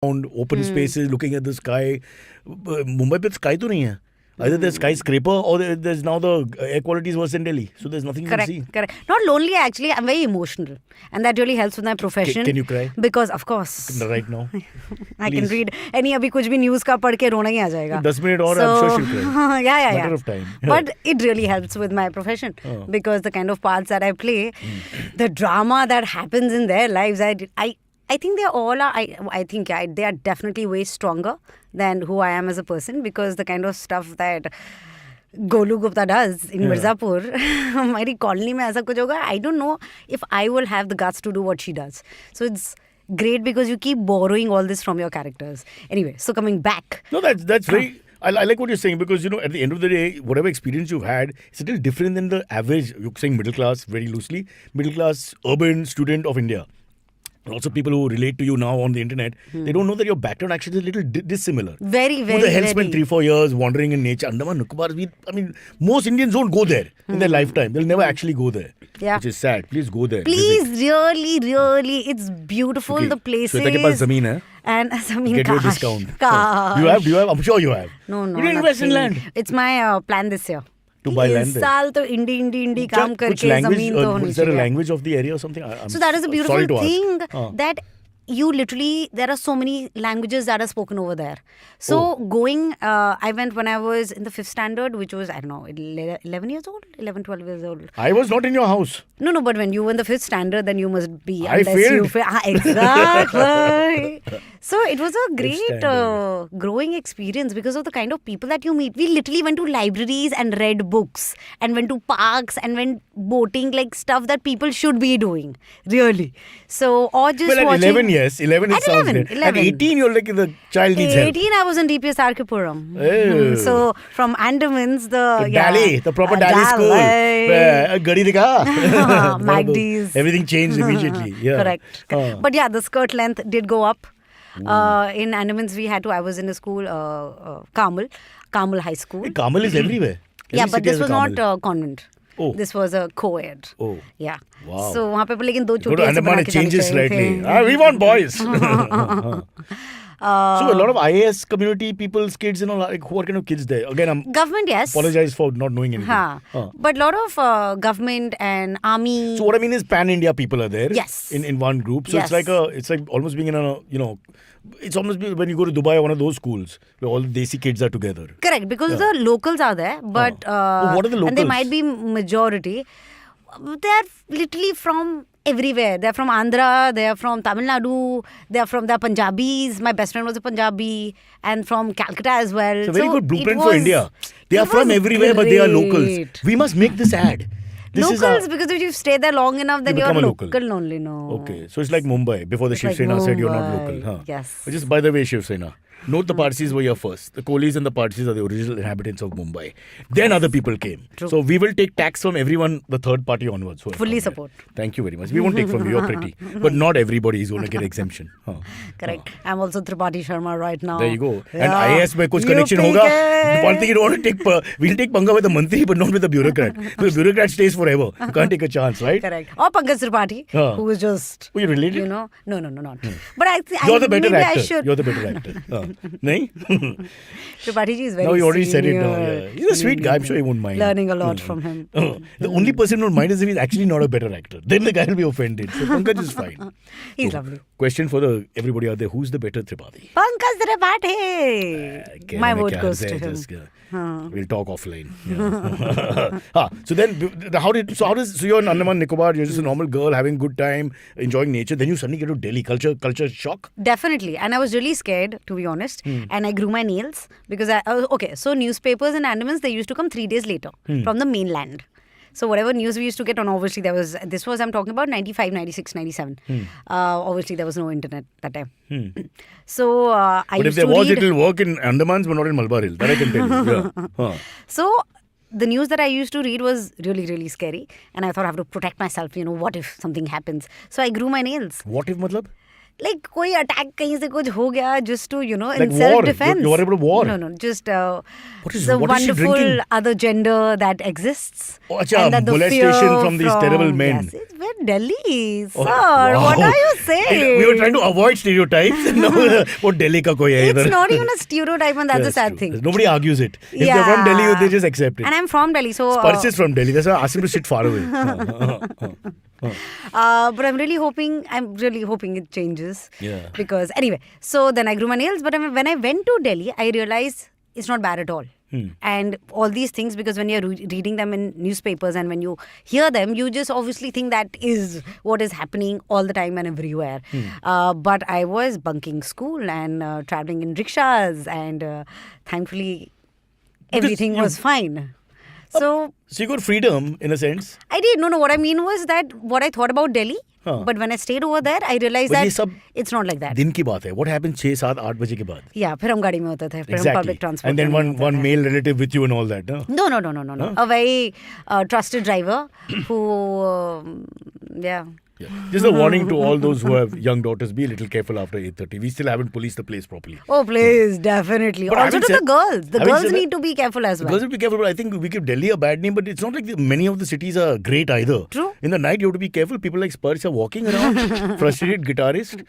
open spaces, looking at the sky. Mumbai pe sky to nahi hai. Either there's skyscraper or there's now the air quality is worse than Delhi. So there's nothing you can see. Correct. Not lonely, actually. I'm very emotional. And that really helps with my profession. Can you cry? Because, of course. Right now? I can read any abhi kuch bhi news ka pad ke rona hi aa jayega. 10 minutes or I'm sure she'll cry. Yeah. Matter of time. But it really helps with my profession. Because the kind of parts that I play, the drama that happens in their lives, I think they all are, I think they are definitely way stronger than who I am as a person, because the kind of stuff that Golu Gupta does in Mirzapur, my colony mein aisa kuch hoga, I don't know if I will have the guts to do what she does. So it's great because you keep borrowing all this from your characters. Anyway, so coming back. No, that's very... I like what you're saying, because, at the end of the day, whatever experience you've had, it's a little different than the average, you're saying middle class, very loosely, middle class urban student of India. Also, people who relate to you now on the internet, they don't know that your background actually is a little dissimilar. Very, very, Who the hell spent 3-4 years wandering in nature? Andaman Nicobar, most Indians don't go there in their lifetime. They'll never actually go there. Yeah. Which is sad. Please go there. Please, really, it's beautiful. Okay. The places. Shweta ke paas zameen hai? And zameen Get your discount. Do you have? I'm sure you have. No. You didn't invest in land. It's my plan this year. To buy land there. इस साल तो इंडी काम करके जमीन तो होनी चाहिए. Is there a language of the area or something? So that is a beautiful thing that you literally, there are so many languages that are spoken over there. So I went when I was in the 5th standard, which was, I don't know, 11 years old, 11, 12 years old. I was not in your house. No, but when you were in the 5th standard, then you must be. I failed. Exactly. So it was a great growing experience because of the kind of people that you meet. We literally went to libraries and read books and went to parks and went boating, like stuff that people should be doing. Really. So, or just at watching. 11 years. 11 it sounds great. At 18, you're like the child needs help. 18, I was in DPS Arkipuram. So, from Andamans, the proper Dali school. Gadi dikha. MacD's. Everything changed immediately. Yeah. Correct. But yeah, the skirt length did go up. In Andamans, I was in a school, Carmel High School. Hey, Carmel is everywhere. Yeah, but this was not a convent. Oh. This was a co-ed. Oh. Yeah. Wow. So, वहाँ पे लेकिन दो Go to छोटे Andaman, it changes slightly. We want boys. So a lot of IAS community, people's kids, what kind of kids there? Again, government, yes. Apologize for not knowing anything. But a lot of government and army. So what I mean is pan-India people are there. Yes. In one group. So yes. it's like almost being in a, it's almost when you go to Dubai, one of those schools where all the Desi kids are together. Correct, because the locals are there, but what are the locals? And they might be majority. They are literally from everywhere. They are from Andhra, they are from Tamil Nadu, they are Punjabis. My best friend was a Punjabi, and from Calcutta as well. It's a very good blueprint for India. They are from everywhere, but they are locals. We must make this ad. Locals, because if you stay there long enough, then you're local only. No. Okay, so it's like Mumbai. Before the Shiv Sena said you're not local. Huh? Yes. Just by the way, Shiv Sena. Note the Parsis were here first. The Kohlis and the Parsis are the original inhabitants of Mumbai. Then other people came. True. So we will take tax from everyone, the third party onwards. Fully support. Thank you very much. We won't take from you. You're pretty. But not everybody is going to get exemption. Correct. I'm also Tripathi Sharma right now. There you go. And IAS mein kuch connection hoga. One thing you don't want to take, we'll take panga with the mantri, but not with the bureaucrat. Because the bureaucrat stays forever. You can't take a chance, right? Correct. Or Pankaj Tripathi, who is just... Oh, you related? No, not. But I think you're the better actor. I should. You're the better actor. Nahin? Tripathi ji is very No, you already senior. said it now. Yeah. He's a sweet guy. I'm sure he won't mind. Learning a lot from him. The only person who won't mind is if he's actually not a better actor. Then the guy will be offended. So Pankaj is fine. He's lovely. Question for everybody out there. Who's the better Tripathi? Pankaj Tripathi. My vote goes to him. We'll talk offline. Yeah. So then, how you're in Andaman Nicobar, you're just a normal girl having good time, enjoying nature. Then you suddenly get to Delhi. Culture shock? Definitely. And I was really scared, to be honest. And I grew my nails because so newspapers in Andamans, they used to come 3 days later from the mainland. So whatever news we used to get on, obviously I'm talking about 95, 96, 97. Obviously there was no internet that time. So but if there was, it will work in Andamans but not in Malabar Hill. That I can tell you. So the news that I used to read was really, really scary. And I thought I have to protect myself, what if something happens. So I grew my nails. What if matlab? like कोई attack कहीं से कुछ हो गया just to, in Like war. self-defense. You're about war. No, just What is the what is she wonderful drinking? other gender that exists. Oh, acha, and that the molestation fear from these terrible men. Yes, it's we're Delhi, sir. Oh, wow. What are you saying? We were trying to avoid stereotypes. No, वो Delhi का कोई है It's इधर. not even a stereotype, and that's a That's sad true. thing. Nobody argues it. If they're from Delhi, they just accept it. And I'm from Delhi, so. Sparsh is from Delhi. That's why I asked him to sit far away. But I'm really hoping it changes. Yeah. Because anyway, so then I grew my nails. But when I went to Delhi, I realized it's not bad at all. And all these things, because when you're reading them in newspapers and when you hear them, you just obviously think that is what is happening all the time and everywhere. But I was bunking school and traveling in rickshaws, and thankfully everything was fine. So you got freedom in a sense. I did. No. What I mean was that what I thought about Delhi, but when I stayed over there, I realized But that it's not like that. दिन की बात है. What happened 6, 7, 8 बजे के बाद? Yeah, फिर हम गाड़ी में होते थे, फिर हम Exactly. public transport And then में होते one थे. male relative with you and all that. No? No. A very trusted driver who, yeah. Just a warning to all those who have young daughters: be a little careful after 8:30. We still haven't policed the place properly. Oh, please, definitely. But Also to the girls. The having girls said need to be careful as The well. girls will be careful, but I think we give Delhi a bad name, but it's not like many of the cities are great either. True. In the night, you have to be careful. People like Sparsh are walking around, frustrated guitarist.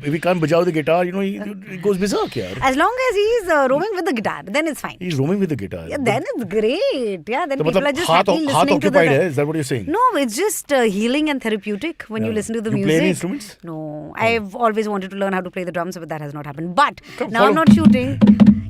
If he can't bajao the guitar, he goes berserk. Yaar. As long as he's roaming with the guitar, then it's fine. He's roaming with the guitar. Yeah, then it's great. Yeah, then So, people are just happy heart listening to occupied, the... is that what you're saying? No, it's just healing and therapeutic when you listen to the You music. play any instruments? No, I've always wanted to learn how to play the drums, but that has not happened. But Come, now I'm follow. not shooting.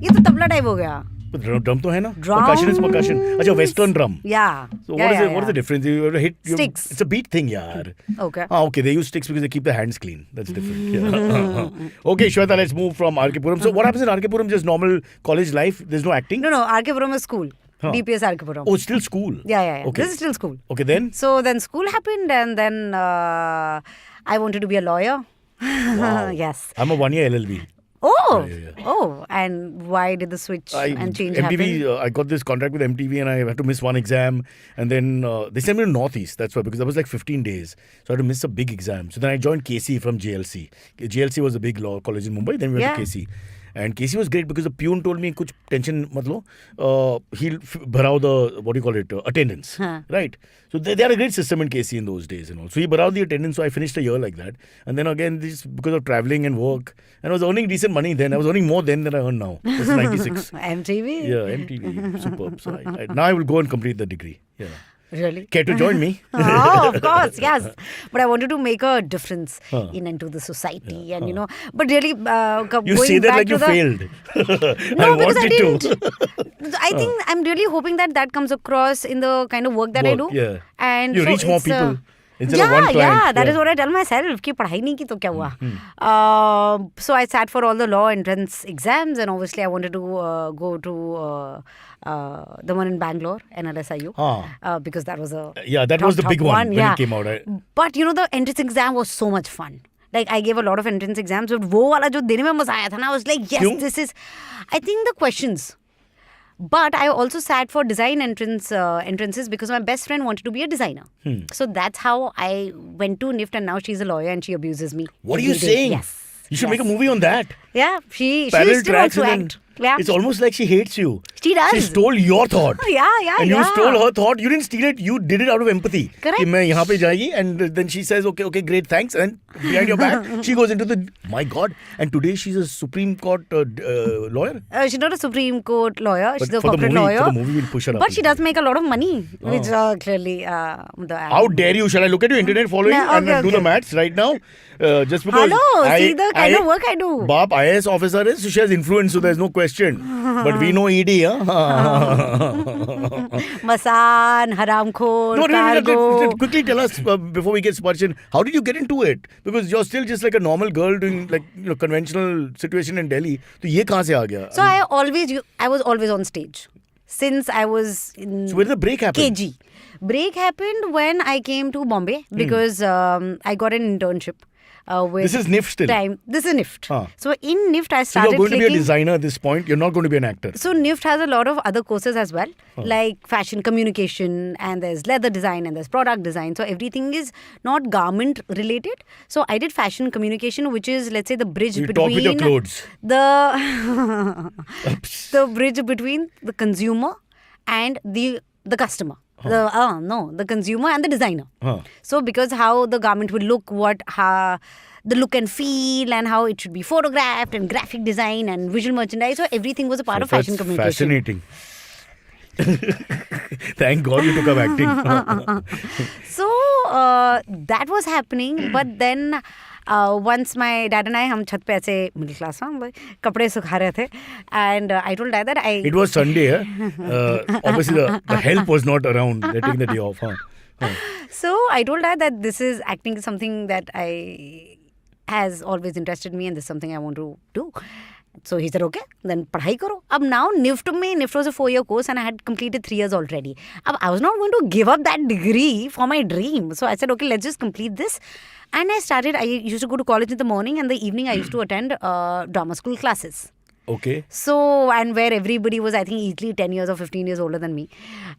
ये तो tabla type हो गया. But drum तो है ना? Drums. Percussion is percussion. अच्छा, Western drum. Yeah. So what is the difference? You have to hit Sticks. It's a beat thing, yaar. Okay. Okay, they use sticks because they keep their hands clean. That's different. Yeah. Okay, Shweta, let's move from RK Puram. So what happens in RK Puram? Just normal college life? There's no acting? No, RK Puram is school. DPS RK Puram. Oh, it's still school? Yeah. Okay. This is still school. Okay, then? So then school happened, and then I wanted to be a lawyer. Wow. Yes. I'm a 1-year LLB. Oh. Yeah. Oh. And why did the switch and change MTV, happen? I got this contract with MTV and I had to miss one exam. And then they sent me to Northeast. That's why, because that was like 15 days. So I had to miss a big exam. So then I joined KC from JLC. JLC was a big law college in Mumbai. Then we went to KC. And KC was great because the peon told me, kuch tension mat lo, he'll bharao the, attendance. Right? So they had a great system in KC in those days and all. So he bharao the attendance, so I finished a year like that. And then again, this because of traveling and work. And I was earning decent money then. I was earning more then than I earn now. This is 96. MTV? Yeah, MTV. Superb. So now I will go and complete the degree. Yeah. Really? Care to join me? Oh, of course, yes. But I wanted to make a difference into the society, and But really, You going say that back like to you failed. No, because I wanted didn't. I think I'm really hoping that comes across in the kind of work that I do. Yeah. And You so reach more it's, people. Instead of one client. Yeah, that is what I tell myself. कि पढ़ाई नहीं की तो क्या हुआ? So I sat for all the law entrance exams, and obviously I wanted to go to the one in Bangalore, NLSIU, because that was that was the big one when it came out. Right? But the entrance exam was so much fun. Like I gave a lot of entrance exams, but वो वाला जो देने में मजा आया था ना, I was like, yes, this is. I think the questions. But I also sat for design entrances because my best friend wanted to be a designer. So that's how I went to NIFT, and now she's a lawyer and she abuses me. What are you saying? Yes. You should make a movie on that. Yeah, she Parallel still tracks wants to and act. Yeah. It's almost like she hates you. She does. She stole your thought. Yeah. And you stole her thought. You didn't steal it. You did it out of empathy. Correct. कि मैं यहाँ पे जाएगी, and then she says, okay, great, thanks. And behind your back, she goes into the, my God. And today she's a Supreme Court lawyer. She's not a Supreme Court lawyer. She's a for corporate the movie, lawyer. For the movie, we'll push her up. But she does make a lot of money, which clearly... How dare you? Shall I look at your internet following and do the maths right now? Just because see the kind of work I do. Baap IAS officer is, so she has influence, so there's no question. But we know ED, Masan, Haramkhor, Cargo. Quickly tell us before we get Sparsh, how did you get into it? Because you're still just like a normal girl doing like conventional situation in Delhi. So ye kahan se aa gaya? So I was always on stage since I was in So where did the break happen? KG. Break happened when I came to Bombay because I got an internship. with This is NIFT still? time. This is NIFT. Huh. So in NIFT, I So started you're going to be a clicking. designer at this point. You're not going to be an actor. So NIFT has a lot of other courses as well, like fashion communication, and there's leather design, and there's product design. So everything is not garment related. So I did fashion communication, which is, let's say, the bridge You between talk with your clothes. the the bridge between the consumer and the customer. The consumer and the designer. Huh. So because how the garment will look, the look and feel, and how it should be photographed, and graphic design and visual merchandise. So everything was a part of fashion That's communication. fascinating. Thank God you took up acting. So that was happening, but then once my dad and I, हम छत पे ऐसे middle class में कपड़े सुखा रहे थे, and I told dad that It was Sunday. Obviously, the help was not around. They're taking the day off. So I told dad that this is acting is something that has always interested me, and this is something I want to do. So he said, okay, then पढ़ाई करो. अब now NIFT was a 4-year course, and I had completed 3 years already. अब I was not going to give up that degree for my dream. So I said, okay, let's just complete this. And I used to go to college in the morning, and the evening I used to attend drama school classes. Okay. So, and where everybody was, I think, easily 10 years or 15 years older than me.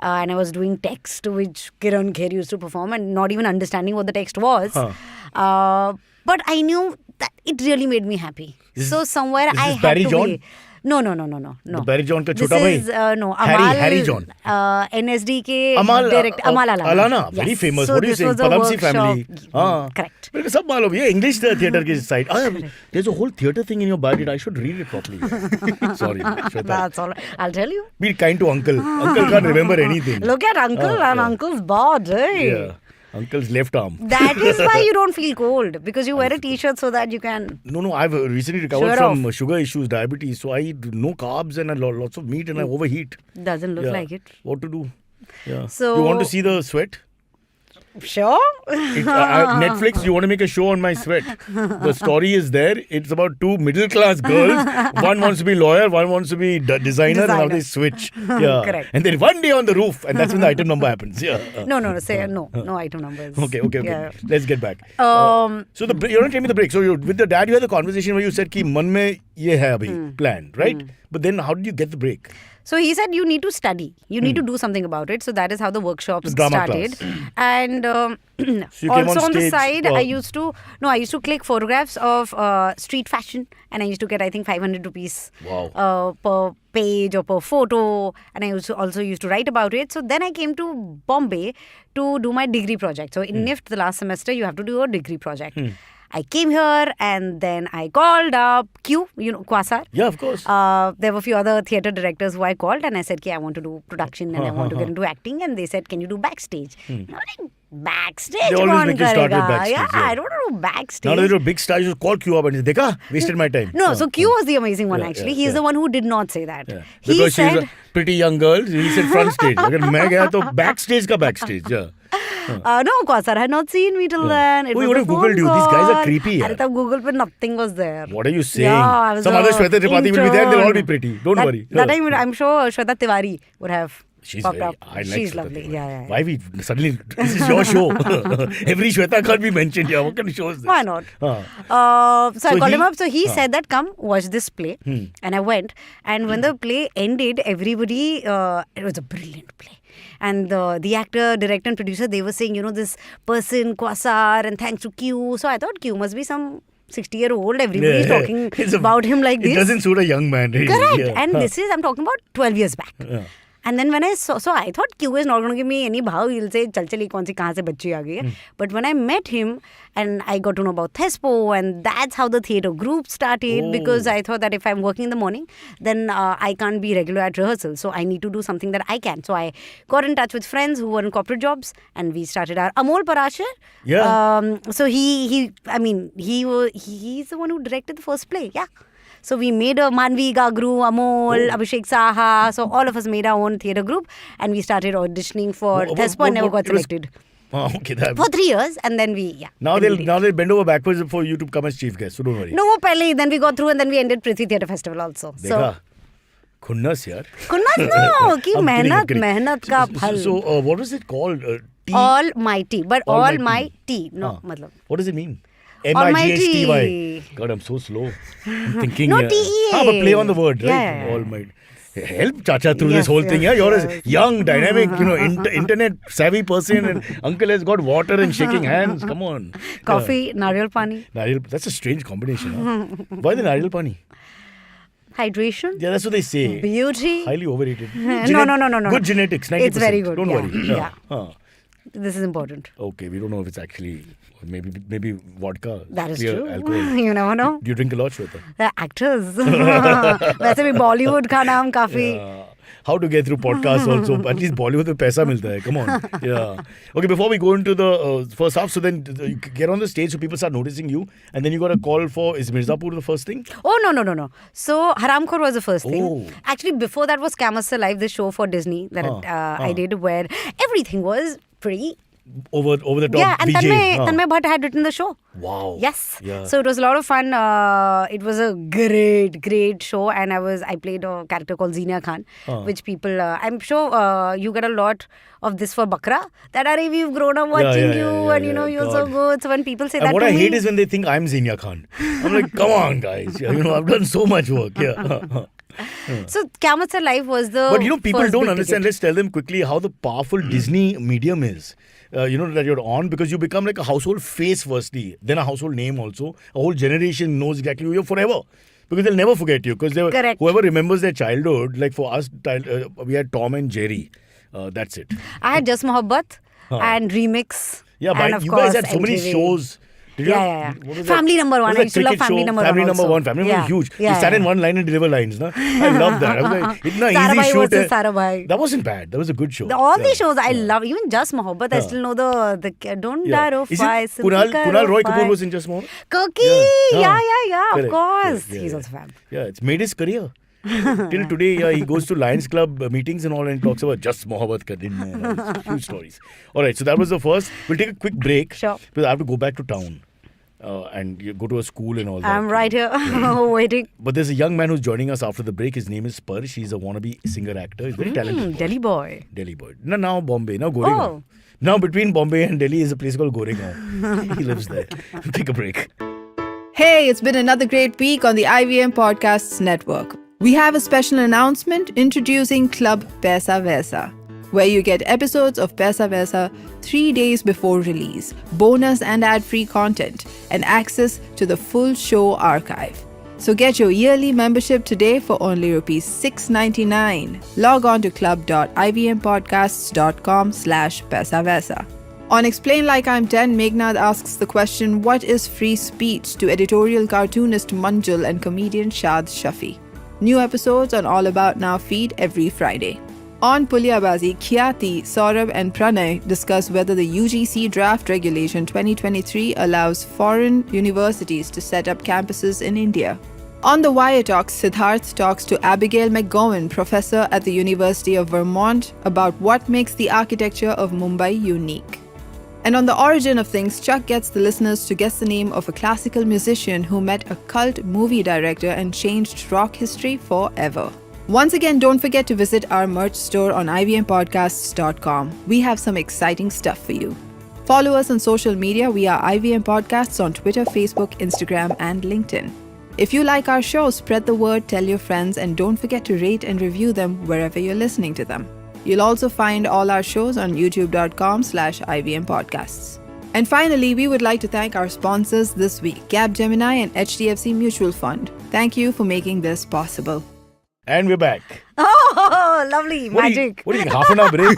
And I was doing text, which Kiran Kher used to perform, and not even understanding what the text was. But I knew that it really made me happy. So somewhere I had Barry to John? be. No. The Barry John ka This chota bhai? is, no, Amal. Harry John. NSD ke Amal, director, Amal Alana. Alana, very famous. So What are you this saying? was a Palamsi workshop. family. Correct. मेरे को सब मालूम है English theatre के side. There's a whole theatre thing in your biodata. I should read it properly. Sorry, Shweta. That's all. I'll tell you. Be kind to uncle. Uncle can't remember anything. Look at uncle, and uncle's bored, eh? Yeah. Uncle's left arm. That is why you don't feel cold, because you wear a t-shirt so that you can. No. I've recently recovered Sure from off. sugar issues, diabetes. So I eat no carbs and lots of meat, and I overheat. Doesn't look like it. What to do? Yeah. So you want to see the sweat? Sure. Netflix, you want to make a show on my sweat. The story is there. It's about 2 middle-class girls. One wants to be lawyer, one wants to be designer, and now they switch. Yeah. Correct. And then one day on the roof, and that's when the item number happens. Yeah. No, item numbers. Okay. Yeah. Let's get back. Um, So you're not telling me the break. So with the dad, you had the conversation where you said कि मन में ये है अभी plan, right? But then how did you get the break? So he said you need to study. You need to do something about it. So that is how the workshops The drama started. class. And you came also on the stage, side, I used to click photographs of street fashion, and I used to get, I think, 500 rupees per page or per photo. And I also used to write about it. So then I came to Bombay to do my degree project. So in NIFT, the last semester, you have to do a degree project. I came here, and then I called up Q, Quasar. Yeah, of course. There were a few other theatre directors who I called, and I said, I want to do production and I want to get into acting. And they said, can you do backstage? And I was like, backstage? They always make you start with backstage. Yeah, Yeah. I don't want to do backstage. Now that you're a big star, you should call Q up and say, Dekha, wasted my time. No, so Q was the amazing one, Yeah, actually. yeah, He's the one who did not say that. Yeah. He Because she's said, a pretty young girl, he said front stage. अगर मैं गया तो backstage का backstage. Yeah. no, Quasar had not seen me till then. It Oh, was you would a have phone Googled you. These guys are call. creepy. At the time, Google पे nothing was there. What are you saying? Yeah, I was Some other Shweta Tripathi will be there. They'll all be intern. pretty. Don't worry. That time, I'm sure Shweta Tiwari would have She's popped very, up. I like She's Shweta lovely. Tripathi. Yeah. Why we suddenly, this is your show. Every Shweta can't be mentioned here. What kind of show is this? Why not? So I called him up. So he said that, come watch this play. And I went. And when the play ended, everybody, it was a brilliant play. And the actor, director and producer, they were saying, this person, Quasar, and thanks to Q. So I thought Q must be some 60-year-old. Everybody's talking about him like this. It doesn't suit a young man, really. Correct. Yeah. And this is, I'm talking about 12 years back. Yeah. And then when I saw, so I thought Q is not going to give me any bhav. He'll say, chal chali, kaun si kahan se bachchi aa gayi hai. But when I met him and I got to know about Thespo, and that's how the theatre group started, because I thought that if I'm working in the morning, then I can't be regular at rehearsal. So I need to do something that I can. So I got in touch with friends who were in corporate jobs, and we started our Amol Parashar. Yeah. So he's the one who directed the first play. Yeah. So we made a Manvi, Gagru, Amol, Abhishek Saha. So all of us made our own theatre group, and we started auditioning for Thespo and never got selected. Okay, For 3 years, and then Now they'll bend over backwards for you to come as chief guest, so don't worry. No, wo pehle, then we got through, and then we ended Prithvi Theatre Festival also. देखा खुन्नस यार Kunnas no, ki mehnat ka phal. So what was it called? Tea? Almighty, but Almighty. No, matlab. What does it mean? MIGHTY. God, I'm so slow. I'm thinking. No, TEA. But play on the word, right? Yeah. All might. Help Chacha through this Yes, whole thing. Yeah, yes, you're yes. a young, dynamic, internet savvy person, and uncle has got water and shaking hands. Come on. Coffee, nariyal pani. Nariyal, that's a strange combination. Huh? Why the nariyal pani? Hydration. Yeah, that's what they say. Beauty. Highly overrated. No. Good genetics. 90%. It's very good. Don't yeah. worry. Yeah. Huh. This is important. Okay, we don't know if it's actually maybe vodka. That is clear true. Alcohol. You never know. Do you drink a lot, Shweta? The actors. वैसे भी Bollywood का नाम काफी. How to get through podcasts also. At least Bollywood में पैसा मिलता है. Come on. Yeah. Okay, before we go into the first half, so then you get on the stage so people start noticing you, and then you got a call for, is Mirzapur the first thing? Oh, no. So, Haramkhor was the first thing. Oh. Actually, before that was Scammaster Live, the show for Disney that I did, where everything was pretty... Over the top Yeah, and VJ. Tanmay Bhatt had written the show. Wow. Yes. Yeah. So it was a lot of fun. It was a great show, and I played a character called Zenia Khan, which people, I'm sure you get a lot of this for Bakra, that we've grown up watching you, and you're so good. So when people say and that what to I me, hate is when they think I'm Zenia Khan. I'm like, come on, guys. I've done so much work. Yeah. So Scammaster Live was the But people first don't big understand. ticket. Let's tell them quickly how the powerful Disney medium is. That you're on, because you become like a household face firstly, then a household name also. A whole generation knows exactly who you're forever. Because they'll never forget you. Because Correct. whoever remembers their childhood, like for us, we had Tom and Jerry. That's it. I had Just Mohabbat and Remix. Yeah, and but of you course, guys had so many MTV. shows. Did you Yeah. have- what was Family that? Number One. What I was used to that love cricket Family show? Number Family One Number also. One. Family Number One was huge. Yeah. You stand in one line and deliver lines. Na? I love that. I was like, itna easy Sarabhai shoot. versus Sarabhai. That wasn't bad. That was a good show. All these shows I love. Even Just Mohabbat, I still know the Don't Daro Is Fai. it Kunal Roy Kapoor was in Just More? Cookie. Yeah. Of Correct. course. Yeah, He's yeah. also fab. Yeah, it's made his career. Till today, he goes to Lions Club meetings and all and talks about Just Mohabbat ka din hai. Huge stories. All right, so that was the first. We'll take a quick break. Sure. Because I have to go back to town. And you go to a school and all that. I'm right here waiting. But there's a young man who's joining us after the break. His name is Sparsh. He's a wannabe singer-actor. He's very talented. Delhi boy. Delhi boy. Now Bombay. Now Goregaon. Oh. Now between Bombay and Delhi is a place called Goregaon. He lives there. Take a break. Hey, it's been another great week on the IVM Podcasts Network. We have a special announcement introducing Club Paisa Vaisa, where you get episodes of Paisa Vaisa 3 days before release, bonus and ad-free content, and access to the full show archive. So get your yearly membership today for only Rs. 6.99. Log on to club.ivmpodcasts.com/paisavaisa. On Explain Like I'm 10, Meghnad asks the question, what is free speech, to editorial cartoonist Manjul and comedian Shad Shafi. New episodes on All About Now feed every Friday. On Pulyabazi, Khyati, Saurabh and Pranay discuss whether the UGC Draft Regulation 2023 allows foreign universities to set up campuses in India. On the Wire Talks, Siddharth talks to Abigail McGowan, professor at the University of Vermont, about what makes the architecture of Mumbai unique. And on the Origin of Things, Chuck gets the listeners to guess the name of a classical musician who met a cult movie director and changed rock history forever. Once again, don't forget to visit our merch store on ivmpodcasts.com. We have some exciting stuff for you. Follow us on social media. We are IVM Podcasts on Twitter, Facebook, Instagram, and LinkedIn. If you like our show, spread the word, tell your friends, and don't forget to rate and review them wherever you're listening to them. You'll also find all our shows on youtube.com/IVM Podcasts. And finally, we would like to thank our sponsors this week, Capgemini and HDFC Mutual Fund. Thank you for making this possible. And we're back. Oh, lovely. Magic. What do you think? Half an hour break?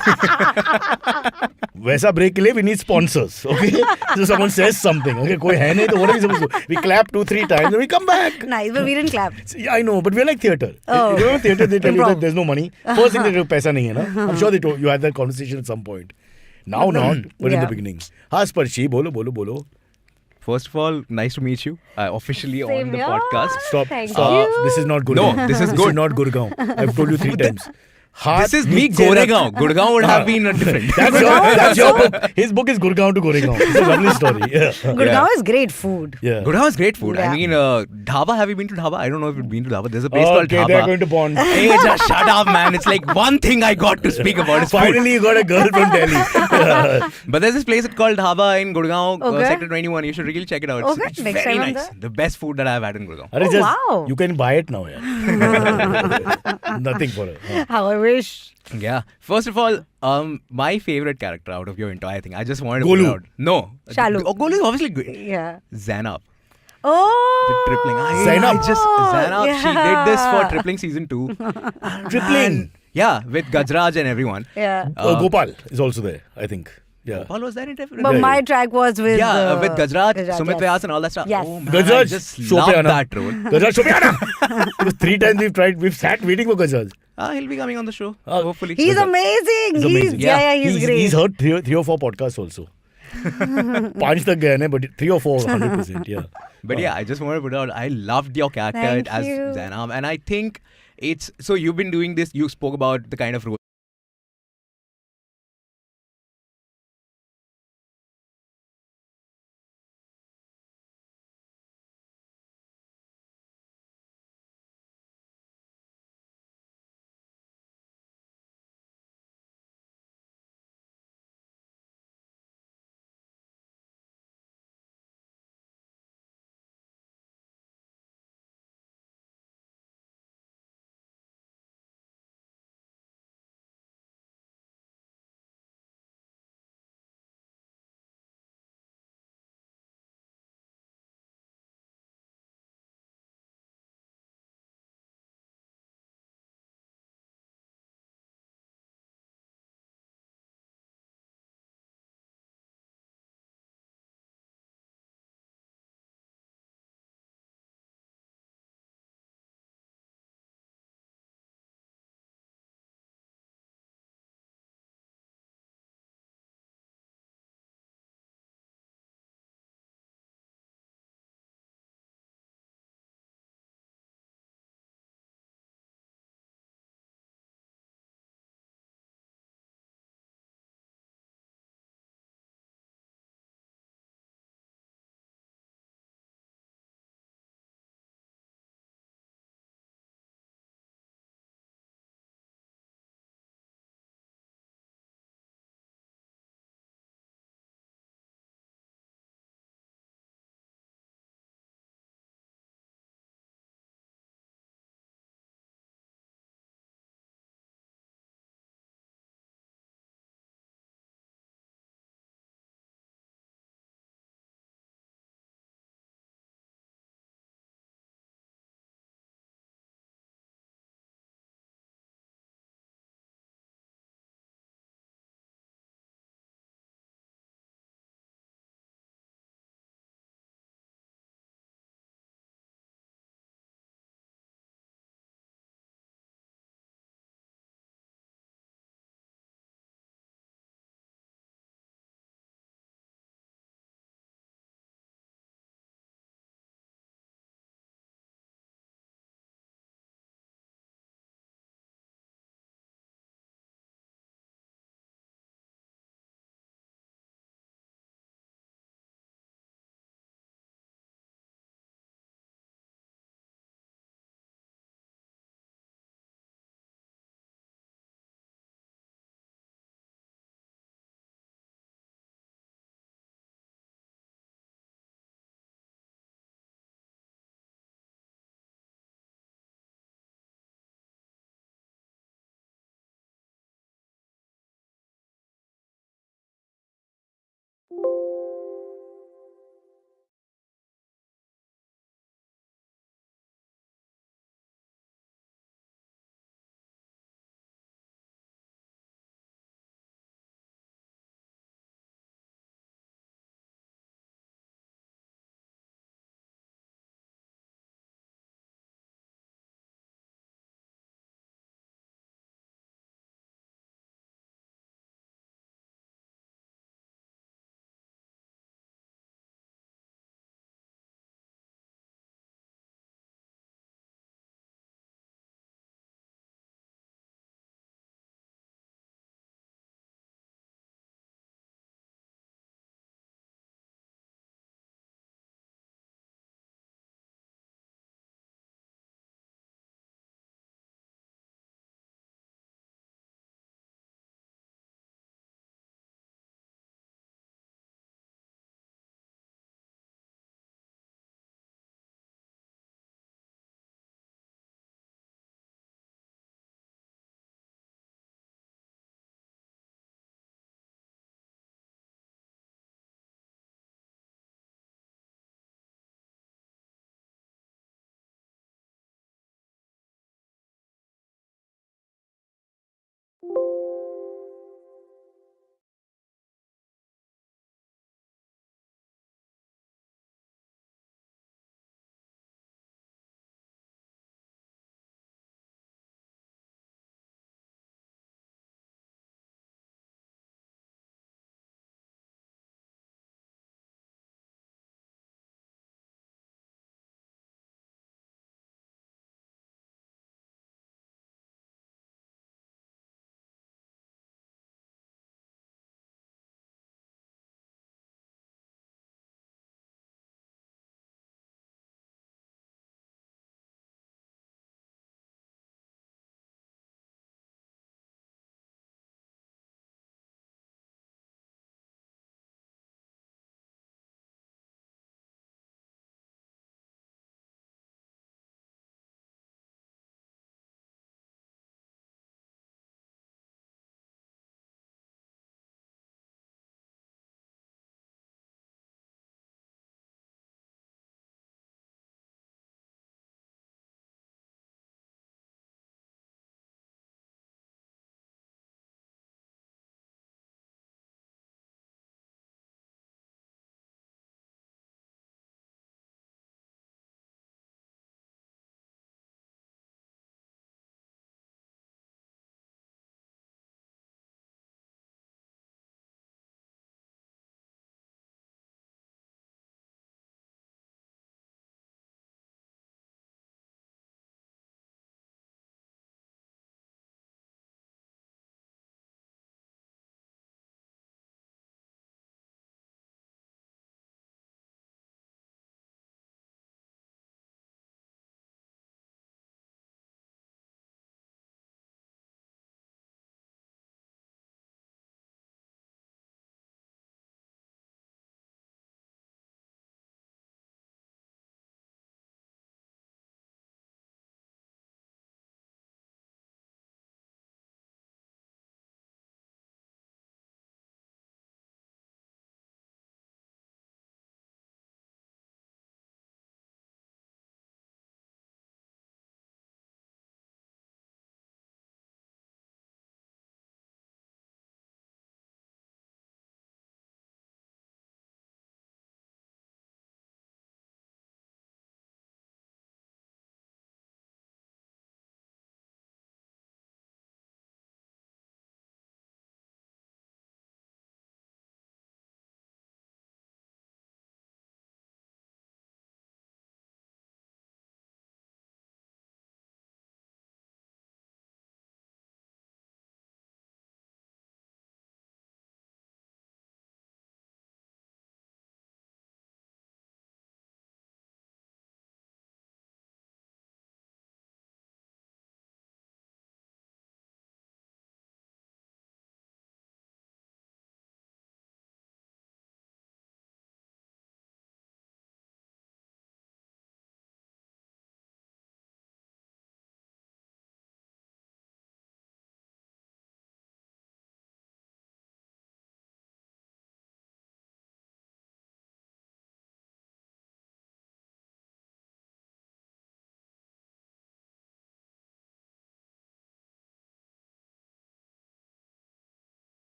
वैसा break के लिए we need sponsors. Okay? So someone says something. Okay? कोई है नहीं तो what are we supposed to do? We clap 2-3 times and we come back. Nice, but we didn't clap. Yeah, I know, but we're like theatre. Oh. You know, theatre, they tell you Improv. that there's no money. First thing they do, paisa nahi hai na. I'm sure they told you had that conversation at some point. Now not, but in the Yeah. beginning. हाँ Sparshi, बोलो. First of all, nice to meet you. Officially Same on the here. podcast. Stop. Thank Stop. you. This is not Gurgaon. No, this is This good. is not Gurgaon. I've told you 3 times. This is me, Goregaon. Gurgaon would have been a different. That's your book. His book is Gurgaon to Goregaon. It's a lovely story. Yeah. Gurgaon is great food. Yeah. Gurgaon is great food. Yeah. I mean, Dhaba. Have you been to Dhaba? I don't know if you've been to Dhaba. There's a place called Okay, Dhaba. they're going to Bond. Hey, just shut up, man. It's like one thing I got to speak about is food. Finally, you got a girl from Delhi. But there's this place called Dhaba in Gurgaon, Okay. Sector 21. You should really check it out. It's, Okay, it's next very time I'm nice. there. The best food that I've had in Gurgaon. Arey, Oh, wow. You can buy it now, yeah. Nothing for her. How I wish. Yeah. First of all, my favorite character out of your entire thing. I just wanted to Golu. put it out. No. Shalu. Oh, Golu is obviously great. Yeah. Zainab. Oh. The tripling. Zainab. Zainab. She did this for Yeah. tripling season 2. Tripling. Yeah, with Gajraj and everyone. Yeah. Gopal is also there, I think. Yeah. Gopal was there in tripling? But Yeah, my yeah. track was with with Gajraj, Sumit yes. Vyas and all that stuff. Yes. Oh man, Gajraj, I just show love pe aana. that role. Gajraj, show me aana. Because 3 times we've sat waiting for Gajraj. He'll be coming on the show, Ah, hopefully. He's amazing. He's amazing. Yeah, he's great. He's heard three or 4 podcasts also. 5 tak gaya, but 3 or 4, 100%. Yeah. But yeah, I just want to put out, I loved your character Thank as you. Zainab. And I think it's, so you've been doing this, you spoke about the kind of role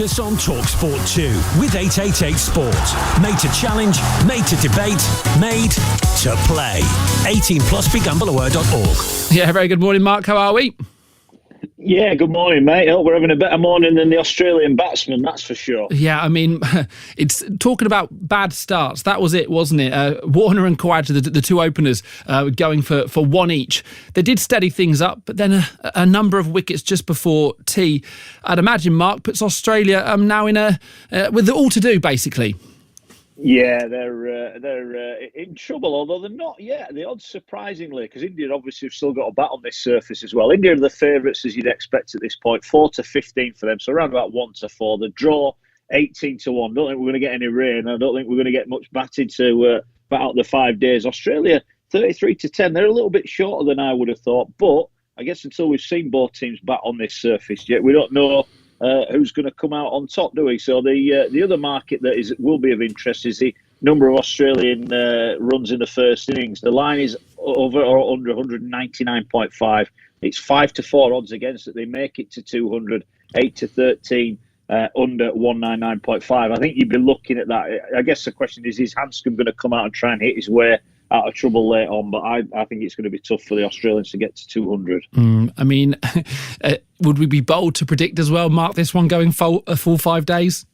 focus on TalkSport 2 with 888 Sport. Made to challenge, made to debate, made to play. 18 plus begambleaware.org. Yeah, very good morning, Mark. How are we? Yeah, good morning, mate. I hope we're having a better morning than the Australian batsman, that's for sure. Yeah, I mean, it's talking about bad starts. That was it, wasn't it? Warner and Khawaja, the two openers, going for one each. They did steady things up, but then a number of wickets just before tea, I'd imagine, Mark, puts Australia now in with all to do, basically. Yeah, they're in trouble, although they're not yet. The odds, surprisingly, because India obviously have still got a bat on this surface as well. India are the favourites, as you'd expect at this point, 4-15 for them, so around about 1-4. The draw, 18-1. Don't think we're going to get any rain. I don't think we're going to get much batting to bat out the 5 days. Australia, 33-10. They're a little bit shorter than I would have thought, but I guess until we've seen both teams bat on this surface yet, we don't know who's going to come out on top, do we? So the other market that will be of interest is the number of Australian runs in the first innings. The line is over or under 199.5. It's 5-4 odds against it. They make it to 200, 8-13 under 199.5. I think you'd be looking at that. I guess the question is Hanscom going to come out and try and hit his way out of trouble late on? But I think it's going to be tough for the Australians to get to 200. I mean, would we be bold to predict as well, Mark, this one going a full 5 days?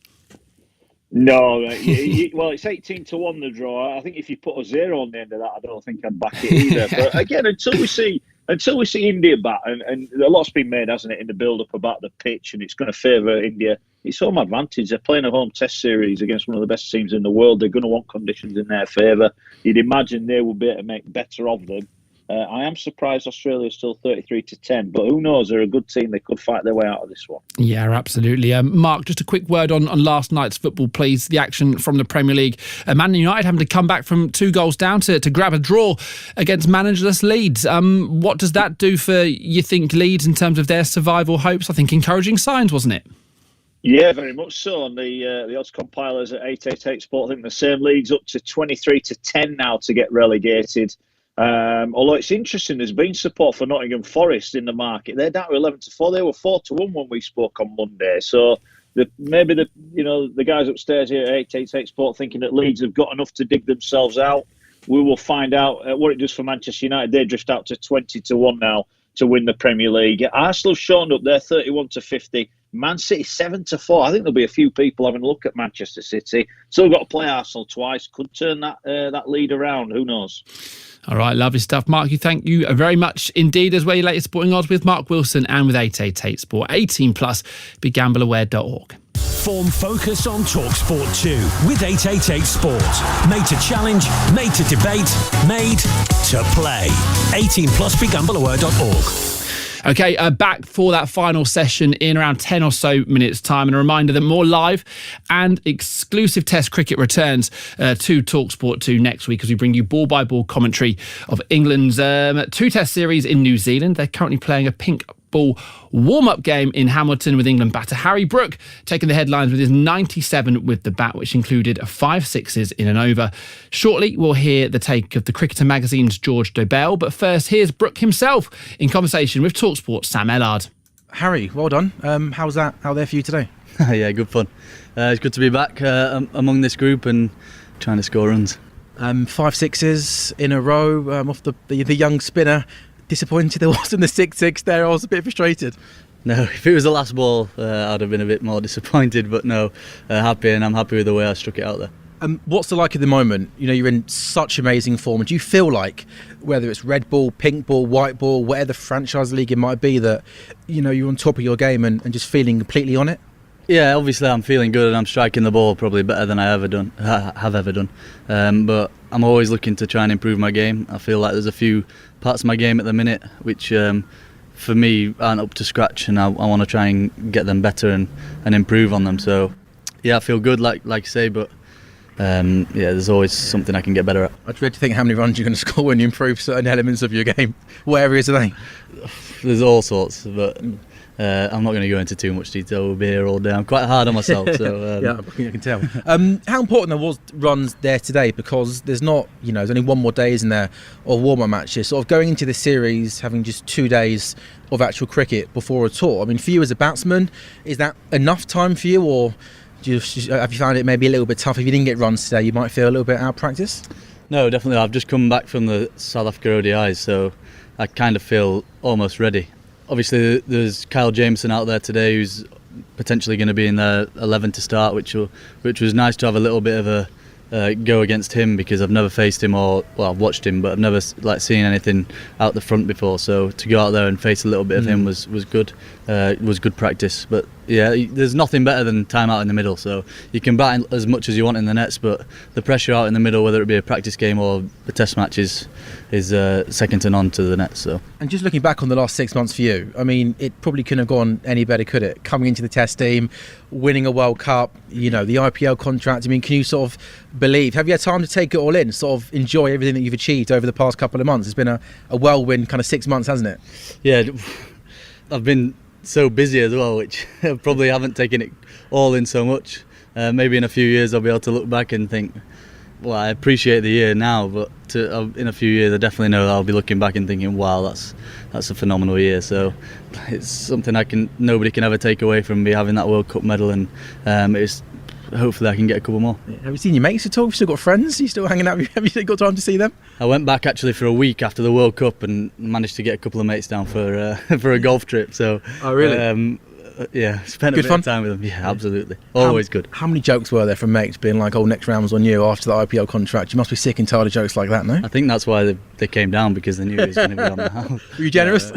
No, well, it's 18-1 the draw. I think if you put a zero on the end of that, I don't think I'd back it either. But again, until we see India bat, and a lot's been made, hasn't it, in the build-up about the pitch, and it's going to favour India. It's home advantage. They're playing a home test series against one of the best teams in the world. They're going to want conditions in their favour. You'd imagine they will be able to make better of them. I am surprised Australia's still 33-10, but who knows? They're a good team. They could fight their way out of this one. Yeah, absolutely. Mark, just a quick word on last night's football, please. The action from the Premier League. Man United having to come back from 2 goals down to grab a draw against managerless Leeds. What does that do for, you think, Leeds in terms of their survival hopes? I think encouraging signs, wasn't it? Yeah, very much so. And the odds compilers at 888 Sport think the same. Leeds up to 23-10 now to get relegated. Although it's interesting, there's been support for Nottingham Forest in the market. They're down to 11-4. They were 4-1 when we spoke on Monday. So maybe the guys upstairs here at 888 Sport thinking that Leeds have got enough to dig themselves out. We will find out what it does for Manchester United. They drift out to 20-1 now to win the Premier League. Arsenal shown up there 31-50. Man City 7-4. I think there'll be a few people having a look at Manchester City. Still got to play Arsenal twice. Could turn that lead around. Who knows? All right, lovely stuff. Mark, thank you very much indeed. As well, your latest sporting odds with Mark Wilson and with 888 Sport. 18 plus, begambleaware.org. Form focus on TalkSport 2 with 888 Sport. Made to challenge, made to debate, made to play. 18 plus, begambleaware.org. Okay, back for that final session in around 10 or so minutes' time. And a reminder that more live and exclusive Test cricket returns to TalkSport 2 next week as we bring you ball-by-ball commentary of England's 2 Test series in New Zealand. They're currently playing a pink ball warm-up game in Hamilton with England batter Harry Brook taking the headlines with his 97 with the bat, which included 5 sixes in an over. Shortly, we'll hear the take of the Cricketer magazine's George Dobell, but first, here's Brook himself in conversation with TalkSport's Sam Ellard. Harry, well done. How's that out there for you today? Yeah, good fun. It's good to be back among this group and trying to score runs. 5 sixes in a row off the young spinner. Disappointed there wasn't the 6-6 there. I was a bit frustrated. No, if it was the last ball, I'd have been a bit more disappointed, but no, happy, and I'm happy with the way I struck it out there. What's it like at the moment? You know, you're in such amazing form. Do you feel like, whether it's red ball, pink ball, white ball, whatever franchise league it might be, that, you know, you're on top of your game and just feeling completely on it? Yeah, obviously I'm feeling good and I'm striking the ball probably better than I have ever done. But I'm always looking to try and improve my game. I feel like there's a few parts of my game at the minute which for me aren't up to scratch, and I want to try and get them better and improve on them. So yeah, I feel good, like you say, but yeah, there's always something I can get better at. I dread to think how many runs you're going to score when you improve certain elements of your game. What areas are they? There's all sorts, but I'm not going to go into too much detail. We'll be here all day. I'm quite hard on myself. So Yeah, I can tell. How important there was runs there today, because there's not, there's only one more day, isn't there, of warm-up matches. Sort of going into this series, having just 2 days of actual cricket before a tour. I mean, for you as a batsman, is that enough time for you, or have you found it maybe a little bit tough? If you didn't get runs today, you might feel a little bit out of practice? No, definitely. I've just come back from the South Africa ODIs, so I kind of feel almost ready. Obviously, there's Kyle Jameson out there today who's potentially going to be in their 11 to start, which was nice to have a little bit of a go against him, because I've never faced him, I've watched him, but I've never seen anything out the front before. So to go out there and face a little bit of him was good. It was good practice. But yeah, there's nothing better than time out in the middle. So you can bat as much as you want in the nets, but the pressure out in the middle, whether it be a practice game or a test match, is second to none to the nets. So. And just looking back on the last 6 months for you, I mean, it probably couldn't have gone any better, could it? Coming into the test team, winning a World Cup, the IPL contract. I mean, can you sort of believe? Have you had time to take it all in, sort of enjoy everything that you've achieved over the past couple of months? It's been a whirlwind kind of 6 months, hasn't it? Yeah, I've been so busy as well, which I probably haven't taken it all in so much. Maybe in a few years I'll be able to look back and think, well, I appreciate the year now, but in a few years I definitely know that I'll be looking back and thinking, wow, that's a phenomenal year. So it's something nobody can ever take away from me, having that World Cup medal, and hopefully I can get a couple more. Have you seen your mates at all? Have you still got friends? Are you still hanging out? Have you still got time to see them? I went back actually for a week after the World Cup and managed to get a couple of mates down for for a golf trip. So oh really? Yeah, spent a bit of time with them. Yeah, absolutely. Always good. How many jokes were there from mates being like, oh, next round was on you after the IPL contract? You must be sick and tired of jokes like that, no? I think that's why they came down, because they knew it was going to be on the house. Were you generous?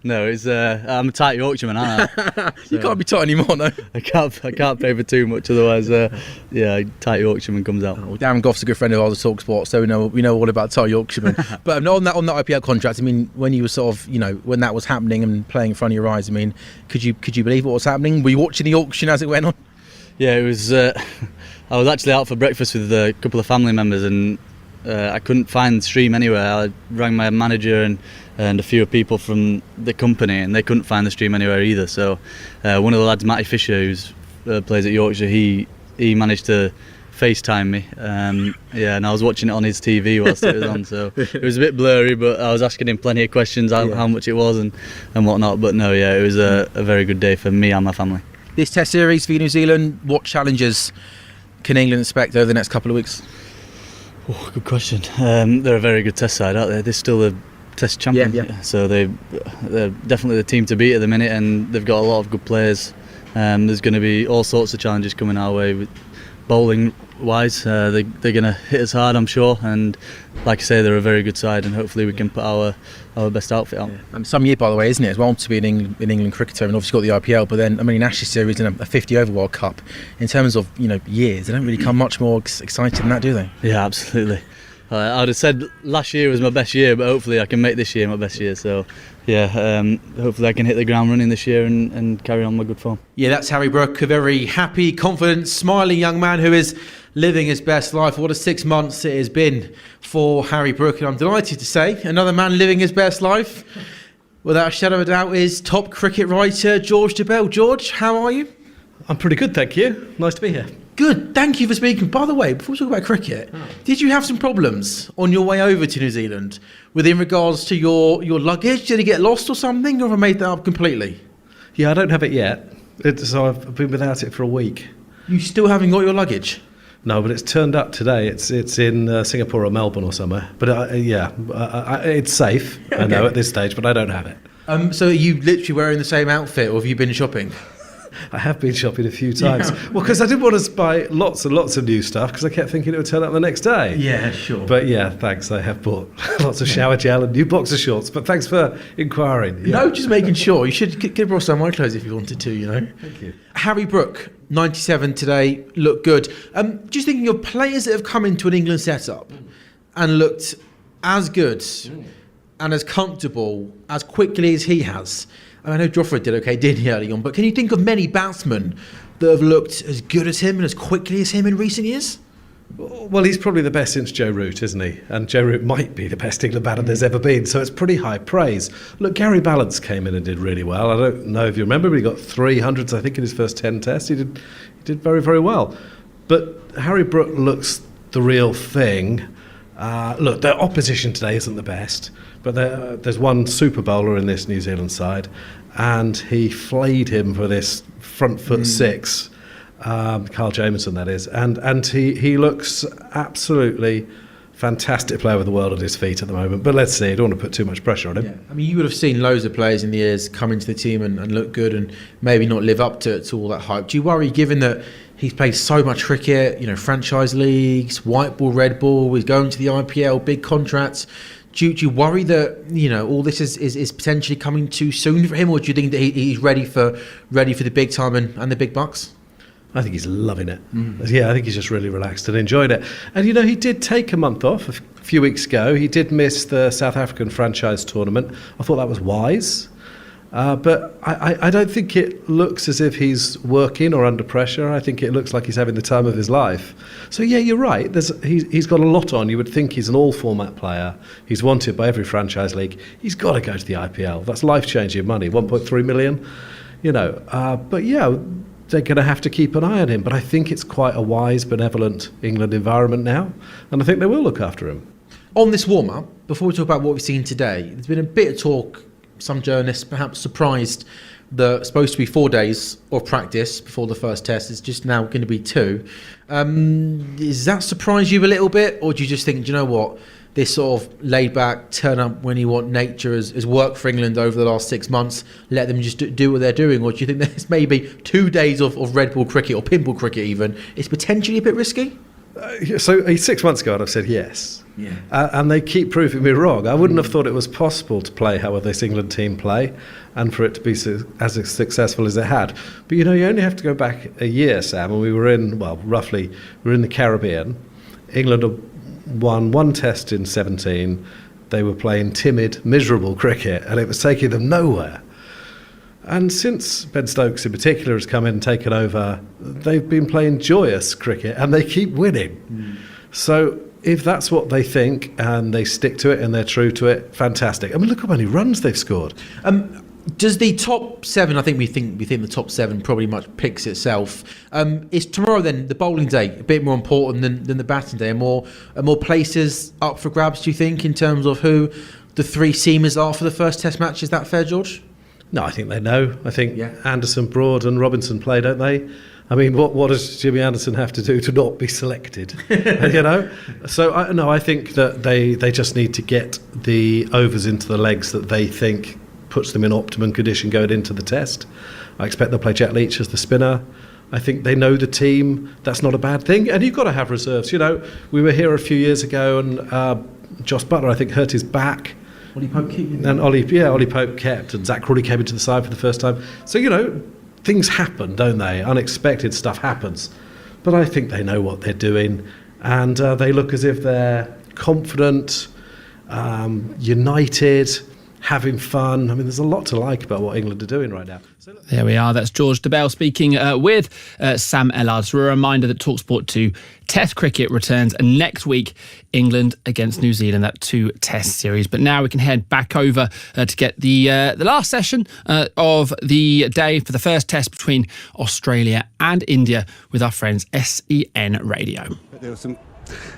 No, I'm a tight Yorkshireman, aren't I? You can't be tight anymore, no? I can't pay for too much, otherwise, tight Yorkshireman comes out. Well, Darren Goff's a good friend of ours at TalkSport, so we know all about tight Yorkshireman. But on that IPL contract, I mean, when you were sort of, when that was happening and playing in front of your eyes, I mean, could you believe what was happening? Were you watching the auction as it went on? Yeah, it was. I was actually out for breakfast with a couple of family members, and I couldn't find the stream anywhere. I rang my manager and a few people from the company, and they couldn't find the stream anywhere either. So one of the lads, Matty Fisher, who plays at Yorkshire, he managed to FaceTime me. And I was watching it on his TV whilst it was on, so it was a bit blurry, but I was asking him plenty of questions how much it was and whatnot. But no, it was a very good day for me and my family. This Test series for New Zealand, what challenges can England expect over the next couple of weeks? Oh, good question. They're a very good Test side, aren't they? They're still the Test champions, so they're definitely the team to beat at the minute, and they've got a lot of good players. There's going to be all sorts of challenges coming our way with bowling wise. They're going to hit us hard, I'm sure, and like I say, they're a very good side, and hopefully we can put our best outfit out. Some year, by the way, isn't it, as well, to be an England cricketer, and obviously got the IPL, but then an Ashes series and a 50 over World Cup. In terms of years, they don't really come much more exciting than that, do they? Yeah, absolutely. I'd have said last year was my best year, but hopefully I can make this year my best year. So hopefully I can hit the ground running this year and carry on my good form. Yeah, that's Harry Brook, a very happy, confident, smiling young man who is living his best life. What a 6 months it has been for Harry Brook, and I'm delighted to say another man living his best life, without a shadow of a doubt, is top cricket writer George DeBell. George, how are you? I'm pretty good, thank you. Nice to be here. Good, thank you for speaking. By the way, before we talk about cricket, did you have some problems on your way over to New Zealand in regards to your luggage? Did it get lost or something, or have I made that up completely? Yeah, I don't have it yet, so I've been without it for a week. You still haven't got your luggage? No, but it's turned up today. It's in Singapore or Melbourne or somewhere. But it's safe, I know, at this stage, but I don't have it. So are you literally wearing the same outfit, or have you been shopping? I have been shopping a few times. Yeah. Well, because I didn't want to buy lots and lots of new stuff, because I kept thinking it would turn up the next day. Yeah, sure. But yeah, thanks. I have bought lots of shower gel and new boxer shorts. But thanks for inquiring. Yeah. No, just making sure. You should get brought some of my clothes if you wanted to, Thank you. Harry Brook, 97 today, looked good. Just thinking of players that have come into an England setup and looked as good and as comfortable as quickly as he has. I know Joffrey did okay, didn't he, early on, but can you think of many batsmen that have looked as good as him and as quickly as him in recent years? Well, he's probably the best since Joe Root, isn't he? And Joe Root might be the best England batter there's ever been, so it's pretty high praise. Look, Gary Ballance came in and did really well. I don't know if you remember, but he got 300s, I think, in his first 10 tests. He did very, very well. But Harry Brook looks the real thing. Look, their opposition today isn't the best, but there's one super bowler in this New Zealand side, and he flayed him for this front foot six. Carl Jamieson, that is, and he looks absolutely fantastic player with the world at his feet at the moment. But let's see, I don't want to put too much pressure on him. Yeah. I mean, you would have seen loads of players in the years come into the team and look good and maybe not live up to all that hype. Do you worry, given that he's played so much cricket, franchise leagues, white ball, red ball, he's going to the IPL, big contracts? Do you worry that all this is potentially coming too soon for him, or do you think that he's ready for the big time and the big bucks? I think he's loving it. Yeah, I think he's just really relaxed and enjoyed it. And, he did take a month off a few weeks ago. He did miss the South African franchise tournament. I thought that was wise. But I don't think it looks as if he's working or under pressure. I think it looks like he's having the time of his life. So, yeah, you're right. He's got a lot on. You would think he's an all-format player. He's wanted by every franchise league. He's got to go to the IPL. That's life-changing money, 1.3 million. But, yeah, they're going to have to keep an eye on him. But I think it's quite a wise, benevolent England environment now, and I think they will look after him. On this warm-up, before we talk about what we've seen today, there's been a bit of talk, some journalists perhaps surprised, that supposed to be 4 days of practice before the first test is just now going to be 2. Does that surprise you a little bit, or do you just think, do you know what, this sort of laid-back, turn-up-when-you-want nature has worked for England over the last 6 months, let them just do what they're doing? Or do you think there's maybe 2 days of red ball cricket, or pinball cricket even, is potentially a bit risky? So 6 months ago I'd have said yes. Yeah. And they keep proving me wrong. I wouldn't have thought it was possible to play how this England team play and for it to be as successful as it had. But you only have to go back a year, Sam, and we were in the Caribbean. England won one test in 17. They were playing timid, miserable cricket, and it was taking them nowhere. And since Ben Stokes in particular has come in and taken over, they've been playing joyous cricket and they keep winning. So if that's what they think and they stick to it and they're true to it, fantastic. I mean, look how many runs they've scored. Does the top 7, I think we think the top 7 probably much picks itself. Is tomorrow then the bowling day a bit more important than the batting day? Are more places up for grabs, do you think, in terms of who the 3 seamers are for the first test match? Is that fair, George? No, I think they know. I think Anderson, Broad and Robinson play, don't they? I mean, what does Jimmy Anderson have to do to not be selected? So, I think that they just need to get the overs into the legs that they think puts them in optimum condition going into the test. I expect they'll play Jack Leach as the spinner. I think they know the team. That's not a bad thing. And you've got to have reserves. We were here a few years ago and Joss Butler, I think, hurt his back. Ollie Pope kept. And Ollie Pope kept, and Zach Crawley came into the side for the first time. So, things happen, don't they? Unexpected stuff happens. But I think they know what they're doing, and they look as if they're confident, united, having fun. I mean, there's a lot to like about what England are doing right now. There we are. That's George DeBell speaking with Sam Ellard. So a reminder that TalkSport 2 Test cricket returns next week, England against New Zealand, that 2 Test series. But now we can head back over to get the last session of the day for the first Test between Australia and India with our friends SEN Radio. There was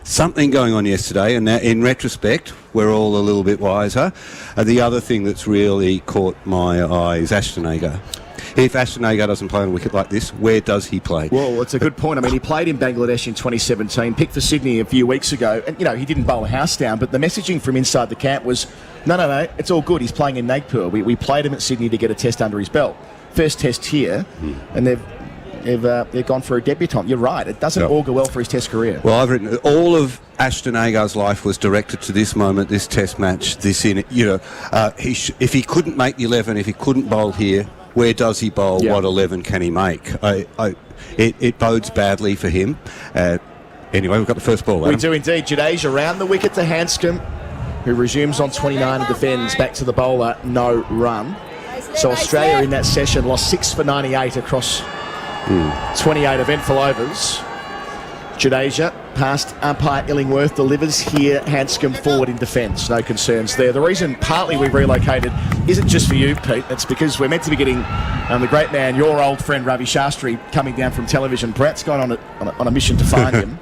something going on yesterday, and in retrospect, we're all a little bit wiser. The other thing that's really caught my eye is Ashton Agar. If Ashton Agar doesn't play on a wicket like this, where does he play? Well, it's a good point. I mean, he played in Bangladesh in 2017, picked for Sydney a few weeks ago, and, he didn't bowl a house down, but the messaging from inside the camp was, no, it's all good. He's playing in Nagpur. We played him at Sydney to get a test under his belt. First test here, and they've gone for a debutant. You're right. It doesn't augur well for his test career. Well, I've written all of Ashton Agar's life was directed to this moment, this test match, if he couldn't make the 11, if he couldn't bowl here, where does he bowl? Yeah. What 11 can he make? It bodes badly for him. Anyway, we've got the first ball. We do indeed. Jadeja around the wicket to Hanscom, who resumes on 29 and defends. Back to the bowler, no run. So Australia in that session lost 6 for 98 across 28 eventful overs. Jadeja past umpire Illingworth, delivers here, Hanscom forward in defence. No concerns there. The reason partly we've relocated isn't just for you, Pete. It's because we're meant to be getting the great man, your old friend Ravi Shastri, coming down from television. Brett's gone on a mission to find him.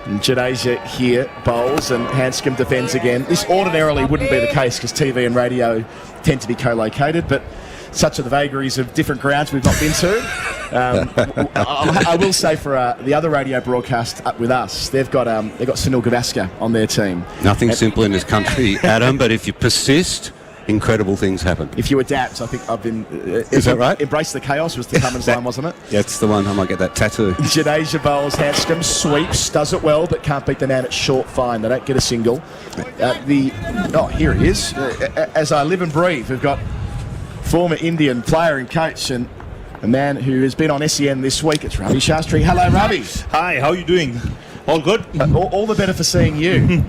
And Jadeja here bowls and Hanscom defends again. This ordinarily wouldn't be the case because TV and radio tend to be co-located, but such are the vagaries of different grounds we've not been to. I will say for the other radio broadcast up with us, they've got Sunil Gavaskar on their team. Nothing simple in this country, Adam, but if you persist, incredible things happen. If you adapt, I think I've been... Is that right? Embrace the chaos was the Cummins line, wasn't it? Yeah, it's the one. I might get that tattoo. Jadeja bowls, Hanscom sweeps, does it well, but can't beat the man at short fine. They don't get a single. Here he is. As I live and breathe, we've got former Indian player and coach and a man who has been on SEN this week. It's Ravi Shastri. Hello, Ravi. Hi, how are you doing? All good? All the better for seeing you.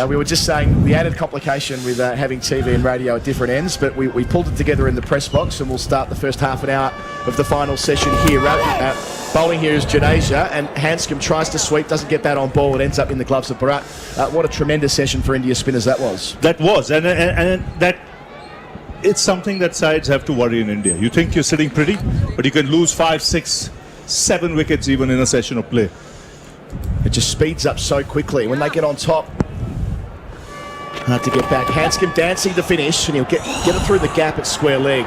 We were just saying the added complication with having TV and radio at different ends, but we pulled it together in the press box and we'll start the first half an hour of the final session here. Bowling here is Jadeja, and Hanscom tries to sweep, doesn't get that on ball, it ends up in the gloves of Bharat. What a tremendous session for India spinners that was. That was, and that it's something that sides have to worry in India. You think you're sitting pretty, but you can lose 5, 6, 7 wickets even in a session of play. It just speeds up so quickly. When they get on top, hard to get back. Hanscom dancing to finish, and he'll get it through the gap at square leg.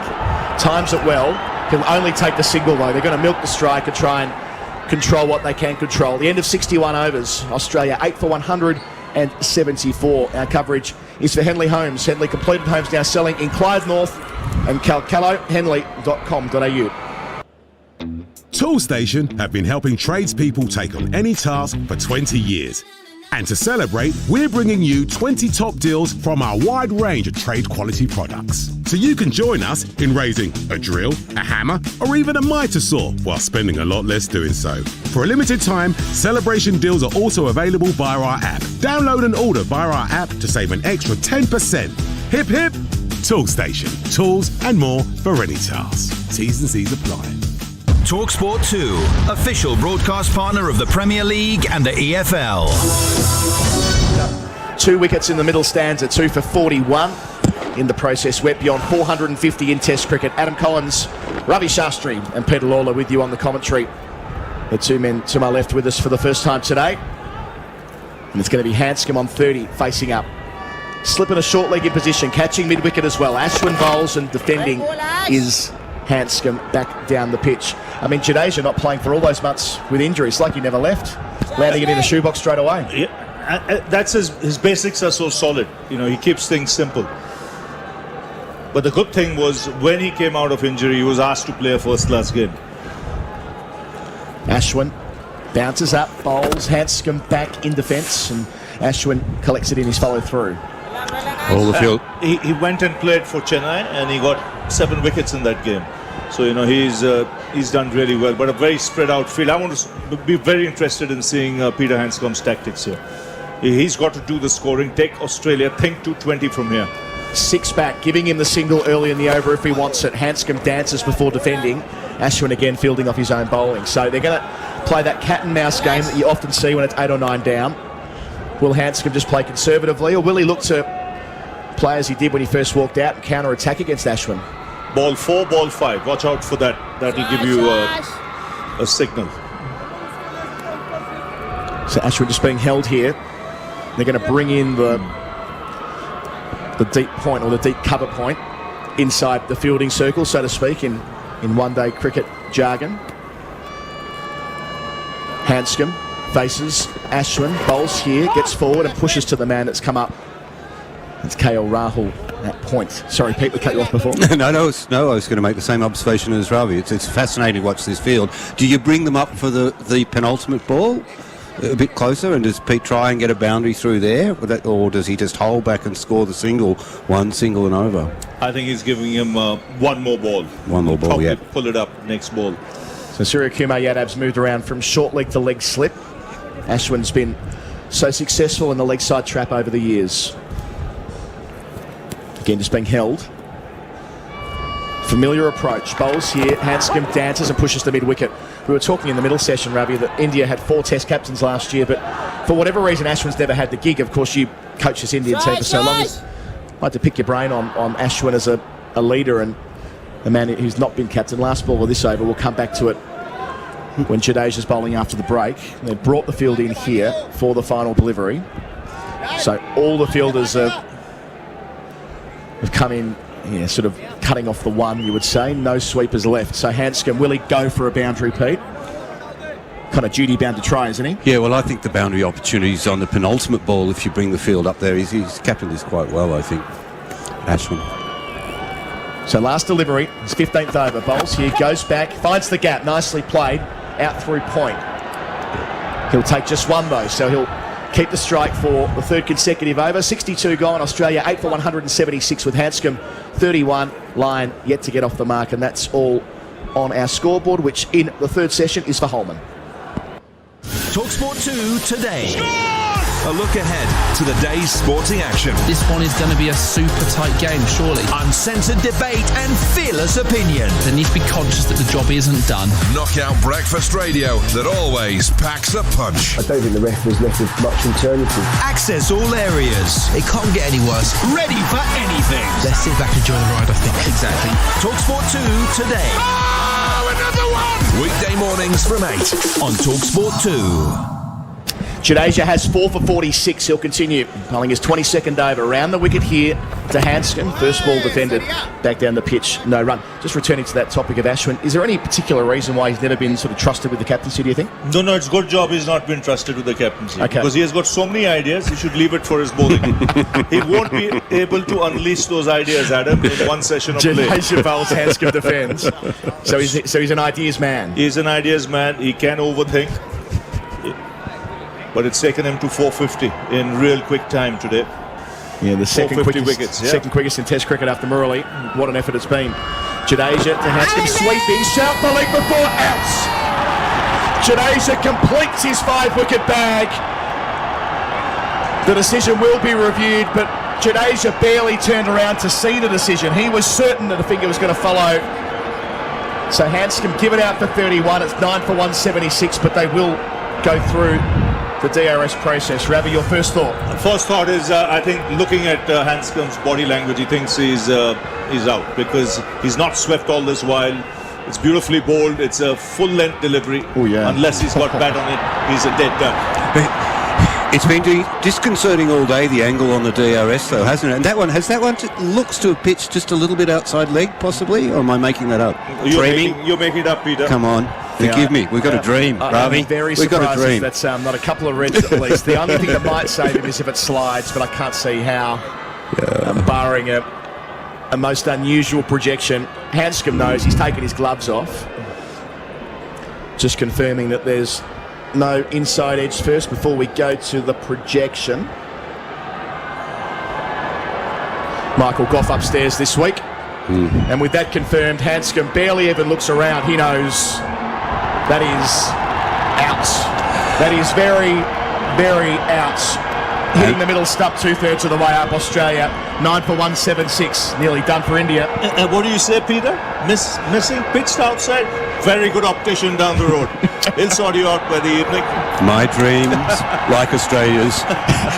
Times it well. He'll only take the single, though. They're going to milk the strike and try and control what they can control. The end of 61 overs. Australia 8 for 174. Our coverage is for Henley Homes. Henley completed homes now selling in Clyde North and calcalohenley.com.au. Toolstation have been helping tradespeople take on any task for 20 years. And to celebrate, we're bringing you 20 top deals from our wide range of trade quality products. So you can join us in raising a drill, a hammer, or even a mitre saw while spending a lot less doing so. For a limited time, celebration deals are also available via our app. Download and order via our app to save an extra 10%. Hip hip, Toolstation. Tools and more for any task. T's and C's apply. TalkSport 2, official broadcast partner of the Premier League and the EFL. 2 wickets in the middle stanza, 2 for 41. In the process, went beyond 450 in Test cricket. Adam Collins, Ravi Shastri and Peter Lawler with you on the commentary. The two men to my left with us for the first time today. And it's going to be Hanscom on 30, facing up. Slipping a short leg in position, catching mid-wicket as well. Ashwin bowls and defending is Hanscom back down the pitch. I mean, Jadeja not playing for all those months with injuries, like he never left, landing it in the shoebox straight away. Yeah, that's his basics are so solid. You know, he keeps things simple. But the good thing was when he came out of injury, he was asked to play a first-class game. Ashwin bounces up, bowls, Hanscom back in defence, and Ashwin collects it in his follow-through. All the field. He went and played for Chennai, and he got 7 wickets in that game. So, you know, he's done really well, but a very spread out field. I want to be very interested in seeing Peter Hanscom's tactics here. He's got to do the scoring, take Australia, think to 20 from here. 6 back, giving him the single early in the over if he wants it. Hanscom dances before defending. Ashwin again fielding off his own bowling. So they're going to play that cat and mouse game that you often see when it's 8 or 9 down. Will Hanscom just play conservatively, or will he look to play as he did when he first walked out and counter-attack against Ashwin? Ball 4, ball 5. Watch out for that. That'll give you a signal. So Ashwin just being held here. They're going to bring in the deep point, or the deep cover point, inside the fielding circle, so to speak, in one-day cricket jargon. Hanscom faces Ashwin, bowls here, gets forward and pushes to the man that's come up. It's KL Rahul at point. Sorry, Pete, we cut you off before. No, I was going to make the same observation as Ravi. It's fascinating to watch this field. Do you bring them up for the penultimate ball a bit closer, and does Pete try and get a boundary through there, or does he just hold back and score the single and over? I think he's giving him one more ball. One more ball, yeah. Pull it up, next ball. So Surya Kumar Yadav's moved around from short leg to leg slip. Ashwin's been so successful in the leg side trap over the years. Again, just being held. Familiar approach. Bowls here. Hanscom dances and pushes the mid-wicket. We were talking in the middle session, Ravi, that India had 4 Test captains last year, but for whatever reason, Ashwin's never had the gig. Of course, you coach this Indian team for so long. I'd like to pick your brain on Ashwin as a leader and a man who's not been captain. Last ball of this over, we'll come back to it when Jadeja's bowling after the break. They've brought the field in here for the final delivery. So all the fielders have come in, sort of cutting off the one, you would say. No sweepers left. So Hanscom, will he go for a boundary, Pete? Kind of duty-bound to try, isn't he? Yeah, well, I think the boundary opportunity's on the penultimate ball if you bring the field up there. He's captained this quite well, I think, Ashwin. So last delivery, his 15th over. Bowls here, goes back, finds the gap, nicely played, out through point. He'll take just one, though, so he'll keep the strike for the 3rd consecutive over. 62 gone, Australia 8 for 176 with Hanscom 31. Line yet to get off the mark, and that's all on our scoreboard, which in the 3rd session is for Holman. TalkSport 2 today. A look ahead to the day's sporting action. This one is going to be a super tight game, surely. Uncensored debate and fearless opinion. They need to be conscious that the job isn't done. Knockout breakfast radio that always packs a punch. I don't think the ref was left with much alternative. Access all areas. It can't get any worse. Ready for anything. Let's sit back and enjoy the ride, I think. Exactly. TalkSport 2 today. Oh, another one! Weekday mornings from 8 on TalkSport 2. Jadeja has 4 for 46. He'll continue. Bowling his 22nd over. Around the wicket here to Hanscom. First ball defended. Back down the pitch. No run. Just returning to that topic of Ashwin. Is there any particular reason why he's never been sort of trusted with the captaincy, do you think? No, it's a good job he's not been trusted with the captaincy. Okay. Because he has got so many ideas, he should leave it for his bowling. He won't be able to unleash those ideas, Adam, in one session of play. Jadeja bowls, Hanscom defends. So he's an ideas man. He's an ideas man. He can overthink. But it's taken him to 450 in real quick time today. Yeah, the second quickest wickets, yeah. Second quickest in Test cricket after Murali. What an effort it's been. Jadeja to Hanscom, sweeping, shout the leg before outs. Jadeja completes his 5-wicket bag. The decision will be reviewed, but Jadeja barely turned around to see the decision. He was certain that the finger was going to follow. So Hanscom give it out for 31. It's 9 for 176, but they will go through the DRS process. Ravi, your first thought? First thought is, I think, looking at Hanscom's body language, he thinks he's out because he's not swept all this while. It's beautifully bowled. It's a full-length delivery. Oh, yeah. Unless he's got bat on it, he's a dead duck. It's been disconcerting all day, the angle on the DRS, though, hasn't it? And that one looks to have pitched just a little bit outside leg, possibly, or am I making that up? You're making it up, Peter. Come on. Forgive me. We've got a dream, Ravi. I'm very We've got a surprised dream. if that's not a couple of reds at least. The only thing that might save him is if it slides, but I can't see how. Barring a most unusual projection. Hanscom knows he's taken his gloves off. Just confirming that there's no inside edge first before we go to the projection. Michael Goff upstairs this week. And with that confirmed, Hanscom barely even looks around. He knows that is out. That is very, very out. Hitting the middle stump 2/3 of the way up. Australia 9 for 176. Nearly done for India. And what do you say, Peter? Missing, pitched outside. Very good optician down the road. He'll sort you out by the evening. My dreams, like Australia's,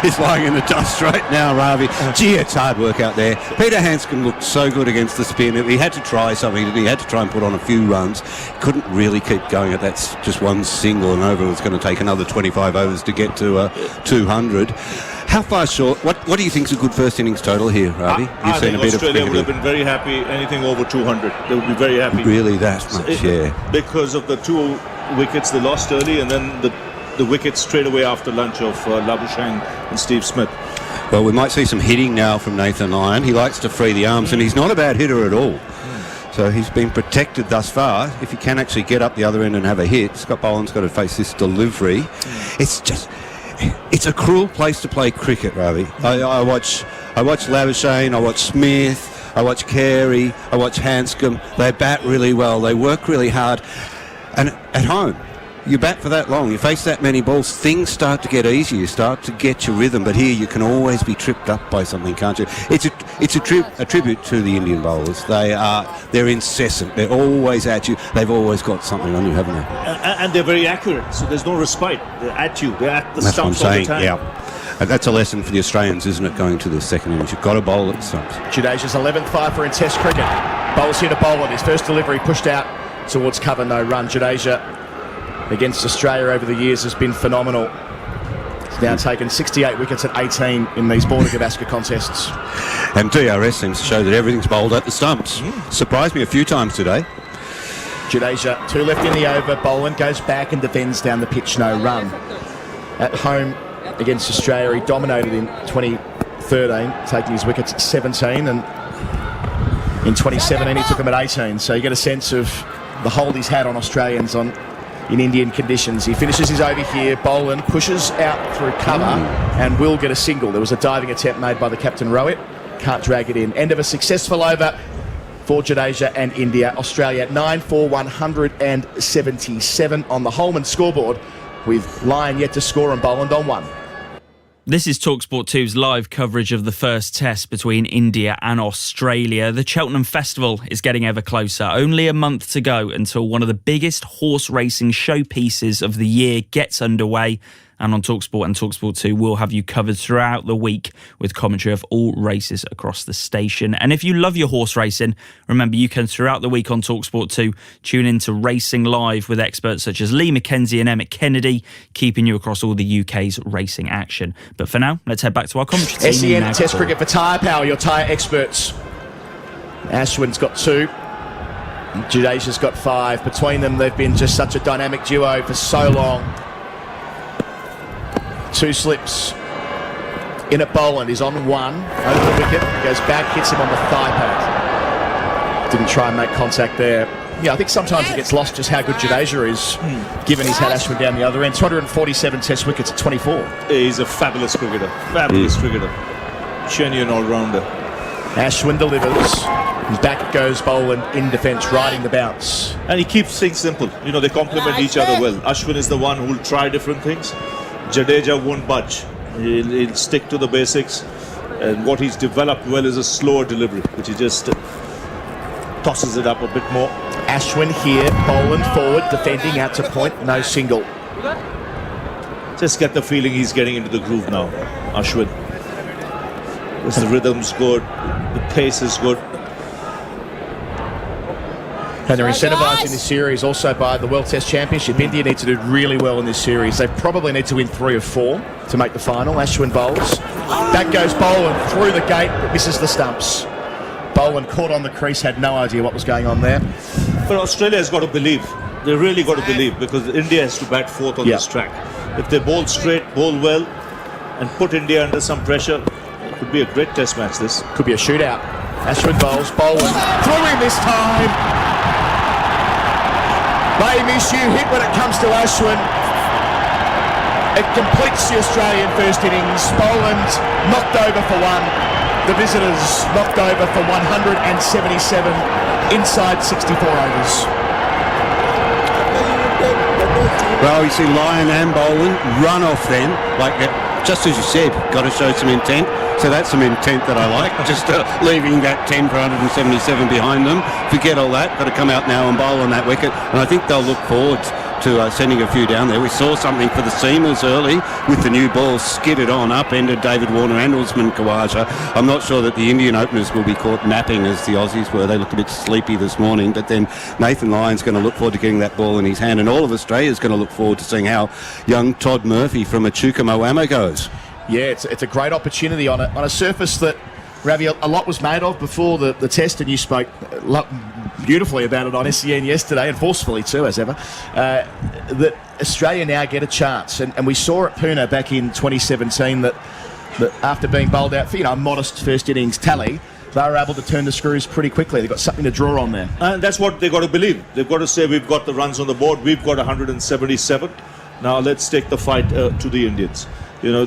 is lying in the dust right now, Ravi. Gee, it's hard work out there. Peter Hanscom looked so good against the spin. He had to try something. He had to try and put on a few runs. Couldn't really keep going at that just one single and over. It's going to take another 25 overs to get to 200. How far short? What do you think is a good first innings total here, Ravi? I think Australia would have been very happy. Anything over 200, they would be very happy. Really, that much, yeah. Because of the 2 wickets they lost early, and then the wickets straight away after lunch of Labuschagne and Steve Smith. Well, we might see some hitting now from Nathan Lyon. He likes to free the arms, and he's not a bad hitter at all. So he's been protected thus far. If he can actually get up the other end and have a hit, Scott Boland's got to face this delivery. It's a cruel place to play cricket, Ravi. I watch Labuschagne, I watch Smith, I watch Carey, I watch Hanscom. They bat really well, they work really hard. And at home, you bat for that long, you face that many balls, things start to get easier, you start to get your rhythm, but here you can always be tripped up by something, can't you? It's a tribute to the Indian bowlers. They're incessant, they're always at you, they've always got something on you, haven't they? And they're very accurate, so there's no respite. They're at you, they're at the That's what I'm stumps all the saying, time. yeah. And that's a lesson for the Australians, isn't it, going to the second innings? You've got to bowl at the stumps. Jadesia's 11th fifer in Test cricket. Bowls here to Ballin. His first delivery pushed out towards cover, no run. Jadeja against Australia over the years has been phenomenal. He's now taken 68 wickets at 18 in these Border Gavaskar contests. And DRS seems to show that everything's bowled at the stumps. Surprised me a few times today. Jadeja, 2 left in the over. Ballin goes back and defends down the pitch, no run. At home against Australia, he dominated in 2013, taking his wickets at 17, and in 2017 he took them at 18. So you get a sense of the hold he's had on Australians in Indian conditions. He finishes his over here. Ballin pushes out through cover and will get a single. There was a diving attempt made by the captain Rohit. Can't drag it in. End of a successful over for Jadeja and India. Australia at 9 for 177 on the Holman scoreboard, with Lyon yet to score and Boland on 1. This is TalkSport 2's live coverage of the first test between India and Australia. The Cheltenham Festival is getting ever closer. Only a month to go until one of the biggest horse racing showpieces of the year gets underway. And on TalkSport and TalkSport 2, we'll have you covered throughout the week with commentary of all races across the station. And if you love your horse racing, remember you can throughout the week on TalkSport 2 tune in to Racing Live with experts such as Lee McKenzie and Emmett Kennedy, keeping you across all the UK's racing action. But for now, let's head back to our commentary team. SEN Test Cricket for Tyre Power, your tyre experts. Ashwin's got 2. Jadeja's got 5. Between them, they've been just such a dynamic duo for so long. 2 slips in at Boland. He's on 1 over the wicket, goes back, hits him on the thigh pad. Didn't try and make contact there. Yeah, I think sometimes it gets lost just how good Jadeja is, given he's had Ashwin down the other end. 247 Test wickets at 24. He's a fabulous cricketer, cricketer. Genuine all-rounder. Ashwin delivers. Back goes Boland in defence, riding the bounce. And he keeps things simple. You know, they complement each other well. Ashwin is the one who will try different things. Jadeja won't budge. He'll stick to the basics. And what he's developed well is a slower delivery, which he just tosses it up a bit more. Ashwin here, Boland forward, defending out to point, no single. Just get the feeling he's getting into the groove now, Ashwin. Because the rhythm's good, the pace is good. And they're incentivised in this series also by the World Test Championship. India need to do really well in this series. They probably need to win 3 of 4 to make the final. Ashwin bowls. Back goes Boland through the gate, but misses the stumps. Boland caught on the crease, had no idea what was going on there. But Australia has got to believe. They really got to believe, because India has to bat 4th on this track. If they bowl straight, bowl well, and put India under some pressure, it could be a great test match, this. Could be a shootout. Ashwin bowls, Boland through him this time. They miss you hit when it comes to Ashwin. It completes the Australian first innings. Boland knocked over for 1. The visitors knocked over for 177 inside 64 overs. Well, you see Lyon and Ballin run off then, like just as you said, got to show some intent. So that's some intent that I like, just leaving that 10 for 177 behind them. Forget all that, got to come out now and bowl on that wicket. And I think they'll look forward to sending a few down there. We saw something for the seamers early with the new ball skidded on, upended David Warner and Usman Khawaja. I'm not sure that the Indian openers will be caught napping as the Aussies were. They looked a bit sleepy this morning, but then Nathan Lyon's going to look forward to getting that ball in his hand, and all of Australia's going to look forward to seeing how young Todd Murphy from Echuca Moama goes. Yeah, it's a great opportunity on a surface that, Ravi, a lot was made of before the test, and you spoke beautifully about it on SEN yesterday, and forcefully too, as ever, that Australia now get a chance. And we saw at Pune back in 2017 that after being bowled out for a modest first innings tally, they were able to turn the screws pretty quickly. They've got something to draw on there. And that's what they've got to believe. They've got to say, we've got the runs on the board, we've got 177. Now let's take the fight to the Indians. You know,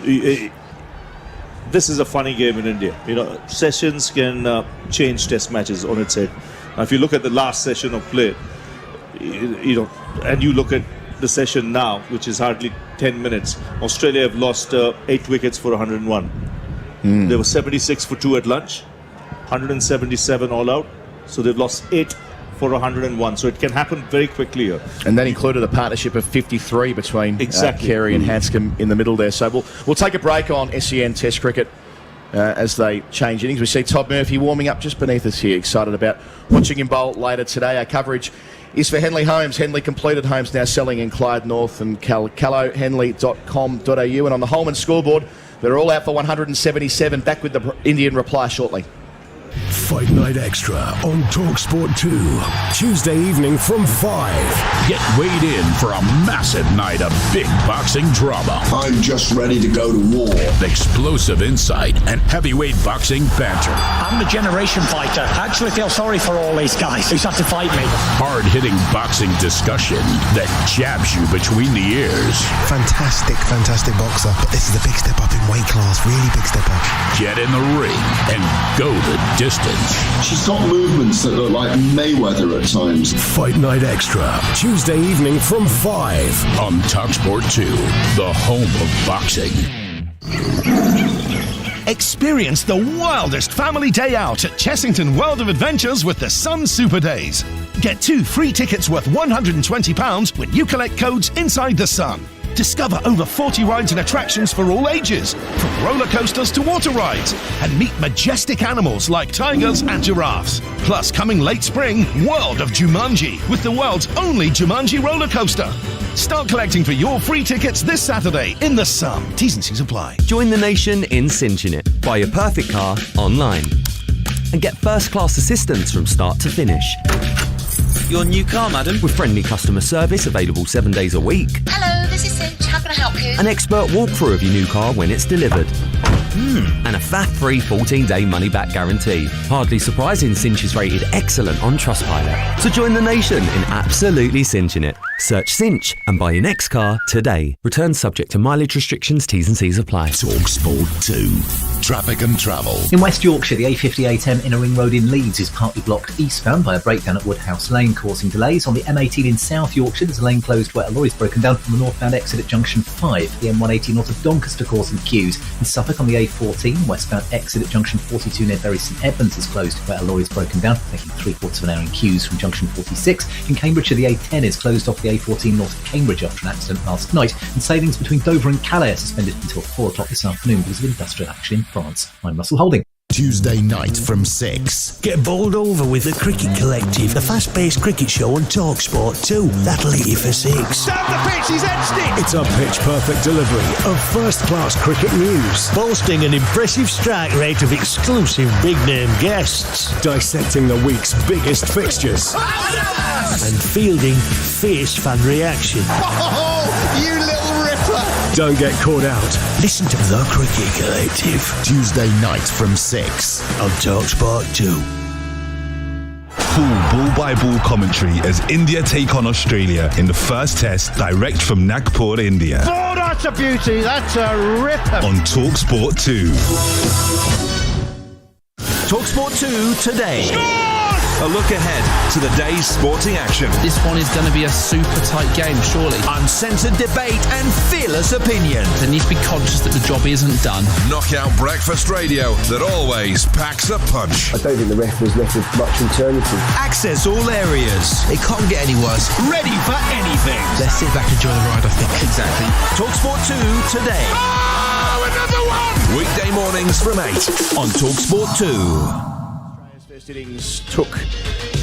this is a funny game in India. You know, sessions can change test matches on its head. Now, if you look at the last session of play, and you look at the session now, which is hardly 10 minutes, Australia have lost 8 wickets for 101. They were 76 for 2 at lunch, 177 all out. So they've lost 8 for 101. So it can happen very quickly here. And that included a partnership of 53 between Carey and Hanscom in the middle there. So we'll take a break on SEN Test Cricket as they change innings. We see Todd Murphy warming up just beneath us here. Excited about watching him bowl later today. Our coverage is for Henley Homes. Henley completed homes now selling in Clyde North and callohenley.com.au. And on the Holman scoreboard, they're all out for 177. Back with the Indian reply shortly. Fight Night Extra on TalkSport 2, Tuesday evening from 5. Get weighed in for a massive night of big boxing drama. I'm just ready to go to war. Explosive insight and heavyweight boxing banter. I'm a generation fighter. I actually feel sorry for all these guys who's had to fight me. Hard-hitting boxing discussion that jabs you between the ears. Fantastic boxer. But this is a big step up in weight class. Really big step up. Get in the ring and go the distance. She's got movements that look like Mayweather at times. Fight Night Extra, Tuesday evening from 5 on TalkSport 2, the home of boxing. Experience the wildest family day out at Chessington World of Adventures with the Sun Super Days. Get 2 free tickets worth £120 when you collect codes inside the Sun. Discover over 40 rides and attractions for all ages, from roller coasters to water rides, and meet majestic animals like tigers and giraffes. Plus, coming late spring, World of Jumanji with the world's only Jumanji roller coaster. Start collecting for your free tickets this Saturday in the Sun. T's and C's apply. Join the nation in cinching it. Buy your perfect car online and get first-class assistance from start to finish. Your new car, madam, with friendly customer service available 7 days a week. Hello, this is Cinch. How can I help you? An expert walkthrough of your new car when it's delivered. And a faff-free 14-day money-back guarantee. Hardly surprising Cinch is rated excellent on Trustpilot. So join the nation in absolutely cinching it. Search Cinch and buy your next car today. Returns subject to mileage restrictions, T's and C's apply. TalkSport 2. Traffic and travel. In West Yorkshire, the A50-A10 Inner Ring Road in Leeds is partly blocked eastbound by a breakdown at Woodhouse Lane, causing delays. On the M18 in South Yorkshire, there's a lane closed where a lorry's broken down from the northbound exit at junction 5. The M180 north of Doncaster causing queues. In Suffolk on the A14, westbound exit at junction 42 near Bury St Edmunds is closed where a lorry's broken down, making 3/4 of an hour in queues from junction 46. In Cambridgeshire, the A10 is closed off the A14 north of Cambridge after an accident last night, and sailings between Dover and Calais are suspended until 4 o'clock this afternoon because of industrial action in France. I'm Russell Holding. Tuesday night from 6. Get bowled over with the Cricket Collective, the fast-paced cricket show on TalkSport 2. That'll hit you for 6. Down the pitch, he's edged it! It's a pitch-perfect delivery of first-class cricket news, boasting an impressive strike rate of exclusive big-name guests, dissecting the week's biggest fixtures, and fielding fierce fan reaction. Oh, you little ripper! Don't get caught out. Listen to the Cricket Collective. Tuesday night from 6 on TalkSport 2. Full ball-by-ball commentary as India take on Australia in the first test direct from Nagpur, India. Oh, that's a beauty. That's a ripper. On TalkSport 2. TalkSport 2 today. A look ahead to the day's sporting action. This one is going to be a super tight game, surely. Uncensored debate and fearless opinion. They need to be conscious that the job isn't done. Knockout breakfast radio that always packs a punch. I don't think the ref was left with much alternative. Access all areas. It can't get any worse. Ready for anything. Let's sit back and enjoy the ride, I think. Exactly. TalkSport 2 today. Oh, another one! Weekday mornings from 8 on TalkSport 2. Innings took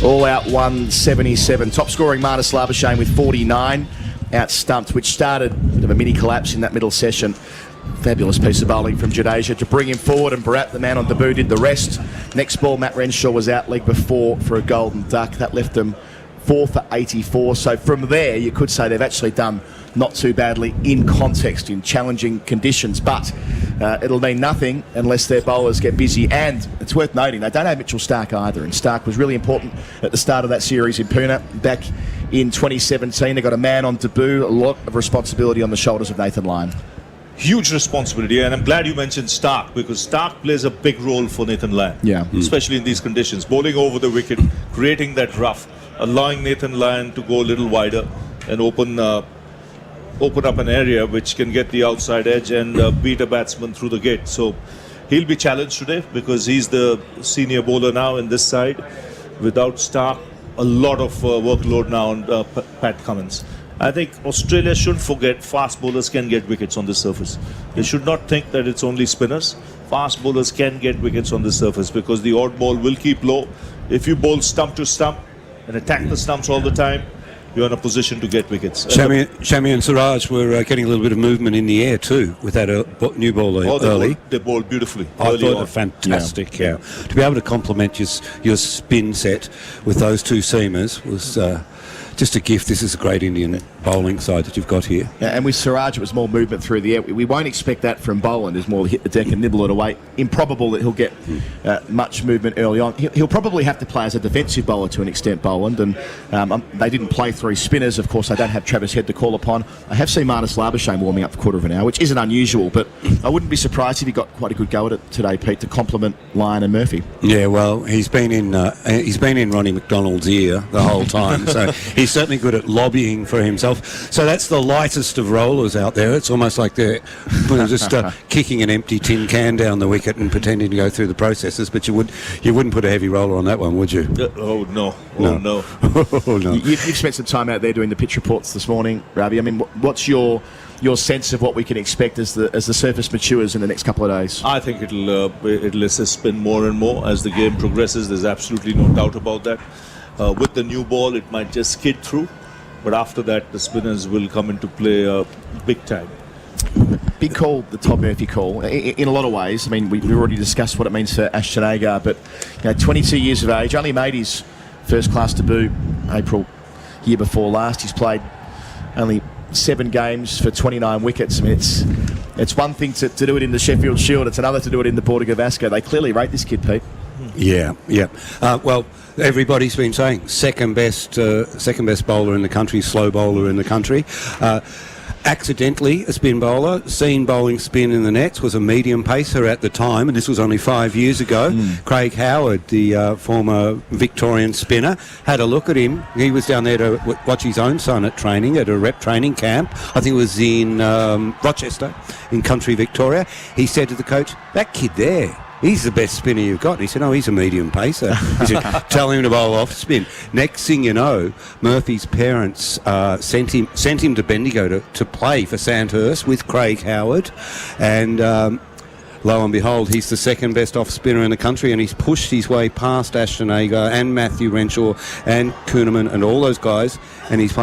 all out 177. Top scoring Marnus Labuschagne with 49 out stumped, which started a bit of a mini collapse in that middle session. Fabulous piece of bowling from Jadeja to bring him forward, and Bharat, the man on debut, did the rest. Next ball, Matt Renshaw was out leg before for a golden duck. That left them 4 for 84. So from there, you could say they've actually done not too badly in context, in challenging conditions, but it'll mean nothing unless their bowlers get busy. And it's worth noting, they don't have Mitchell Stark either, and Stark was really important at the start of that series in Pune back in 2017. They got a man on debut, a lot of responsibility on the shoulders of Nathan Lyon. Huge responsibility, and I'm glad you mentioned Stark, because Stark plays a big role for Nathan Lyon, especially in these conditions, bowling over the wicket, creating that rough, allowing Nathan Lyon to go a little wider and open open up an area which can get the outside edge and beat a batsman through the gate. So he'll be challenged today because he's the senior bowler now in this side. Without Stark, a lot of workload now on Pat Cummins. I think Australia shouldn't forget fast bowlers can get wickets on the surface. They should not think that it's only spinners. Fast bowlers can get wickets on the surface because the odd ball will keep low. If you bowl stump to stump and attack the stumps all the time, you're in a position to get wickets. Shami and Siraj were getting a little bit of movement in the air too with that new ball early. They bowled beautifully. I thought it fantastic. Yeah. To be able to complement your spin set with those two seamers was just a gift. This is a great Indian bowling side that you've got here. Yeah, and with Siraj, it was more movement through the air. We won't expect that from Ballin. There's more hit the deck and nibble it away. Improbable that he'll get much movement early on. He'll probably have to play as a defensive bowler to an extent, Boland. And they didn't play three spinners. Of course, they don't have Travis Head to call upon. I have seen Marnus Labuschagne warming up for a quarter of an hour, which isn't unusual, but I wouldn't be surprised if he got quite a good go at it today, Pete, to complement Lyon and Murphy. Yeah, well, he's been in Ronnie McDonald's ear the whole time, so he's certainly good at lobbying for himself. So that's the lightest of rollers out there. It's almost like they're just kicking an empty tin can down the wicket and pretending to go through the processes. But you wouldn't put a heavy roller on that one, would you? Oh no! Oh no! You've spent some time out there doing the pitch reports this morning, Ravi. I mean, what's your sense of what we can expect as the surface matures in the next couple of days? I think it'll assist spin more and more as the game progresses. There's absolutely no doubt about that. With the new ball, it might just skid through, but after that, the spinners will come into play big time. Big call, the Todd Murphy call. In a lot of ways, I mean, we've already discussed what it means for Ashton Agar, but 22 years of age, only made his first-class debut April year before last. He's played only 7 games for 29 wickets. I mean, it's one thing to do it in the Sheffield Shield. It's another to do it in the Border Gavaskar. They clearly rate this kid, Pete. Yeah. Well, everybody's been saying second best bowler in the country, slow bowler in the country. Accidentally a spin bowler, seen bowling spin in the nets, was a medium pacer at the time, and this was only 5 years ago. Craig Howard, the former Victorian spinner, had a look at him. He was down there to watch his own son at training, at a rep training camp. I think it was in Rochester, in country Victoria. He said to the coach, "That kid there, he's the best spinner you've got." And he said, "Oh, he's a medium pacer." He said, "Tell him to bowl off spin." Next thing you know, Murphy's parents sent him to Bendigo to play for Sandhurst with Craig Howard, and lo and behold, he's the second best off spinner in the country, and he's pushed his way past Ashton Agar and Matthew Renshaw and Kuhneman and all those guys, and he's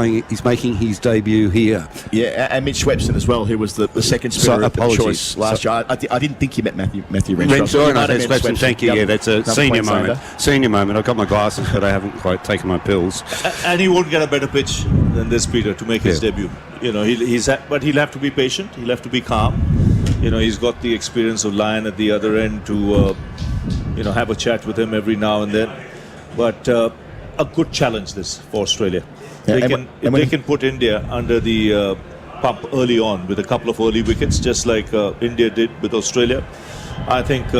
making his debut here. Yeah, and Mitch Webster as well, who was the second spinner of choice last year. I didn't think you met Matthew Renshaw. Webster, thank you. Yeah, that's a senior moment. Senior moment. I've got my glasses, but I haven't quite taken my pills. And he won't get a better pitch than this, Peter, to make his debut. But he'll have to be patient. He'll have to be calm. He's got the experience of Lyon at the other end to, have a chat with him every now and then. But a good challenge this for Australia. They can put India under the pump early on with a couple of early wickets, just like India did with Australia. I think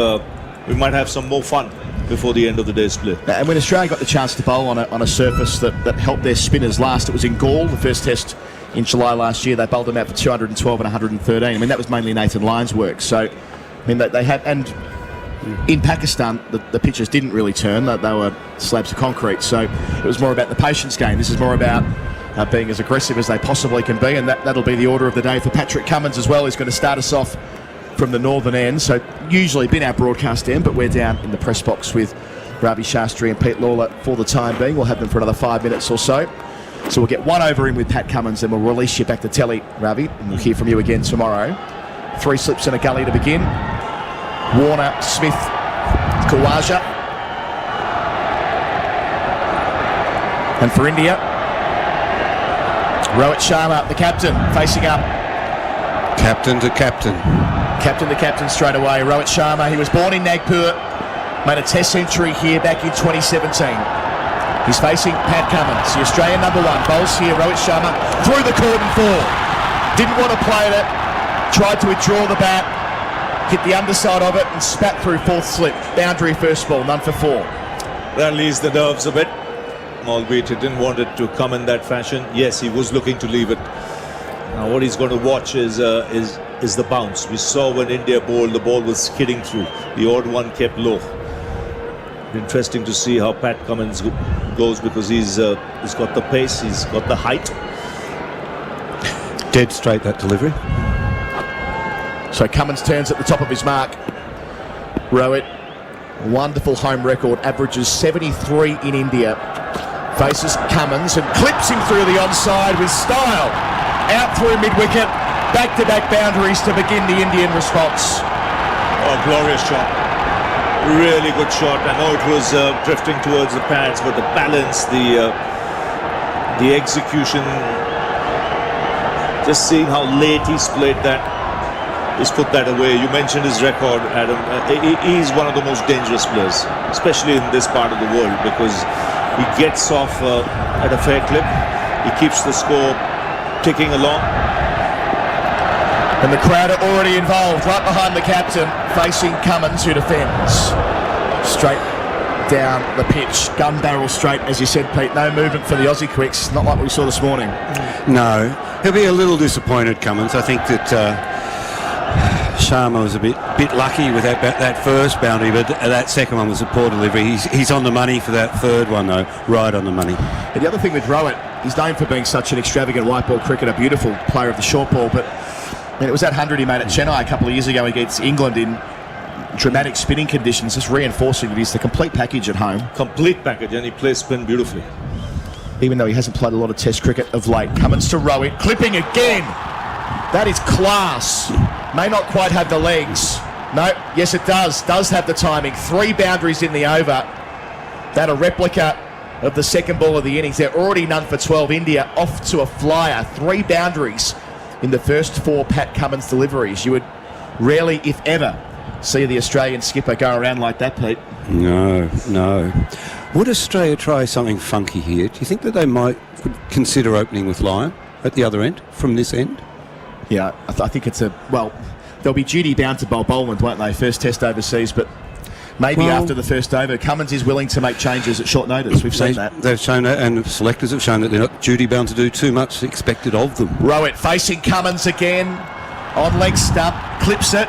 we might have some more fun before the end of the day's play. And when Australia got the chance to bowl on a surface that helped their spinners last, it was in Gaul, the first test in July last year. They bowled them out for 212 and 113. I mean, that was mainly Nathan Lyon's work. So, I mean, they had, and in Pakistan, the pitches didn't really turn. They were slabs of concrete. So it was more about the patience game. This is more about being as aggressive as they possibly can be, and that'll be the order of the day for Patrick Cummins as well. He's going to start us off from the northern end. So usually been our broadcast end, but we're down in the press box with Ravi Shastri and Pete Lawler for the time being. We'll have them for another 5 minutes or so. So we'll get one over in with Pat Cummins, and we'll release you back to telly, Ravi, and we'll hear from you again tomorrow. 3 slips in a gully to begin. Warner, Smith, Khawaja. And for India, Rohit Sharma, the captain, facing up. Captain to captain. Captain to captain straight away. Rohit Sharma, he was born in Nagpur, made a test century here back in 2017. He's facing Pat Cummins, the Australian number 1. Bowls here, Rohit Sharma, through the cordon 4. Didn't want to play it, tried to withdraw the bat, hit the underside of it and spat through 4th slip. Boundary first ball, none for 4. That leaves the nerves a bit, albeit he didn't want it to come in that fashion. Yes, he was looking to leave it. Now what he's going to watch is the bounce. We saw when India bowled, the ball was skidding through. The odd one kept low. Interesting to see how Pat Cummins goes, because he's got the pace, he's got the height. Dead straight, that delivery. So Cummins turns at the top of his mark. Rohit, wonderful home record, averages 73 in India. Faces Cummins and clips him through the onside with style. Out through mid-wicket, back-to-back boundaries to begin the Indian response. Oh, glorious shot. Really good shot. I know it was drifting towards the pads, but the balance, the execution, just seeing how late he's played that, he's put that away. You mentioned his record, Adam. He's one of the most dangerous players, especially in this part of the world, because he gets off at a fair clip. He keeps the score ticking along. And the crowd are already involved, right behind the captain, facing Cummins, who defends. Straight down the pitch, gun barrel straight, as you said, Pete. No movement for the Aussie quicks, not like we saw this morning. No, he'll be a little disappointed, Cummins. I think that Sharma was a bit lucky with that first boundary, but that second one was a poor delivery. He's on the money for that third one, though, right on the money. And the other thing with Rohit, he's known for being such an extravagant white ball cricketer, beautiful player of the short ball, but it was that 100 he made at Chennai a couple of years ago against England in dramatic spinning conditions, just reinforcing that he's the complete package at home. Complete package, and he plays spin beautifully. Even though he hasn't played a lot of Test cricket of late. Cummins to Rohit, clipping again. That is class. May not quite have the legs. No, yes it does. Does have the timing. 3 boundaries in the over. That a replica of the second ball of the innings. They're already none for 12. India off to a flyer. 3 boundaries in the first 4 Pat Cummins deliveries. You would rarely, if ever, see the Australian skipper go around like that, Pete. No. Would Australia try something funky here? Do you think that they might consider opening with Lyon at the other end, from this end? Yeah, I think it's they'll be duty bound to bowl Ballin, won't they? First test overseas, but maybe after the first over, Cummins is willing to make changes at short notice. We've seen that. They've shown that, and selectors have shown that they're not duty bound to do too much expected of them. Rohit facing Cummins again, on leg stump, clips it,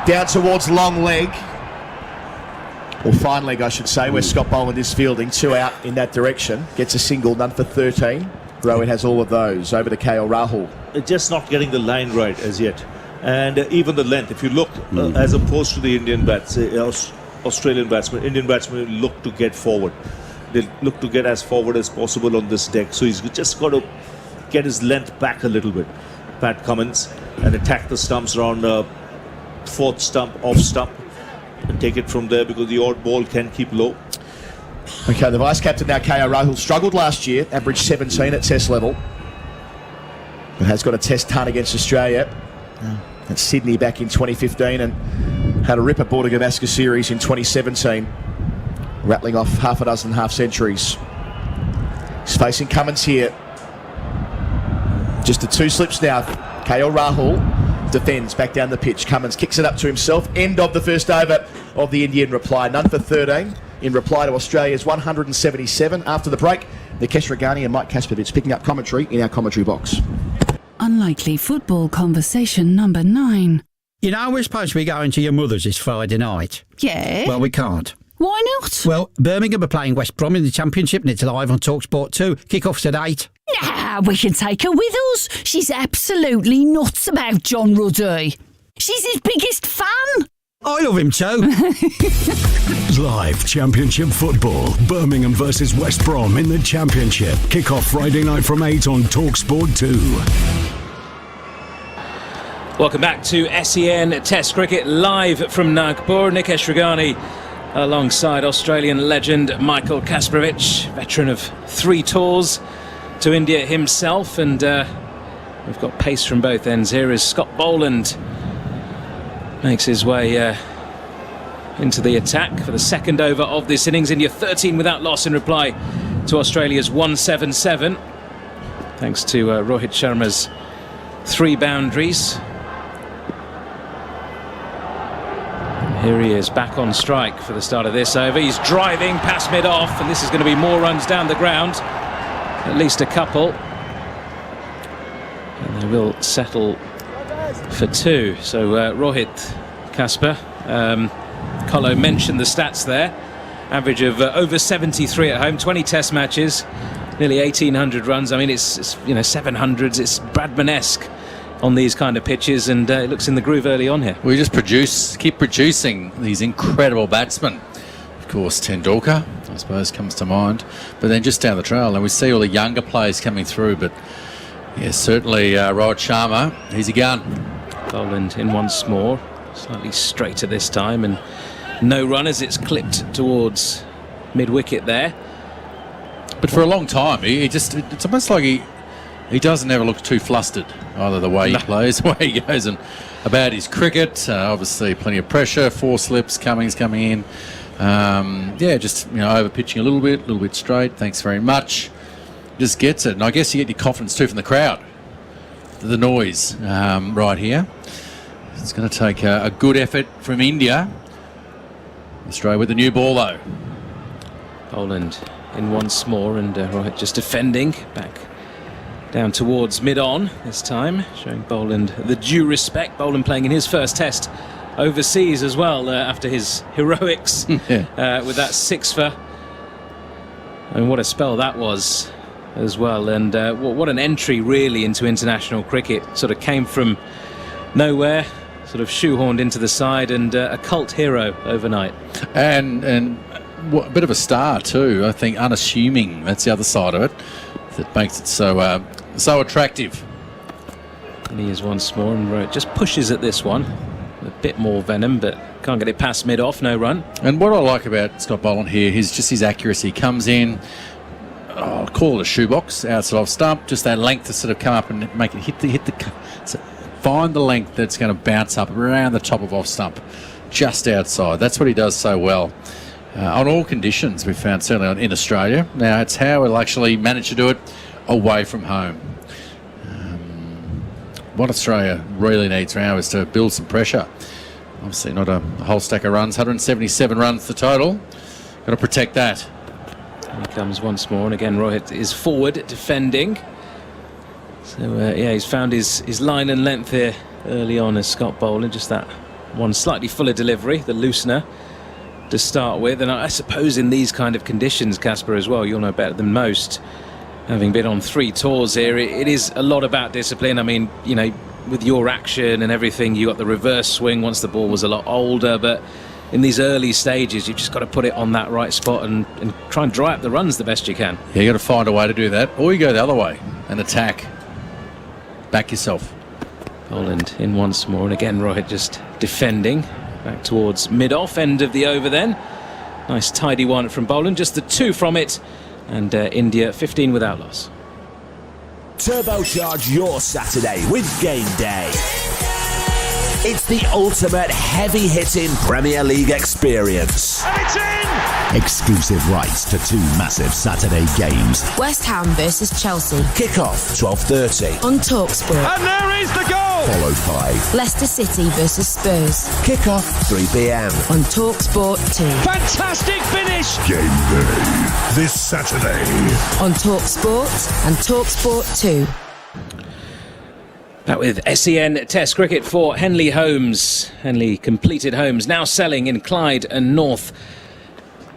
down towards long leg. Or fine leg, I should say, where Scott Boland is fielding. 2 out in that direction. Gets a single, none for 13. Rohit has all of those. Over to KL Rahul. Just not getting the line right as yet. And even the length, if you look, as opposed to the Indian Australian batsmen, Indian batsmen look to get forward. They look to get as forward as possible on this deck. So he's just got to get his length back a little bit, Pat Cummins, and attack the stumps around 4th stump, off stump, and take it from there, because the odd ball can keep low. Okay, the vice-captain now, KR Rahul, struggled last year, averaged 17 at test level, but has got a test ton against Australia at Sydney back in 2015, and had a ripper Border Gavaskar series in 2017, rattling off half a dozen half-centuries. He's facing Cummins here. Just the 2 slips now. KL Rahul defends back down the pitch. Cummins kicks it up to himself. End of the first over of the Indian reply. None for 13 in reply to Australia's 177. After the break, Nikesh Regani and Mike Kaspovich picking up commentary in our commentary box. Unlikely football conversation number 9. You know, we're supposed to be going to your mother's this Friday night. Yeah? Well, we can't. Why not? Well, Birmingham are playing West Brom in the Championship, and it's live on TalkSport 2. Kick-off's at 8. Nah, we can take her with us. She's absolutely nuts about John Ruddy. She's his biggest fan. I love him too. Live Championship football. Birmingham versus West Brom in the Championship. Kick-off Friday night from 8 on TalkSport 2. Welcome back to SEN Test Cricket live from Nagpur. Nikesh Regani alongside Australian legend Michael Kaspovich, veteran of 3 tours to India himself, and we've got pace from both ends here as Scott Boland makes his way into the attack for the second over of this innings. India 13 without loss in reply to Australia's 177, thanks to Rohit Sharma's 3 boundaries. Here he is back on strike for the start of this over. He's driving past mid-off, and this is going to be more runs down the ground, at least a couple. And they will settle for 2. So Rohit, Kasper, Colo mentioned the stats there. Average of over 73 at home, 20 test matches, nearly 1,800 runs. I mean, it's 700s. It's Bradman-esque on these kind of pitches, and it looks in the groove early on here. We just keep producing these incredible batsmen. Of course, Tendulkar, I suppose, comes to mind, but then just down the trail, and we see all the younger players coming through. But yeah, certainly Rohit Sharma, he's a gun. Boland in once more, slightly straighter this time, and no run as it's clipped towards mid-wicket there. But for a long time, it's almost like he doesn't ever look too flustered, either the way he plays, the way he goes, and about his cricket. Obviously, plenty of pressure, 4 slips, Cummings coming in. Just over pitching a little bit straight. Thanks very much. Just gets it, and I guess you get your confidence too from the crowd. The noise right here. It's going to take a good effort from India. Australia with the new ball though. Boland in once more, and right, just defending back down towards mid-on this time, showing Boland the due respect. Boland playing in his first test overseas as well after his heroics with that 6-for. And what a spell that was as well, and what an entry really into international cricket. Sort of came from nowhere, sort of shoehorned into the side, and a cult hero overnight. And a bit of a star too, I think, unassuming. That's the other side of it that makes it so attractive. And he is once more, and just pushes at this one. A bit more venom, but can't get it past mid-off, no run. And what I like about Scott Ballin here is just his accuracy. Comes in, I'll call it a shoebox, outside off stump, just that length to sort of come up and make it find the length that's going to bounce up around the top of off stump, just outside. That's what he does so well. On all conditions, we've found, certainly in Australia. Now, it's how we'll actually manage to do it away from home. What Australia really needs now is to build some pressure. Obviously not a whole stack of runs, 177 runs the total. Got to protect that. And he comes once more, and again Rohit is forward defending. So he's found his line and length here early on as Scott Ballin. Just that one slightly fuller delivery, the loosener to start with. And I suppose in these kind of conditions, Kasper, as well, you'll know better than most, having been on 3 tours here, it is a lot about discipline. I mean, with your action and everything, you got the reverse swing once the ball was a lot older, but in these early stages, you've just got to put it on that right spot and try and dry up the runs the best you can. Yeah, you got to find a way to do that, or you go the other way and attack. Back yourself. Boland in once more, and again Rohit just defending back towards mid-off, end of the over then. Nice tidy one from Boland, just the 2 from it, and India 15 without loss. Turbocharge your Saturday with Game Day. It's the ultimate heavy-hitting Premier League experience. And it's in! Exclusive rights to 2 massive Saturday games. West Ham versus Chelsea. Kick-off 12:30 on TalkSport. And there is the goal! Followed by Leicester City versus Spurs. Kick-off 3 p.m. on TalkSport 2. Fantastic finish! Game Day this Saturday on TalkSport and TalkSport 2. Back with SEN Test Cricket for Henley Homes. Henley completed homes, now selling in Clyde and North.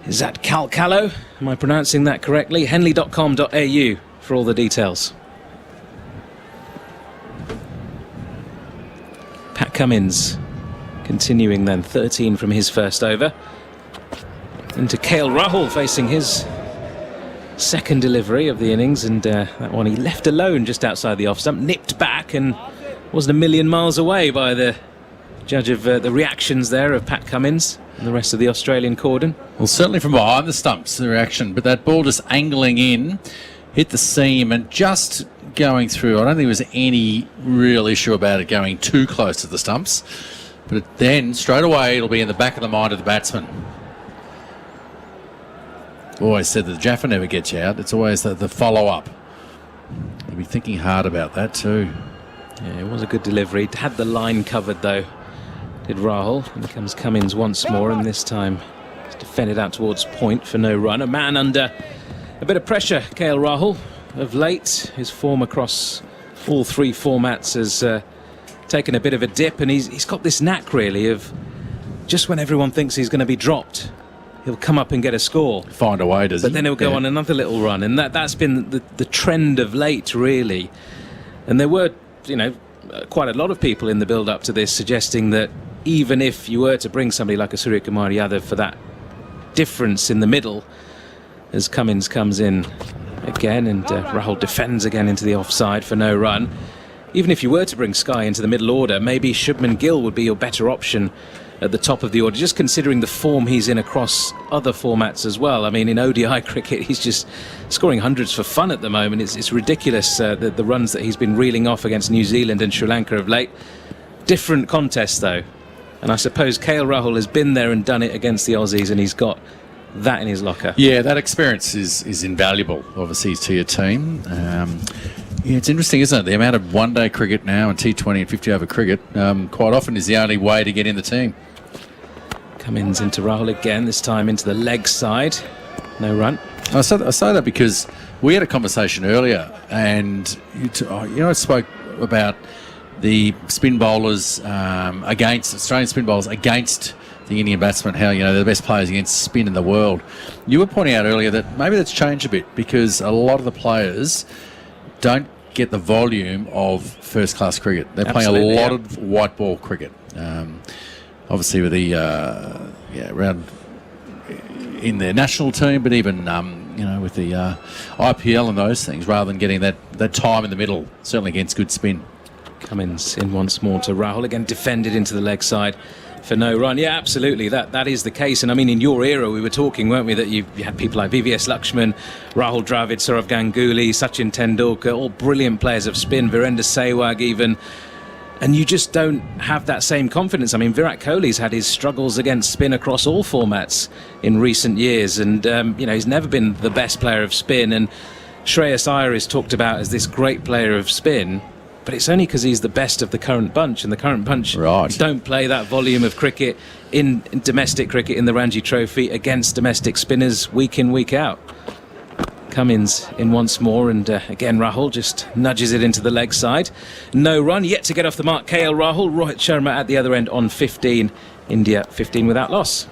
Is that Calcalo? Am I pronouncing that correctly? Henley.com.au for all the details. Pat Cummins continuing then, 13 from his first over. Into KL Rahul facing his second delivery of the innings, and that one he left alone just outside the off stump, nipped back and wasn't a million miles away by the judge of the reactions there of Pat Cummins and the rest of the Australian cordon. Well, certainly from behind the stumps, the reaction, but that ball just angling in, hit the seam and just going through. I don't think there was any real issue about it going too close to the stumps, but then straight away it'll be in the back of the mind of the batsman. Always said that the Jaffa never gets you out. It's always the follow-up. You'll be thinking hard about that too. Yeah, it was a good delivery. Had the line covered though, did Rahul. And comes Cummins once more, and this time he's defended out towards point for no run. A man under a bit of pressure, KL Rahul, of late. His form across all three formats has taken a bit of a dip, and he's got this knack really of just when everyone thinks he's going to be dropped, he'll come up and get a score. Find a way, does he? But then he'll go on another little run, and that's been the trend of late, really. And there were, quite a lot of people in the build-up to this suggesting that even if you were to bring somebody like a Surya Kumar Yadav for that difference in the middle, as Cummins comes in again and Rahul defends again into the offside for no run, even if you were to bring Sky into the middle order, maybe Shubman Gill would be your better option at the top of the order, just considering the form he's in across other formats as well. I mean, in ODI cricket, he's just scoring hundreds for fun at the moment. It's ridiculous, the runs that he's been reeling off against New Zealand and Sri Lanka of late. Different contest, though. And I suppose KL Rahul has been there and done it against the Aussies, and he's got that in his locker. Yeah, that experience is invaluable, obviously, to your team. It's interesting, isn't it? The amount of one-day cricket now and T20 and 50-over cricket quite often is the only way to get in the team. Cummins into Rahul again, this time into the leg side. No run. I say that because we had a conversation earlier, and I spoke about the spin bowlers against Australian spin bowlers against the Indian batsmen, how they're the best players against spin in the world. You were pointing out earlier that maybe that's changed a bit because a lot of the players don't get the volume of first-class cricket. They're playing a lot of white ball cricket. Obviously with the around in their national team, but even with the IPL and those things, rather than getting that time in the middle, certainly against good spin. Cummins in once more to Rahul, again defended into the leg side for no run. Yeah, absolutely, that is the case. And I mean, in your era, we were talking, weren't we, that you had people like VVS Lakshman, Rahul Dravid, Saurav Ganguly, Sachin Tendulkar, all brilliant players of spin, Virender Sehwag even. And you just don't have that same confidence. I mean, Virat Kohli's had his struggles against spin across all formats in recent years. And, he's never been the best player of spin. And Shreyas Iyer is talked about as this great player of spin. But it's only because he's the best of the current bunch. And the current bunch don't play that volume of cricket in domestic cricket in the Ranji Trophy against domestic spinners week in, week out. Cummins in once more, and again Rahul just nudges it into the leg side. No run, yet to get off the mark KL Rahul. Rohit Sharma at the other end on 15. India 15 without loss.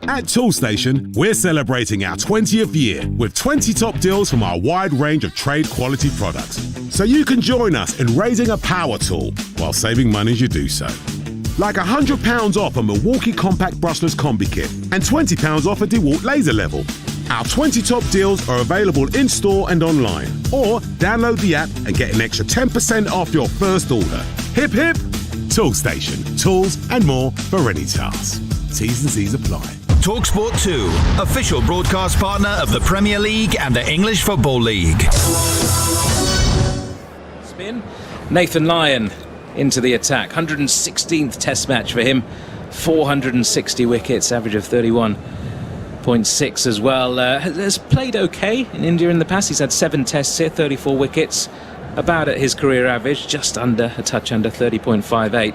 At Toolstation, we're celebrating our 20th year with 20 top deals from our wide range of trade quality products. So you can join us in raising a power tool while saving money as you do so. Like £100 off a Milwaukee Compact Brushless Combi Kit and £20 off a DeWalt Laser Level. Our 20 top deals are available in-store and online. Or download the app and get an extra 10% off your first order. Hip hip! Toolstation. Tools and more for any task. T's and C's apply. TalkSport 2, official broadcast partner of the Premier League and the English Football League. Spin. Nathan Lyon into the attack. 116th test match for him. 460 wickets, average of 31.6 as well. Has played okay in India in the past. He's had 7 tests here, 34 wickets. About at his career average, just under, a touch under 30.58.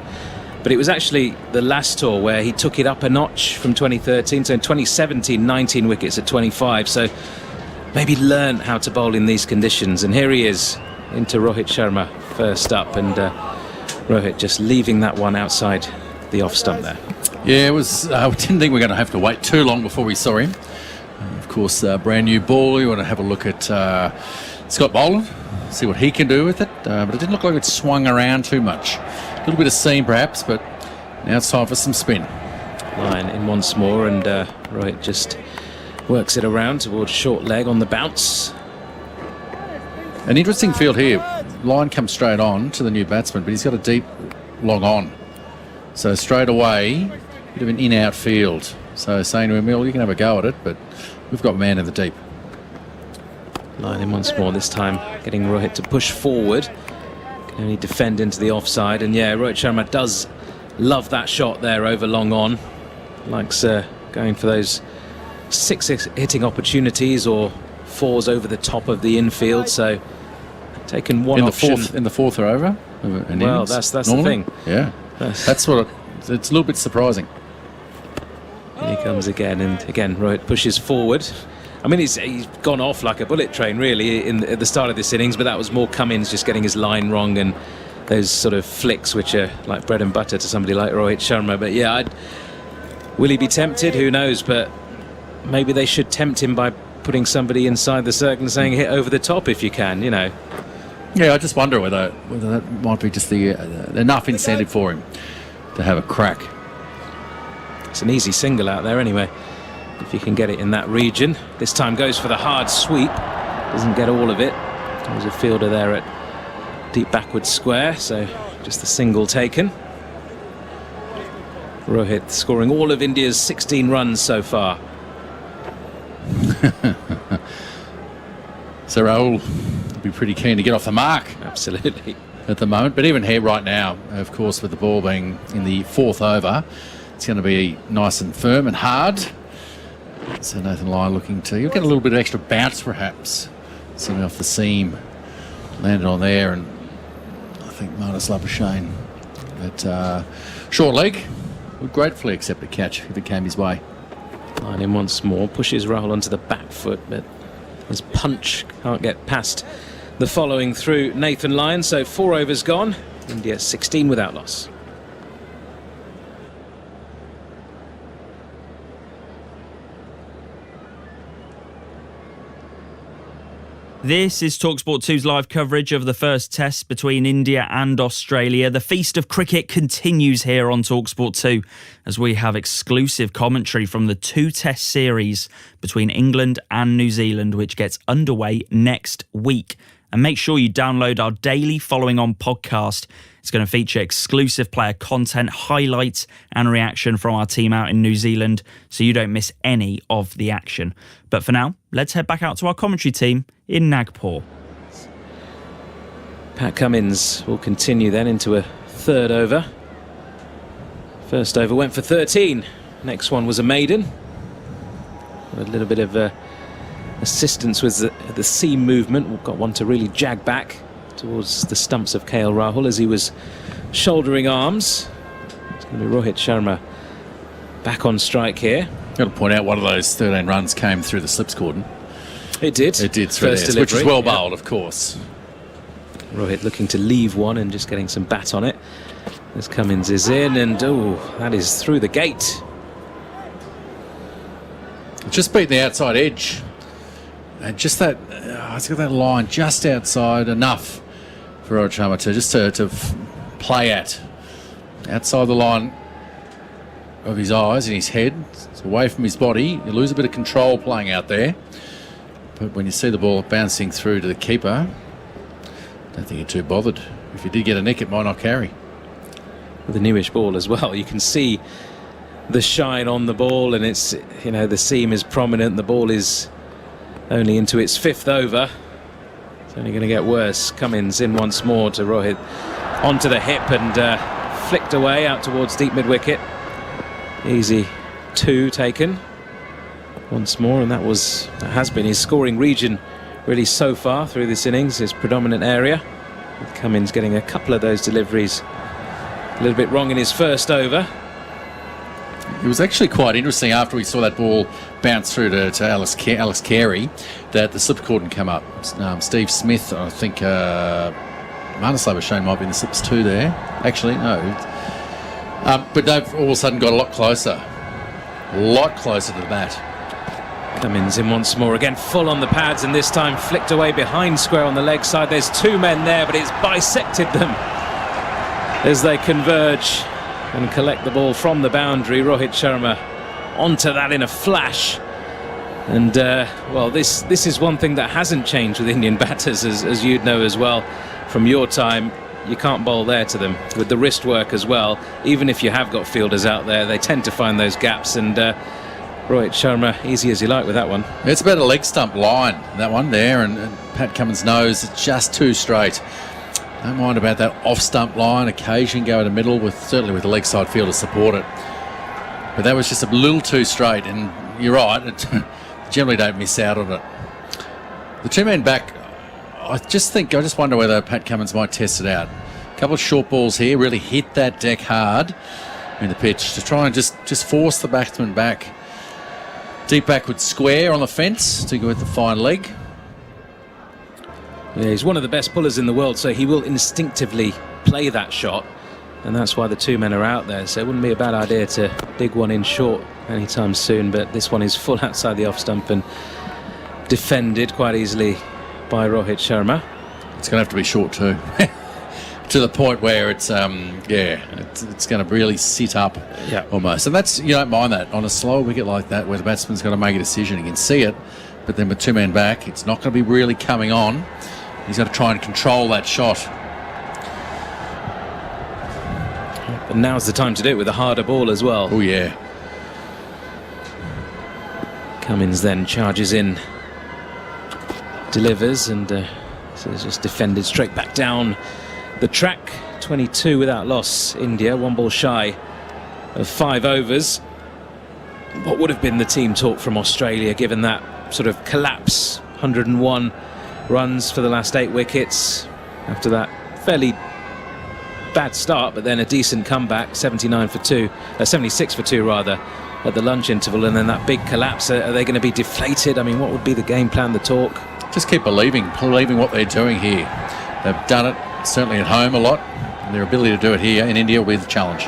But it was actually the last tour where he took it up a notch from 2013. So in 2017, 19 wickets at 25. So maybe learn how to bowl in these conditions. And here he is into Rohit Sharma first up. And Rohit just leaving that one outside the off stump there. Yeah, it was. I didn't think we were going to have to wait too long before we saw him. Of course, brand new ball. You want to have a look at Scott Ballin, see what he can do with it. But it didn't look like it swung around too much. A little bit of seam perhaps, but now it's time for some spin. Line in once more, and Rohit just works it around towards short leg on the bounce. An interesting field here. Line comes straight on to the new batsman, but he's got a deep long on. So straight away, bit of an in-out field. So saying to him, well, you can have a go at it, but we've got man in the deep. Line in once more, this time getting Rohit to push forward. Can only defend into the offside. And yeah, Rohit Sharma does love that shot there over long on. Likes going for those 6 hitting opportunities or 4s over the top of the infield. So taken one option. In the fourth or over? Well, that's the thing. Yeah, that's what it's a little bit surprising. Here he comes again, and again Rohit pushes forward. I mean, he's gone off like a bullet train, really, at the start of this innings, but that was more Cummins just getting his line wrong and those sort of flicks which are like bread and butter to somebody like Rohit Sharma. But yeah, will he be tempted? Who knows? But maybe they should tempt him by putting somebody inside the circle and saying hit over the top if you can, you know. Yeah, I just wonder whether that might be just the enough incentive for him to have a crack. It's an easy single out there anyway, if you can get it in that region. This time goes for the hard sweep, doesn't get all of it. There's a fielder there at deep backward square, so just the single taken. Rohit scoring all of India's 16 runs so far. So Rahul will be pretty keen to get off the mark. Absolutely. At the moment, but even here right now, of course, with the ball being in the 4th over, it's going to be nice and firm and hard. So Nathan Lyon looking to... You'll get a little bit of extra bounce, perhaps. Something off the seam. Landed on there, and I think Marnus Labuschagne at short leg would gratefully accept a catch if it came his way. Line in once more. Pushes Rahul onto the back foot, but his punch can't get past the following through Nathan Lyon. So 4 overs gone. India 16 without loss. This is TalkSport 2's live coverage of the first test between India and Australia. The feast of cricket continues here on TalkSport 2 as we have exclusive commentary from the 2-test series between England and New Zealand, which gets underway next week. And make sure you download our daily Following On podcast. It's going to feature exclusive player content, highlights and reaction from our team out in New Zealand, so you don't miss any of the action. But for now, let's head back out to our commentary team in Nagpur. Pat Cummins will continue then into a 3rd over. First over went for 13. Next one was a maiden. A little bit of assistance with the seam movement. We've got one to really jag back towards the stumps of KL Rahul as he was shouldering arms. It's going to be Rohit Sharma back on strike here. Got to point out one of those 13 runs came through the slips cordon. It did. It did through there, which was well bowled, of course. Rohit looking to leave one and just getting some bat on it as Cummins is in, and that is through the gate. Just beat the outside edge. And just that, it's got that line just outside enough for Rohit Sharma to play at. Outside the line of his eyes and his head. It's away from his body. You lose a bit of control playing out there. But when you see the ball bouncing through to the keeper, I don't think you're too bothered. If you did get a nick, it might not carry. With a newish ball as well, you can see the shine on the ball, and it's, the seam is prominent. The ball is only into its 5th over. It's only going to get worse. Cummins in once more to Rohit onto the hip and flicked away out towards deep mid-wicket. Easy 2 taken once more, and that has been his scoring region really so far through this innings, his predominant area, with Cummins getting a couple of those deliveries a little bit wrong in his first over. It was actually quite interesting after we saw that ball bounce through to Alex Carey that the slip cordon come up. Steve Smith, I think Marnus Labuschagne might be in the slips too there. Actually, no. But they've all of a sudden got a lot closer to the bat. Cummins in once more, again full on the pads, and this time flicked away behind square on the leg side. There's 2 men there, but it's bisected them as they converge and collect the ball from the boundary. Rohit Sharma onto that in a flash. And this is one thing that hasn't changed with Indian batters, as you'd know as well from your time. You can't bowl there to them with the wrist work as well. Even if you have got fielders out there, they tend to find those gaps, and Rohit Sharma, easy as you like with that one. It's about a leg stump line, that one there, and Pat Cummins knows it's just too straight. Don't mind about that off-stump line. Occasion go in the middle, certainly with the leg side field to support it. But that was just a little too straight, and you're right, generally don't miss out on it. The 2-man back, I just wonder whether Pat Cummins might test it out. A couple of short balls here, really hit that deck hard in the pitch to try and just force the batsman back. Deep backward square on the fence to go with the fine leg. Yeah, he's one of the best pullers in the world, so he will instinctively play that shot, and that's why the two men are out there. So it wouldn't be a bad idea to dig one in short anytime soon, but this one is full outside the off stump and defended quite easily by Rohit Sharma. It's going to have to be short too. To the point where it's going to really sit up almost. And that's, you don't mind that on a slow wicket like that where the batsman's got to make a decision. You can see it, but then with two men back, it's not going to be really coming on. He's got to try and control that shot. But now's the time to do it with a harder ball as well. Oh yeah. Cummins then charges in, delivers, and so it's just defended straight back down the track. 22 without loss. India, one ball shy of 5 overs. What would have been the team talk from Australia given that sort of collapse? 101 runs for the last 8 wickets after that fairly bad start, but then a decent comeback, 76 for 2 rather, at the lunch interval, and then that big collapse. Are they going to be deflated? I mean, what would be the game plan, the talk? Just keep believing what they're doing here. They've done it certainly at home a lot, and their ability to do it here in India will be the challenge.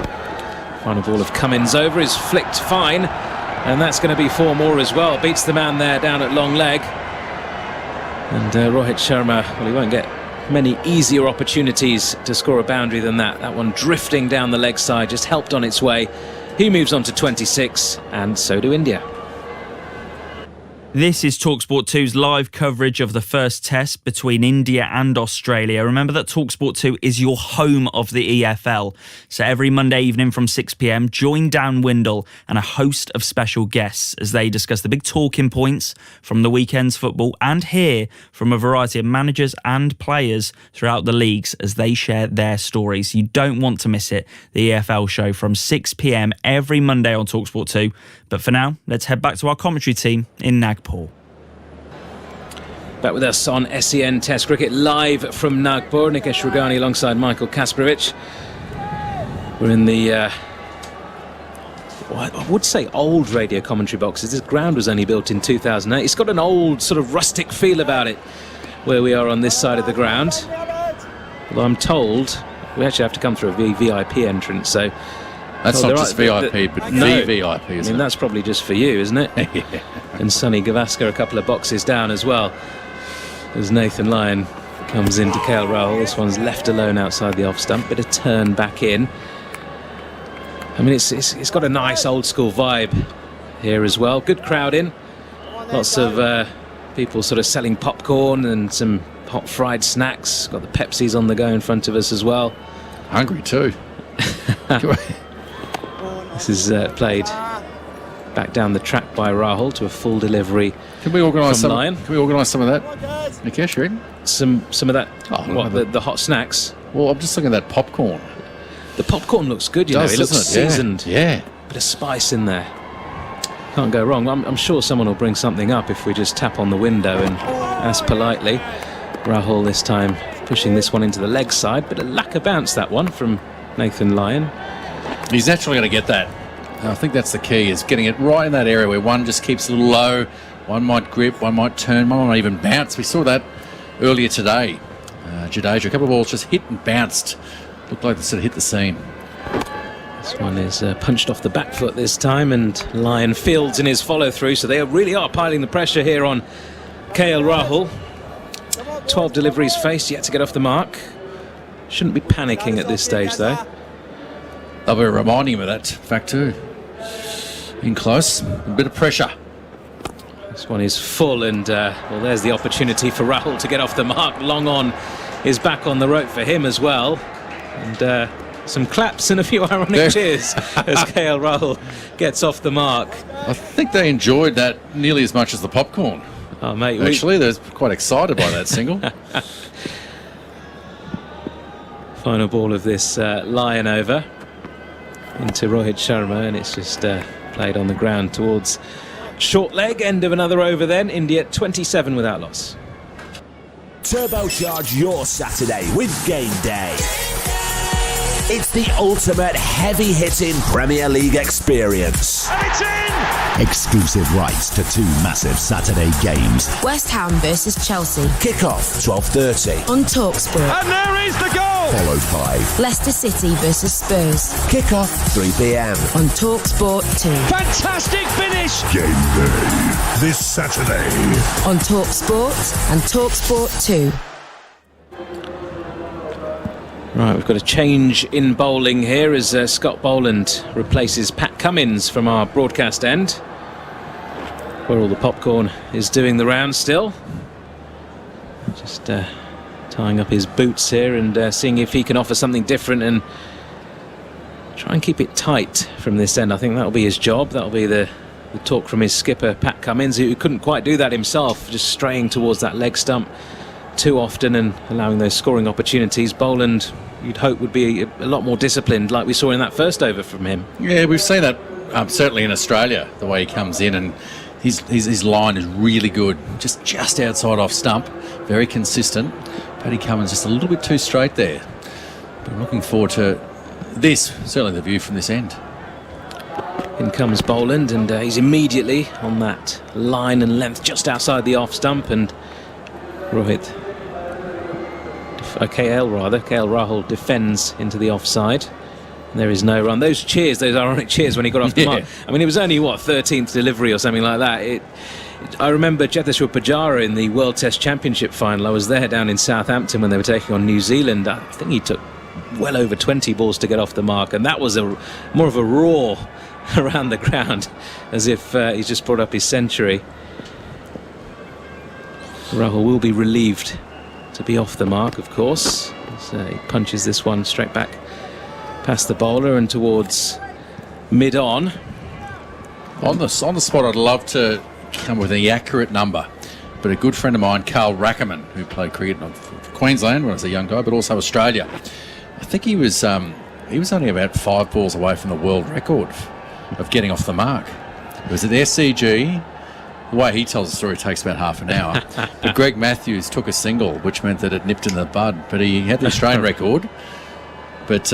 Final ball of Cummins over is flicked fine, and that's going to be 4 more as well. Beats the man there down at long leg. And Rohit Sharma, well, he won't get many easier opportunities to score a boundary than that. That one drifting down the leg side, just helped on its way. He moves on to 26, and so do India. This is TalkSport 2's live coverage of the first test between India and Australia. Remember that TalkSport 2 is your home of the EFL. So every Monday evening from 6 p.m, join Dan Windle and a host of special guests as they discuss the big talking points from the weekend's football and hear from a variety of managers and players throughout the leagues as they share their stories. You don't want to miss it. The EFL show from 6 p.m. every Monday on TalkSport 2. But for now, let's head back to our commentary team in Nagpur. Back with us on SEN Test Cricket live from Nagpur. Nikesh Ragani alongside Michael Kasparovich. We're in the, I would say old radio commentary boxes. This ground was only built in 2008. It's got an old sort of rustic feel about it where we are on this side of the ground. Although I'm told we actually have to come through a VIP entrance, so... That's not just VIP, but VVIP, isn't it? That's probably just for you, isn't it? Yeah. And Sonny Gavaskar a couple of boxes down as well. As Nathan Lyon comes into KL Rahul. This one's left alone outside the off stump. Bit of turn back in. I mean, it's got a nice old school vibe here as well. Good crowd in. Lots of people sort of selling popcorn and some hot fried snacks. Got the Pepsis on the go in front of us as well. Hungry too. This is played back down the track by Rahul to a full delivery. Can we organise some? Lyon. Can we organise some of that, Nikesh? Some of that. The hot snacks. Well, I'm just looking at that popcorn. The popcorn looks good. It looks seasoned. Yeah. Bit of spice in there. Can't go wrong. I'm sure someone will bring something up if we just tap on the window and ask politely. Rahul this time pushing this one into the leg side, but a lack of bounce that one from Nathan Lyon. He's naturally going to get that. I think that's the key, is getting it right in that area where one just keeps a little low, one might grip, one might turn, one might even bounce. We saw that earlier today. Jadeja, a couple of balls just hit and bounced. Looked like they sort of hit the seam. This one is punched off the back foot this time, and Lyon fields in his follow-through, so they really are piling the pressure here on KL Rahul. 12 deliveries faced, yet to get off the mark. Shouldn't be panicking at this stage, though. They'll be reminding him of that fact too. In close, a bit of pressure. This one is full, and well, there's the opportunity for Rahul to get off the mark. Long on is back on the rope for him as well, and some claps and a few ironic cheers as KL Rahul gets off the mark. I think they enjoyed that nearly as much as the popcorn. Oh, mate, actually, they're quite excited by that single. Final ball of this Lyon over into Rohit Sharma, and it's just played on the ground towards short leg. End of another over then. India 27 without loss. Turbocharge your Saturday with Game Day. It's the ultimate heavy-hitting Premier League experience. And it's in! Exclusive rights to 2 massive Saturday games. West Ham versus Chelsea. Kick-off 12:30. On TalkSport. And there is the goal! Followed by Leicester City versus Spurs. Kick-off 3 p.m. On TalkSport 2. Fantastic finish! Game day this Saturday. On TalkSport and TalkSport 2. Right, we've got a change in bowling here as Scott Boland replaces Pat Cummins from our broadcast end, where all the popcorn is doing the round still. Just tying up his boots here and seeing if he can offer something different and try and keep it tight from this end. I think that'll be his job. That'll be the talk from his skipper, Pat Cummins, who couldn't quite do that himself, just straying towards that leg stump too often and allowing those scoring opportunities. Boland, you'd hope, would be a lot more disciplined, like we saw in that first over from him. Yeah, we've seen that certainly in Australia, the way he comes in, and his line is really good, just outside off stump, very consistent. Paddy Cummins just a little bit too straight there. But I'm looking forward to this, certainly the view from this end. In comes Boland, and he's immediately on that line and length just outside the off stump, and KL Rahul defends into the offside. And there is no run. Those cheers, those ironic cheers when he got off the mark. I mean, it was only, 13th delivery or something like that. I remember Cheteshwar Pujara in the World Test Championship final. I was there down in Southampton when they were taking on New Zealand. I think he took well over 20 balls to get off the mark, and that was more of a roar around the ground, as if he's just brought up his century. Rahul will be relieved to be off the mark, of course. He punches this one straight back past the bowler and towards mid-on. On the spot, I'd love to come with the accurate number, but a good friend of mine, Carl Rackerman, who played cricket for Queensland when I was a young guy, but also Australia, I think he was only about 5 balls away from the world record of getting off the mark. It was at the SCG. The way he tells the story, it takes about half an hour. But Greg Matthews took a single, which meant that it nipped in the bud. But he had the Australian record. But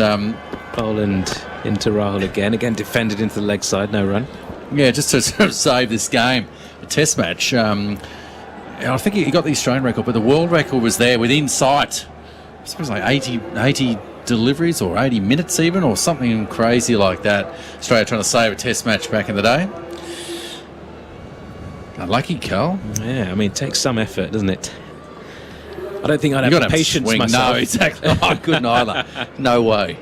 Boland into Rahul again defended into the leg side, no run. Yeah, just to sort of save this game, a test match. I think he got the Australian record, but the world record was there within sight. I suppose like 80 deliveries or 80 minutes even, or something crazy like that. Australia trying to save a test match back in the day. Unlucky, Carl. Yeah, I mean, it takes some effort, doesn't it? I don't think I'd have the patience swing. myself. No, exactly. I couldn't either. No way.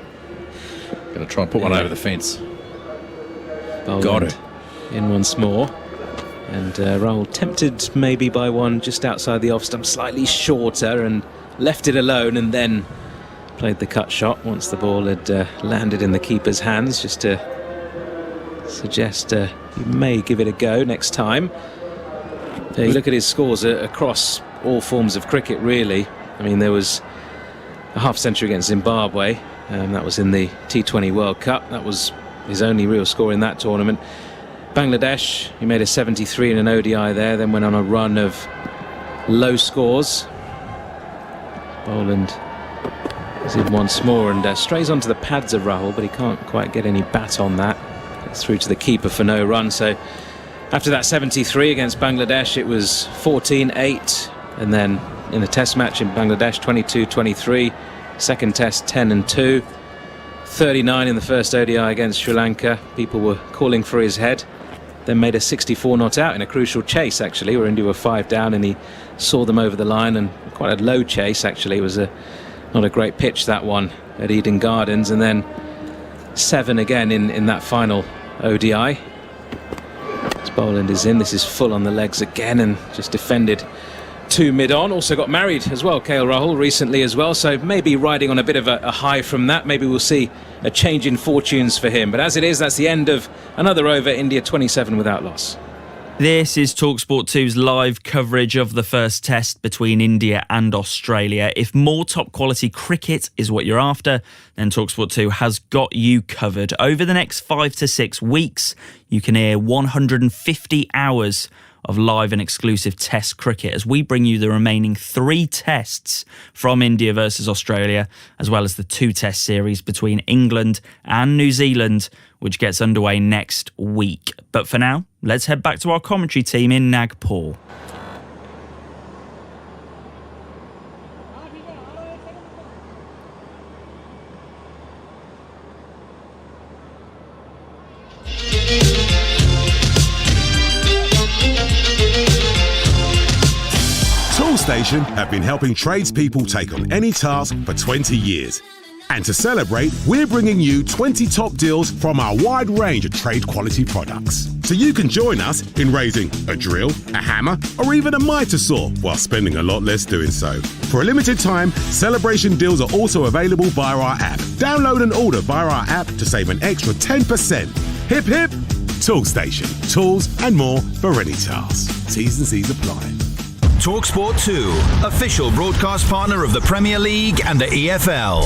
Going to try and put one over the fence. Boland got it. In once more. And Rahul tempted maybe by one just outside the off stump, slightly shorter, and left it alone, and then played the cut shot once the ball had landed in the keeper's hands, just to suggest you may give it a go next time. You look at his scores across all forms of cricket, really. I mean, there was a half century against Zimbabwe. That was in the T20 World Cup. That was his only real score in that tournament. Bangladesh, he made a 73 in an ODI there, then went on a run of low scores. Boland is in once more and strays onto the pads of Rahul, but he can't quite get any bat on that. Gets through to the keeper for no run. So after that 73 against Bangladesh, it was 14-8, and then in the test match in Bangladesh, 22-23. Second test, 10-2. 39 in the first ODI against Sri Lanka. People were calling for his head. Then made a 64 not out in a crucial chase, actually, where India were 5 down, and he saw them over the line, and quite a low chase, actually. It was not a great pitch, that one, at Eden Gardens. And then 7 again in that final ODI. As Boland is in, this is full on the legs again, and just defended to mid-on. Also got married as well, KL Rahul, recently as well, so maybe riding on a bit of a high from that. Maybe we'll see a change in fortunes for him. But as it is, that's the end of another over. India 27 without loss. This is TalkSport 2's live coverage of the first test between India and Australia. If more top quality cricket is what you're after, then TalkSport 2 has got you covered. Over the next 5 to 6 weeks, you can hear 150 hours of live and exclusive Test cricket as we bring you the remaining 3 tests from India versus Australia, as well as the 2 Test series between England and New Zealand, which gets underway next week. But for now, let's head back to our commentary team in Nagpur. Toolstation have been helping tradespeople take on any task for 20 years. And to celebrate, we're bringing you 20 top deals from our wide range of trade quality products. So you can join us in raising a drill, a hammer, or even a mitre saw while spending a lot less doing so. For a limited time, celebration deals are also available via our app. Download and order via our app to save an extra 10%. Hip hip! Toolstation. Tools and more for any task. T's and C's apply. TalkSport 2, official broadcast partner of the Premier League and the EFL.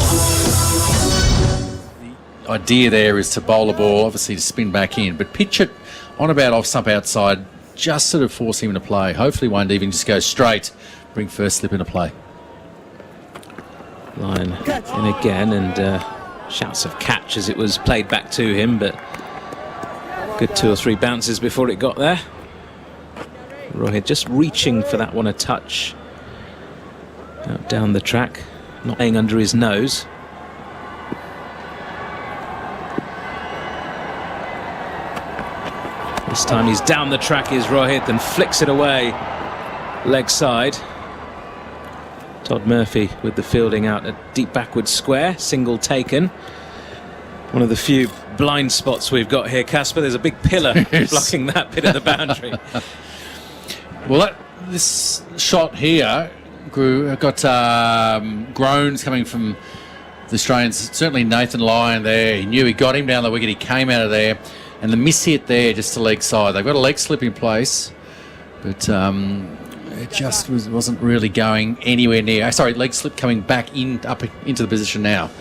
The idea there is to bowl a ball, obviously to spin back in, but pitch it on about off stump outside, just sort of force him to play. Hopefully won't even just go straight, bring first slip into play. Line in again, and shouts of catch as it was played back to him, but good 2 or 3 bounces before it got there. Rohit just reaching for that one a touch out down the track, not laying under his nose. This time he's down the track, is Rohit, and flicks it away leg side. Todd Murphy with the fielding out at deep backward square, single taken. One of the few blind spots we've got here, Casper. There's a big pillar blocking that bit of the boundary. Well, this shot here got groans coming from the Australians. Certainly Nathan Lyon there. He knew he got him down the wicket. He came out of there. And the miss hit there, just to leg side. They've got a leg slip in place, but it just wasn't really going anywhere near. Sorry, leg slip coming back up into the position now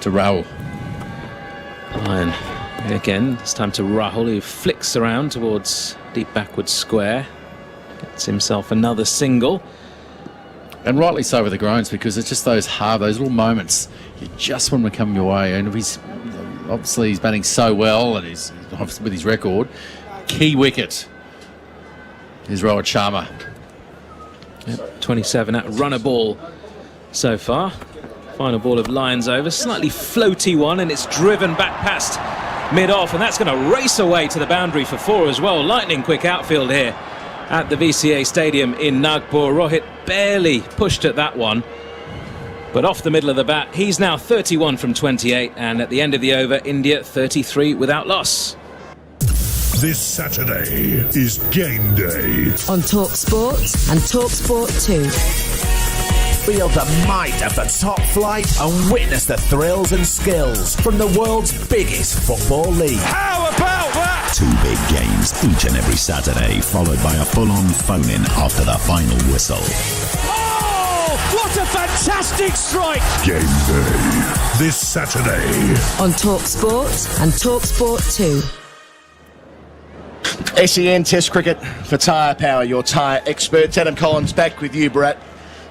to Rahul. Lyon again, this time to Rahul, who flicks around towards deep backward square, gets himself another single, and rightly so with the groans, because it's just those little moments you just want to come your way. And he's batting so well, and he's obviously with his record. Key wicket is Rohit Sharma. Yep, 27 at runner ball so far. Final ball of Lyon's over, slightly floaty one, and it's driven back past mid-off, and that's going to race away to the boundary for 4 as well. Lightning quick outfield here at the VCA Stadium in Nagpur. Rohit barely pushed at that one, but off the middle of the bat. He's now 31 from 28, and at the end of the over, India 33 without loss. This Saturday is game day on TalkSport and TalkSport 2. Feel the might of the top flight and witness the thrills and skills from the world's biggest football league. How about that? 2 big games each and every Saturday, followed by a full-on phone-in after the final whistle. Oh, what a fantastic strike! Game day this Saturday on TalkSport and TalkSport 2. SEN Test Cricket for Tyre Power, your tyre experts. Adam Collins back with you, Brett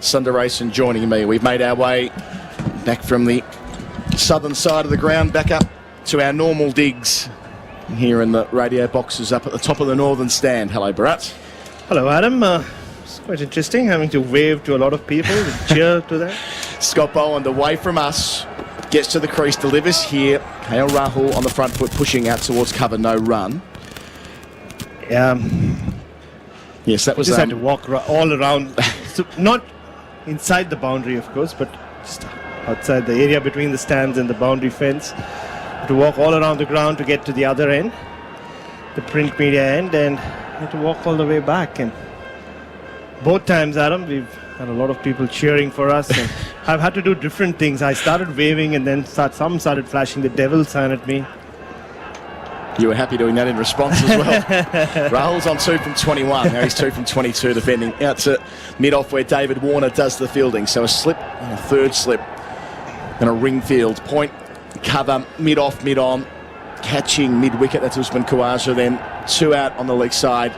Sundaresan joining me. We've made our way back from the southern side of the ground back up to our normal digs here in the radio boxes up at the top of the northern stand. Hello, Bharat. Hello, Adam. It's quite interesting having to wave to a lot of people, cheer to them. Scott Boland away from us, gets to the crease, delivers here. KL Rahul on the front foot, pushing out towards cover, no run. Yes, that was... Just had to walk all around, so not inside the boundary, of course, but just outside the area between the stands and the boundary fence. To walk all around the ground to get to the other end, the print media end, and had to walk all the way back. And both times, Adam, we've had a lot of people cheering for us, and I've had to do different things. I started waving, and then some started flashing the devil sign at me. You were happy doing that in response as well. Rahul's on 2 from 21. Now he's 2 from 22, defending out to mid-off where David Warner does the fielding. So a slip, and a third slip, and a ring field. Point, cover, mid-off, mid-on, catching mid-wicket. That's Usman Khawaja. Then 2 out on the leg side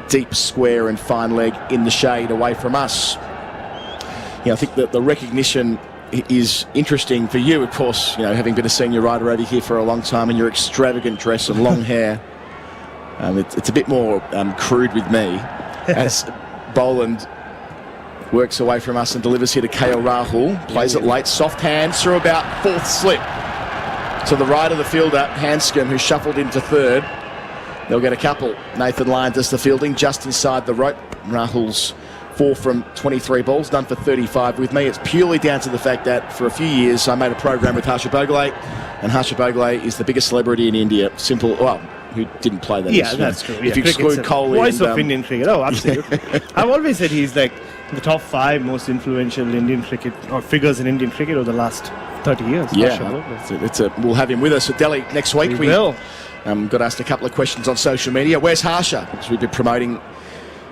deep square and fine leg in the shade away from us. I think that the recognition is interesting for you, of course, having been a senior rider over here for a long time, and your extravagant dress and long hair. It's a bit more crude with me as Boland works away from us and delivers here to KL Rahul. Plays it late, soft hands through about 4th slip to the right of the fielder, Hanscom, who shuffled into 3rd. They'll get a couple. Nathan Lyon does the fielding just inside the rope. Rahul's 4 from 23 balls, none for 35 with me. It's purely down to the fact that for a few years I made a program with Harsha Bhogle, and Harsha Bhogle is the biggest celebrity in India. Who didn't play that? Yeah, that's true. If you exclude Kohli, voice of Indian cricket. Oh, absolutely. I've always said he's like the top 5 most influential Indian cricket or figures in Indian cricket over the last 30 years. Yeah, we'll have him with us at Delhi next week. We will. Got asked a couple of questions on social media. Where's Harsha? Because we've been promoting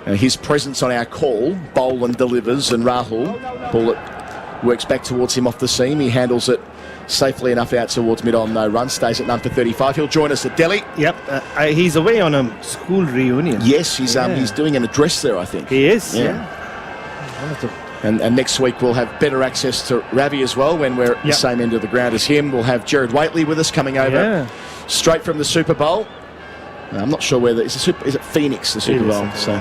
his presence on our call. Boland delivers, and Rahul ball it works back towards him off the seam. He handles it safely enough out towards mid-on, no run. Stays at none for 35. He'll join us at Delhi. Yep, he's away on a school reunion. Yes, he's doing an address there, I think. He is. And next week we'll have better access to Ravi as well when we're at the same end of the ground as him. We'll have Jared Waitley with us coming over straight from the Super Bowl. I'm not sure whether is it Phoenix, the Super Bowl. So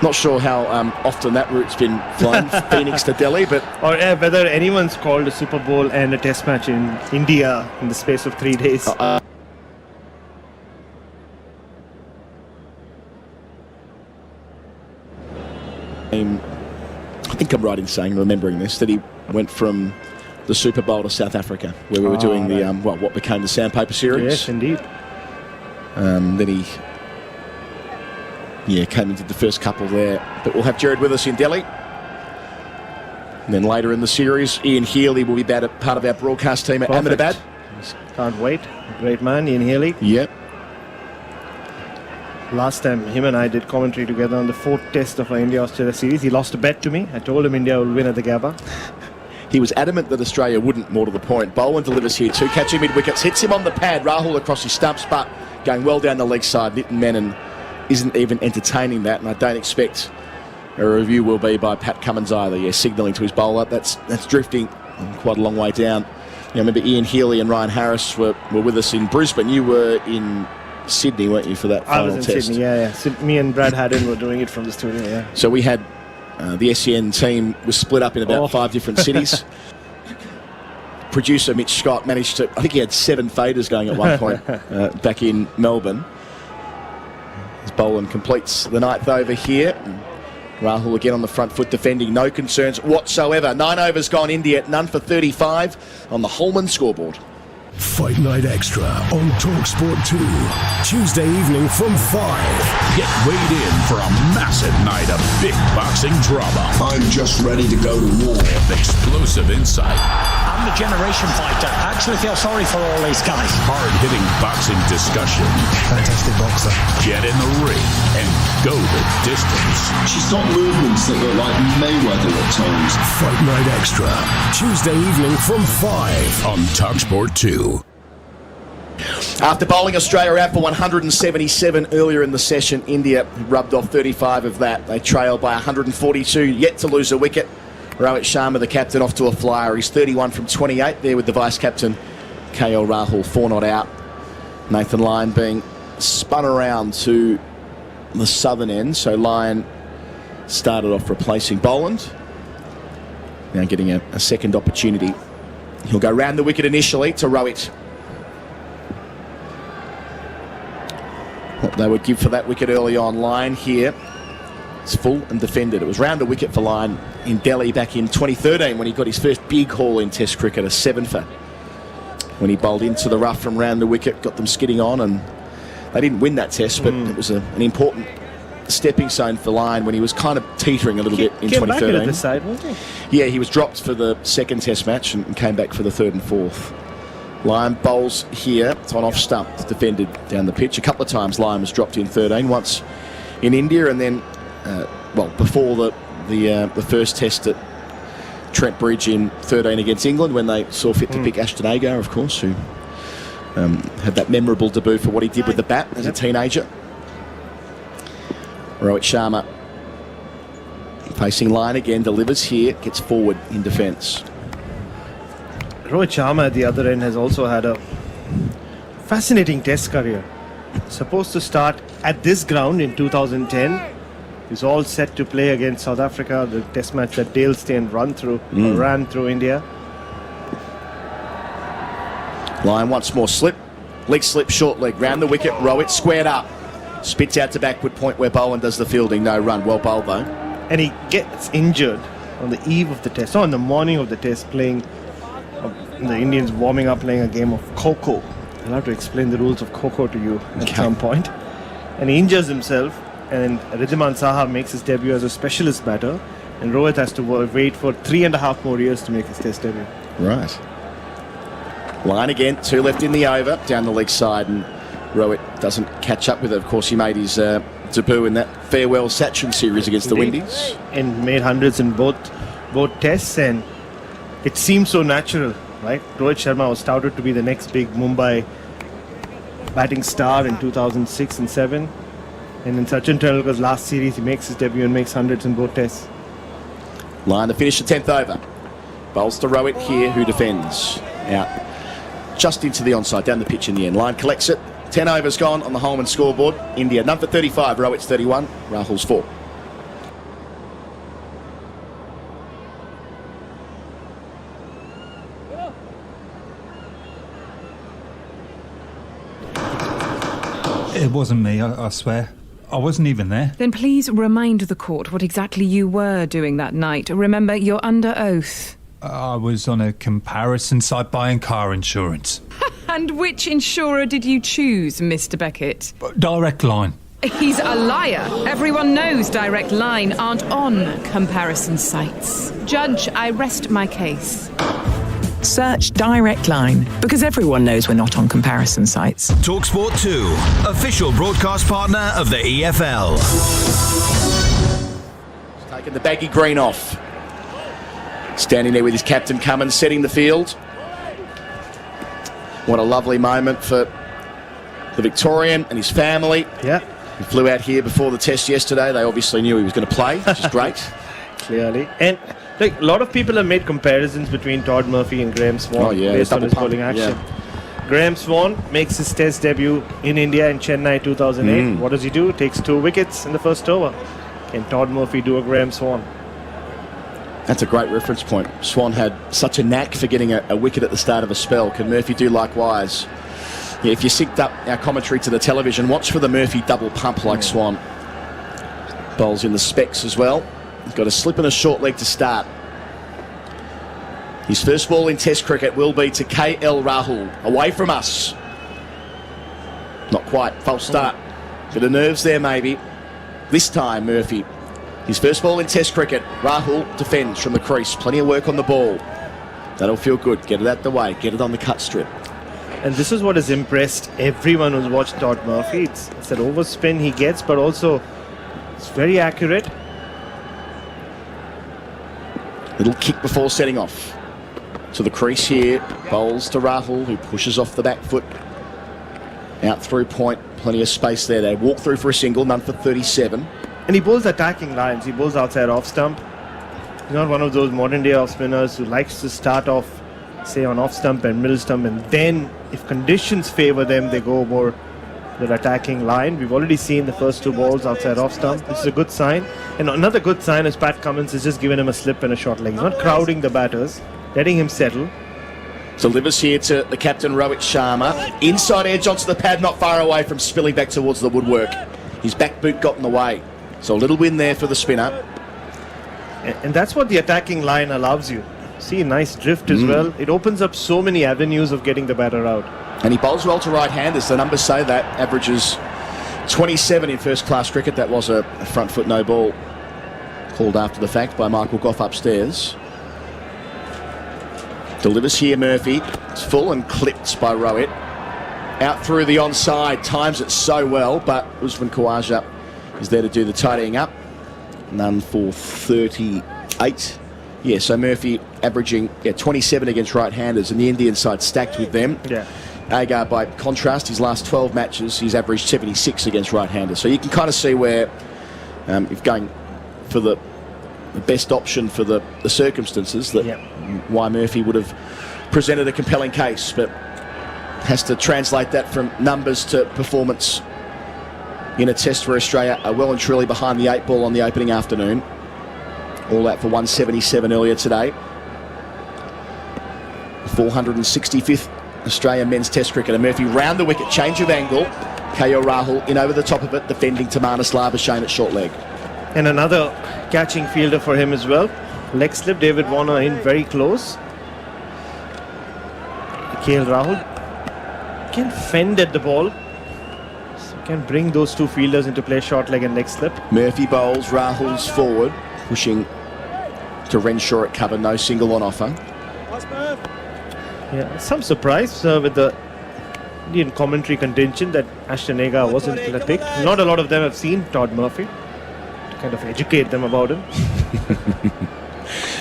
not sure how often that route's been flown, Phoenix to Delhi, but whether anyone's called a Super Bowl and a Test match in India in the space of 3 days. I think I'm right in saying, remembering this, that he went from the Super Bowl to South Africa, where we were doing the what became the Sandpaper Series. Yes, indeed. Then he came and did the first couple there. But we'll have Jared with us in Delhi. And then later in the series, Ian Healy will be part of our broadcast team at Ahmedabad. Can't wait. Great man, Ian Healy. Yep. Last time him and I did commentary together on the 4th test of our India-Australia series, he lost a bet to me. I told him India will win at the Gabba. He was adamant that Australia wouldn't, more to the point. Boland delivers here too, catching mid-wickets, hits him on the pad. Rahul across his stumps, but going well down the leg side. Nitin Menon isn't even entertaining that, and I don't expect a review will be by Pat Cummins either. Signalling to his bowler. That's drifting quite a long way down. Remember Ian Healy and Ryan Harris were with us in Brisbane. You were in Sydney, weren't you, for that final test? I was in Sydney, me and Brad Haddon were doing it from the studio, So we had the SEN team was split up in about 5 different cities. Producer Mitch Scott managed to, I think he had 7 faders going at one point back in Melbourne. As Boland completes the 9th over here. Rahul again on the front foot defending, no concerns whatsoever. 9 overs gone, India, none for 35 on the Holman scoreboard. Fight Night Extra on TalkSport 2, Tuesday evening from 5. Get weighed in for a massive night of big boxing drama. I'm just ready to go to war. Explosive insight. I'm the generation fighter. I actually feel sorry for all these guys. Hard-hitting boxing discussion. Fantastic boxer. Get in the ring and go the distance. She's got movements that look like Mayweather at times. Fight Night Extra, Tuesday evening from 5 on TalkSport 2. After bowling Australia out for 177 earlier in the session, India rubbed off 35 of that. They trailed by 142, yet to lose a wicket. Rohit Sharma, the captain, off to a flyer. He's 31 from 28 there with the vice-captain, KL Rahul, 4 not out. Nathan Lyon being spun around to the southern end. So Lyon started off replacing Boland. Now getting a second opportunity. He'll go round the wicket initially to Rohit. What they would give for that wicket early on. Lyon here. It's full and defended. It was round a wicket for Lyon in Delhi back in 2013 when he got his first big haul in Test cricket, a 7-for. When he bowled into the rough from round the wicket, got them skidding on, and they didn't win that Test, but it was an important stepping stone for Lyon when he was kind of teetering a little bit in 2013. Back at the side, wasn't he? Yeah, he was dropped for the second Test match and came back for the 3rd and 4th. Lyon bowls here. It's on off stump. It's defended down the pitch. A couple of times Lyon was dropped in 13. Once in India, and then before the first Test at Trent Bridge in 13 against England, when they saw fit to pick Ashton Agar, of course, who had that memorable debut for what he did with the bat as a teenager. Rohit Sharma facing line again, delivers here, gets forward in defence. Rohit Sharma at the other end has also had a fascinating test career. Supposed to start at this ground in 2010. He's all set to play against South Africa, the test match that Dale Steyn ran through India. Line once more, slip, leg slip, short leg, round the wicket, Rohit squared up. Spits out to backward point where Ballin does the fielding, no run, well bowled though. And he gets injured on the eve of the test, or on the morning of the test, playing, the Indians warming up playing a game of Kho-Kho. I'll have to explain the rules of Kho-Kho to you at some point. And he injures himself, and Ridhiman Saha makes his debut as a specialist batter, and Rohit has to wait for 3.5 more years to make his test debut. Right. Line again, 2 left in the over, down the leg side, and Rohit doesn't catch up with it. Of course, he made his debut in that farewell Sachin series against the Windies. And made hundreds in both tests, and it seemed so natural, right? Rohit Sharma was touted to be the next big Mumbai batting star in 2006 and 7. And in Sachin Tendulkar's last series, he makes his debut and makes hundreds in both tests. Line to finish the 10th over. Bowls to Rohit here, who defends. Out just into the onside, down the pitch in the end. Line collects it. 10 overs gone on the Holman scoreboard. India none for 35, Rohit's 31, Rahul's 4. It wasn't me, I swear. I wasn't even there. Then please remind the court what exactly you were doing that night. Remember, you're under oath. I was on a comparison site buying car insurance. And which insurer did you choose, Mr. Beckett? Direct Line. He's a liar. Everyone knows Direct Line aren't on comparison sites. Judge, I rest my case. Search Direct Line, because everyone knows we're not on comparison sites. TalkSport 2, official broadcast partner of the EFL. He's taken the baggy green off. Standing there with his captain Cummins, setting the field. What a lovely moment for the Victorian and his family. Yeah. He flew out here before the test yesterday. They obviously knew he was going to play, which is great. Clearly. And like, a lot of people have made comparisons between Todd Murphy and Graham Swan based on his bowling action. Yeah. Graham Swan makes his test debut in India in Chennai 2008. What does he do? Takes 2 wickets in the first over. Can Todd Murphy do a Graham Swan? That's a great reference point. Swan had such a knack for getting a wicket at the start of a spell. Can Murphy do likewise? Yeah, if you synced up our commentary to the television, watch for the Murphy double pump like Swan. Bowls in the specs as well. He's got a slip and a short leg to start. His first ball in Test cricket will be to KL Rahul. Away from us. Not quite. False start. Bit of nerves there maybe. This time Murphy. His first ball in Test cricket. Rahul defends from the crease. Plenty of work on the ball. That'll feel good. Get it out the way. Get it on the cut strip. And this is what has impressed everyone who's watched Todd Murphy. It's that overspin he gets, but also it's very accurate. Little kick before setting off. To the crease here. Bowls to Rahul, who pushes off the back foot. Out through point. Plenty of space there. They walk through for a single. None for 37. And he bowls attacking lines. He bowls outside off stump. He's not one of those modern day off spinners who likes to start off, say, on off stump and middle stump, and then if conditions favor them, they go more the attacking line. We've already seen the first 2 balls outside off stump. This is a good sign. And another good sign is Pat Cummins has just given him a slip and a short leg. He's not crowding the batters, letting him settle. Delivers here to the captain Rohit Sharma. Inside edge onto the pad, not far away from spilling back towards the woodwork. His back boot got in the way. So a little win there for the spinner. And that's what the attacking line allows you. See, nice drift as well. It opens up so many avenues of getting the batter out. And he bowls well to right-handers. The numbers say that. Averages 27 in first-class cricket. That was a front foot no ball called after the fact by Michael Goff upstairs. Delivers here Murphy. It's full and clipped by Rohit. Out through the onside. Times it so well, but Usman Khawaja is there to do the tidying up. None for 38. Yeah, so Murphy averaging 27 against right-handers, and the Indian side stacked with them. Yeah. Agar, by contrast, his last 12 matches, he's averaged 76 against right-handers. So you can kind of see where If going for the best option for the circumstances, that why Murphy would have presented a compelling case, but has to translate that from numbers to performance in a test where Australia are well and truly behind the 8 ball on the opening afternoon. All out for 177 earlier today. 465th Australian men's test cricketer. Murphy round the wicket, change of angle. KL Rahul in over the top of it, defending Tamanus Labuschagne at short leg. And another catching fielder for him as well. Leg slip, David Warner in very close. KL Rahul can fend at the ball. So can bring those two fielders into play, short leg and leg slip. Murphy bowls, Rahul's forward, pushing to Renshaw at cover, no single on offer. Yeah, some surprise with the Indian commentary contingent that Ashton Agar wasn't picked. Not a lot of them have seen Todd Murphy to kind of educate them about him.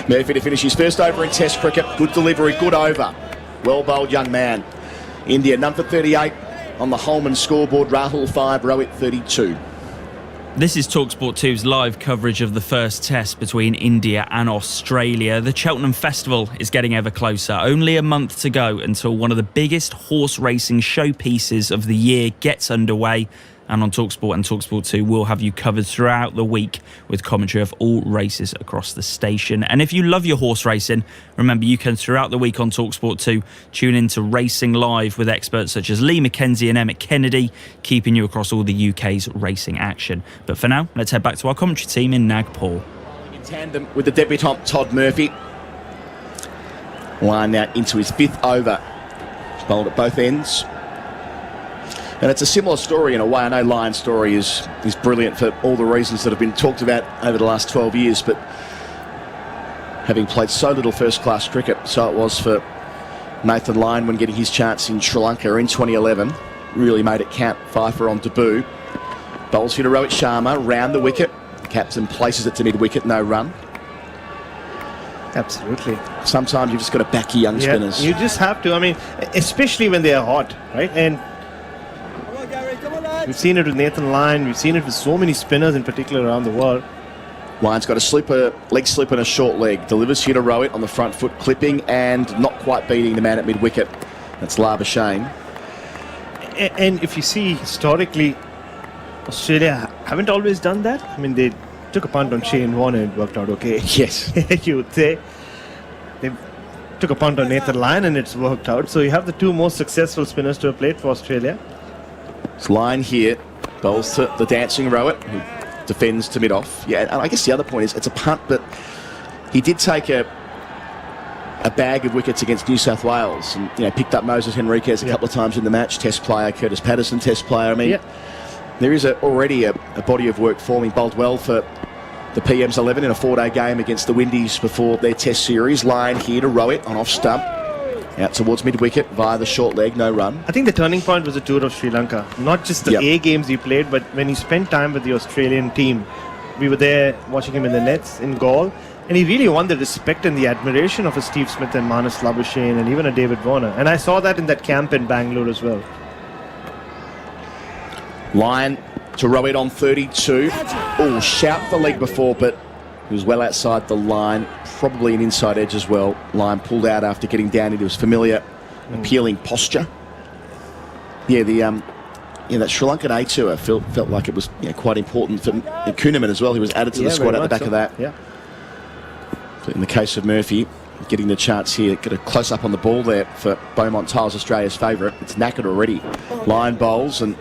Murphy to finish his first over in Test cricket. Good delivery, good over. Well bowled young man. India none for 38 on the Holman scoreboard. Rahul 5, Rohit 32. This is TalkSport 2's live coverage of the first test between India and Australia. The Cheltenham Festival is getting ever closer. Only a month to go until one of the biggest horse racing showpieces of the year gets underway. And on TalkSport and TalkSport 2, we'll have you covered throughout the week with commentary of all races across the station. And if you love your horse racing, remember you can throughout the week on TalkSport 2 tune into Racing Live with experts such as Lee McKenzie and Emmett Kennedy, keeping you across all the UK's racing action. But for now, let's head back to our commentary team in Nagpur. In tandem with the debutant Todd Murphy. Line now into his 5th over. He's bowled at both ends. And it's a similar story in a way. I know Lyon's story is brilliant for all the reasons that have been talked about over the last 12 years, but having played so little first-class cricket, so it was for Nathan Lyon when getting his chance in Sri Lanka in 2011, really made it count. Pfeiffer on debut. Bowls here to Rohit Sharma, round the wicket. The captain places it to mid-wicket, no run. Absolutely. Sometimes you've just got to back your young spinners. You just have to. I mean, especially when they are hot, right? And we've seen it with Nathan Lyon. We've seen it with so many spinners in particular around the world. Lyon's got a leg slip and a short leg. Delivers here to Rohit on the front foot, clipping and not quite beating the man at mid-wicket. That's Labuschagne. And if you see historically, Australia haven't always done that. I mean, they took a punt on Shane Warne and it worked out okay. Yes. You would say. They took a punt on Nathan Lyon and it's worked out. So you have the two most successful spinners to have played for Australia. It's Lyon here, bowls to the dancing Rohit, who defends to mid-off. Yeah, and I guess the other point is it's a punt, but he did take a bag of wickets against New South Wales and picked up Moses Henriquez a couple of times in the match. Test player, Curtis Patterson, test player. I mean, there is already a body of work forming. Bowled well for the PM's 11 in a 4-day game against the Windies before their test series. Lyon here to Rohit on off stump. Out towards mid-wicket via the short leg, no run. I think the turning point was the tour of Sri Lanka. Not just the A games he played, but when he spent time with the Australian team. We were there watching him in the nets in Galle, and he really won the respect and the admiration of a Steve Smith and Manus Labuschagne and even a David Warner. And I saw that in that camp in Bangalore as well. Lyon to Rohit on 32. Oh, shout for leg before, but he was well outside the line. Probably an inside edge as well. Lyon pulled out after getting down into his familiar appealing posture. Yeah, that Sri Lankan A tour felt like it was quite important for Kuhnemann as well. He was added to the squad at the back of that. Yeah. But in the case of Murphy, getting the chance here, get a close up on the ball there for Beaumont Tiles, Australia's favourite. It's knackered already. Lyon bowls and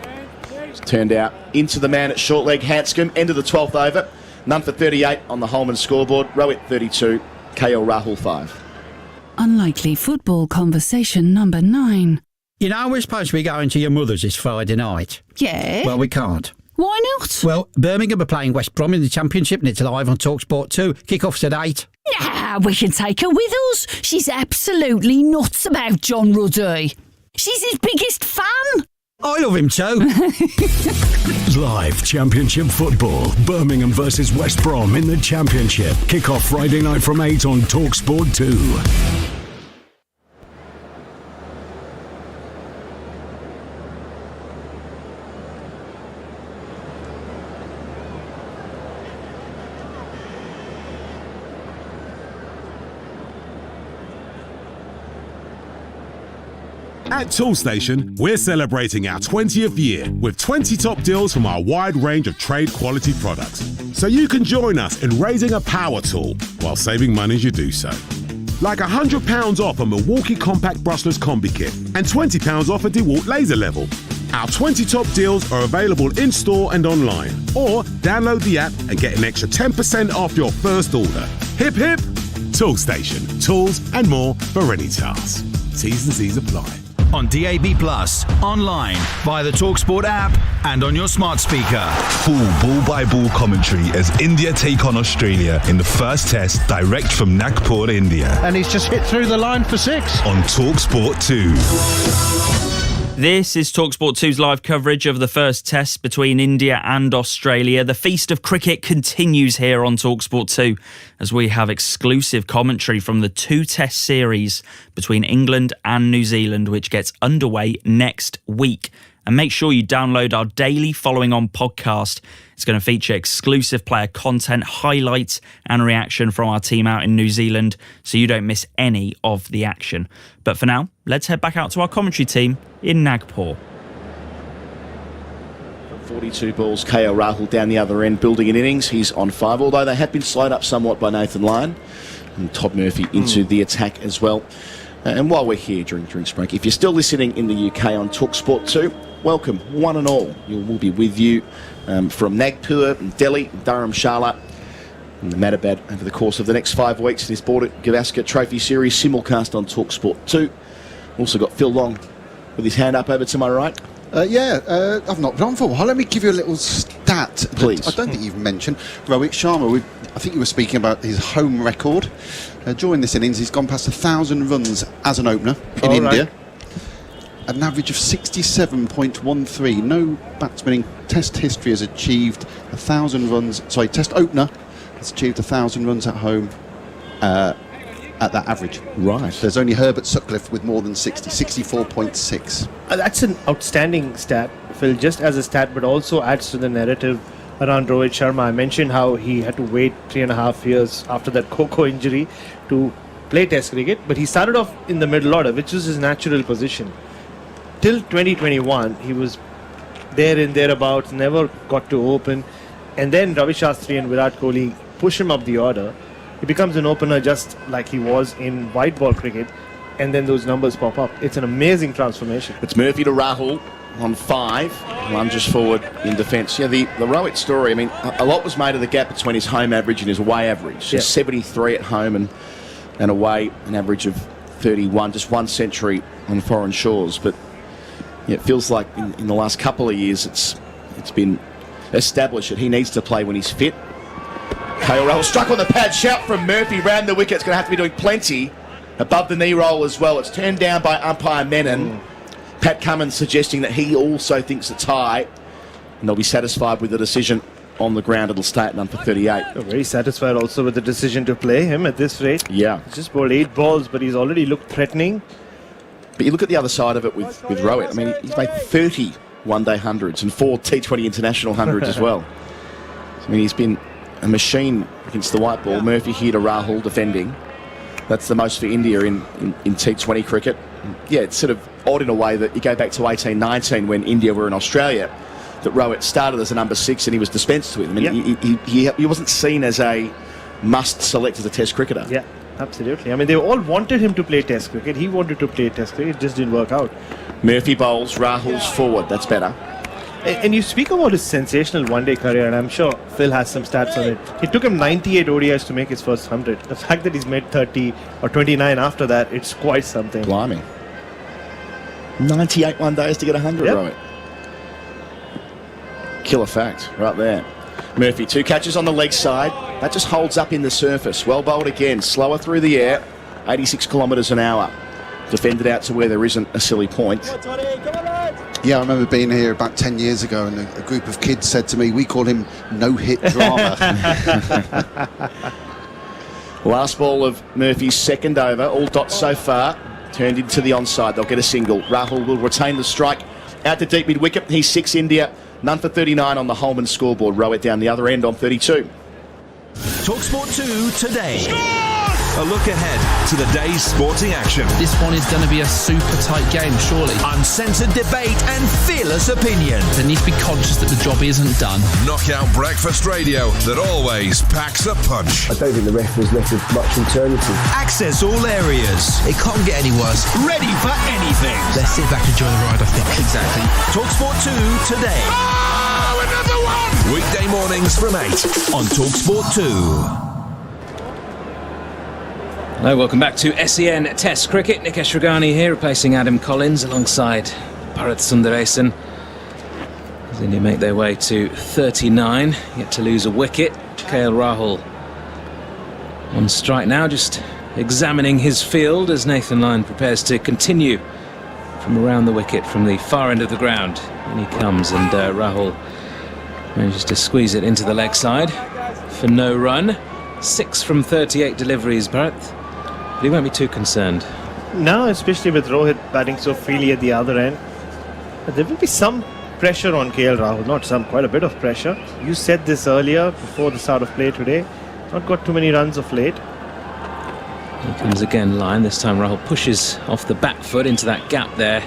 it's turned out into the man at short leg. Hanscom, end of the 12th over. None for 38 on the Holman scoreboard. Rohit 32, KL Rahul 5. Unlikely football conversation number 9. We're supposed to be going to your mother's this Friday night. Yeah? Well, we can't. Why not? Well, Birmingham are playing West Brom in the Championship and it's live on TalkSport 2. Kick-off's at 8. Nah, we can take her with us. She's absolutely nuts about John Ruddy. She's his biggest fan. I love him too. Live Championship football. Birmingham versus West Brom in the Championship. Kick-off Friday night from 8 on TalkSport 2. At Toolstation, we're celebrating our 20th year with 20 top deals from our wide range of trade quality products. So you can join us in raising a power tool while saving money as you do so. Like £100 off a Milwaukee Compact Brushless Combi Kit and £20 off a DeWalt Laser Level. Our 20 top deals are available in-store and online. Or download the app and get an extra 10% off your first order. Hip hip! Toolstation. Tools and more for any task. T's and C's apply. On DAB+, online, via the TalkSport app, and on your smart speaker. Full ball-by-ball commentary as India take on Australia in the first test direct from Nagpur, India. And he's just hit through the line for 6. On TalkSport 2. This is TalkSport 2's live coverage of the first test between India and Australia. The feast of cricket continues here on TalkSport 2 as we have exclusive commentary from the 2-test series between England and New Zealand, which gets underway next week. And make sure you download our daily Following On podcast. It's going to feature exclusive player content, highlights and reaction from our team out in New Zealand, so you don't miss any of the action. But for now, let's head back out to our commentary team in Nagpur. 42 balls, KL Rahul down the other end, building an innings. He's on 5, although they have been slowed up somewhat by Nathan Lyon. And Todd Murphy into the attack as well. And while we're here during drinks break, if you're still listening in the UK on TalkSport 2, welcome, one and all. We'll be with you from Nagpur, Delhi, Dharamshala, and the Madabad over the course of the next 5 weeks. This Border Gavaskar Trophy Series simulcast on TalkSport 2. Also got Phil Long with his hand up over to my right. I've not been on for a while. Let me give you a little stat. Please. I don't think you've mentioned. Rohit Sharma, I think you were speaking about his home record. During this innings, he's gone past 1,000 runs as an opener in India. Right. At an average of 67.13. No batsman in Test history has achieved 1,000 runs. Sorry, Test opener has achieved 1,000 runs at home at that average. Right. There's only Herbert Sutcliffe with more than 60, 64.6. That's an outstanding stat, Phil, just as a stat, but also adds to the narrative around Rohit Sharma. I mentioned how he had to wait 3.5 years after that Coco injury to play Test cricket, but he started off in the middle order, which was his natural position. Till 2021, he was there and thereabouts, never got to open. And then Ravi Shastri and Virat Kohli push him up the order. He becomes an opener just like he was in white ball cricket. And then those numbers pop up. It's an amazing transformation. It's Murphy to Rahul on 5. Lunges forward in defence. Yeah, the Rohit story, I mean, a lot was made of the gap between his home average and his away average. Yeah. 73 at home and away, an average of 31. Just 1 century on foreign shores. But yeah, it feels like in the last couple of years it's been established that he needs to play when he's fit. KL Rahul struck on the pad. Shout from Murphy round the wicket. It's going to have to be doing plenty. Above the knee roll as well. It's turned down by umpire Menon. Pat Cummins suggesting that he also thinks it's high, and they'll be satisfied with the decision on the ground. It'll stay at none for 38. They're very satisfied also with the decision to play him at this rate. Yeah. He's just bowled 8 balls, but he's already looked threatening. But you look at the other side of it with Rohit. I mean, he's made 30 one-day hundreds and 4 T20 international hundreds as well. I mean, he's been a machine against the white ball. Murphy here to Rahul defending. That's the most for India in T20 cricket. Yeah, it's sort of odd in a way that you go back to 18-19 when India were in Australia, that Rohit started as a number 6 and he was dispensed with. I mean, he wasn't seen as a must select as a Test cricketer. Yeah, absolutely. I mean, they all wanted him to play Test cricket. He wanted to play Test cricket. It just didn't work out. Murphy bowls, Rahul's forward. That's better. And you speak about his sensational one-day career, and I'm sure Phil has some stats on it. It took him 98 ODIs to make his first 100. The fact that he's made 30 or 29 after that, it's quite something. Blimey. 98 one days to get 100, yep. Right? Killer fact, right there. Murphy, 2 catches on the leg side. That just holds up in the surface. Well bowled again, slower through the air, 86 kilometres an hour. Defended out to where there isn't a silly point. Yeah, I remember being here about 10 years ago and a group of kids said to me, we call him no-hit drama. Last ball of Murphy's second over, all dots so far, turned into the onside. They'll get a single. Rahul will retain the strike. Out to deep mid-wicket, he's 6 India, none for 39 on the Holman scoreboard. Row it down the other end on 32. TalkSport 2 today. A look ahead to the day's sporting action. This one is going to be a super tight game, surely. Uncensored debate and fearless opinion. They need to be conscious that the job isn't done. Knockout breakfast radio that always packs a punch. I don't think the ref was left with much alternative. Access all areas. It can't get any worse. Ready for anything. Let's sit back and enjoy the ride, I think. Exactly. TalkSport 2 today. Oh, another one! Weekday mornings from 8 on TalkSport 2. Hello, welcome back to SEN Test Cricket. Nikesh Ragani here, replacing Adam Collins alongside Bharat Sundaresan. As India make their way to 39, yet to lose a wicket. KL Rahul on strike now, just examining his field as Nathan Lyon prepares to continue from around the wicket from the far end of the ground. In he comes, and Rahul manages to squeeze it into the leg side for no run. 6 from 38 deliveries, Bharat. But he won't be too concerned. No, especially with Rohit batting so freely at the other end. But there will be some pressure on KL Rahul, not some, quite a bit of pressure. You said this earlier, before the start of play today. Not got too many runs of late. Here comes again Lyon. This time Rahul pushes off the back foot into that gap there,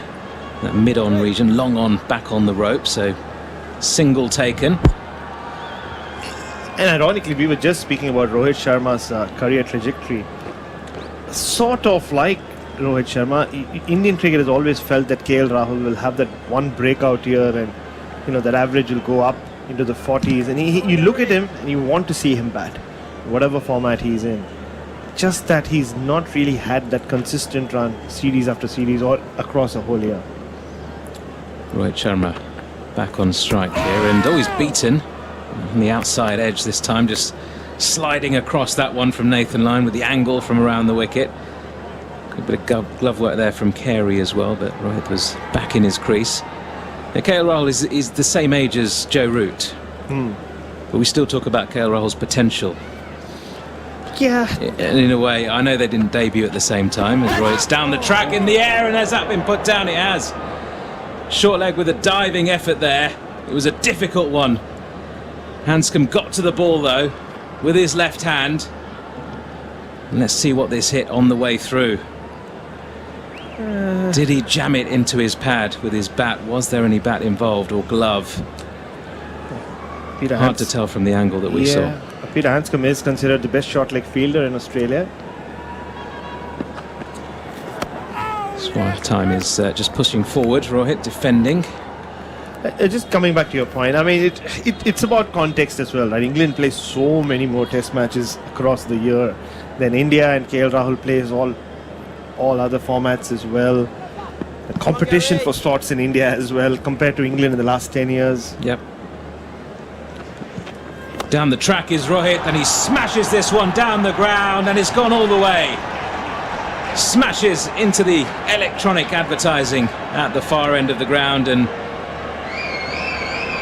that mid-on region, long on, back on the rope, so single taken. And ironically, we were just speaking about Rohit Sharma's career trajectory. Sort of like Rohit Sharma, Indian cricket has always felt that KL Rahul will have that one breakout year, and that average will go up into the 40s. And you look at him and you want to see him bat, whatever format he's in. Just that he's not really had that consistent run, series after series, or across a whole year. Rohit Sharma back on strike here, and always beaten on the outside edge this time, just sliding across that one from Nathan Lyon with the angle from around the wicket. Good bit of glove work there from Carey as well, but Rohit was back in his crease. Now, KL Rahul is the same age as Joe Root, but we still talk about KL Rahul's potential. Yeah. And in a way, I know they didn't debut at the same time as Rohit's down the track in the air, and has that been put down? It has. Short leg with a diving effort there. It was a difficult one. Hanscom got to the ball though with his left hand. And let's see what this hit on the way through. Did he jam it into his pad with his bat? Was there any bat involved or glove? Hard to tell from the angle that we saw. Peter Hanscom is considered the best short leg fielder in Australia. Swire time is just pushing forward. Rohit defending. Just coming back to your point, I mean, it's about context as well, right? England plays so many more test matches across the year than India, and KL Rahul plays all other formats as well. The competition for slots in India as well compared to England in the last 10 years. Yep. Down the track is Rohit, and he smashes this one down the ground, and it's gone all the way. Smashes into the electronic advertising at the far end of the ground, and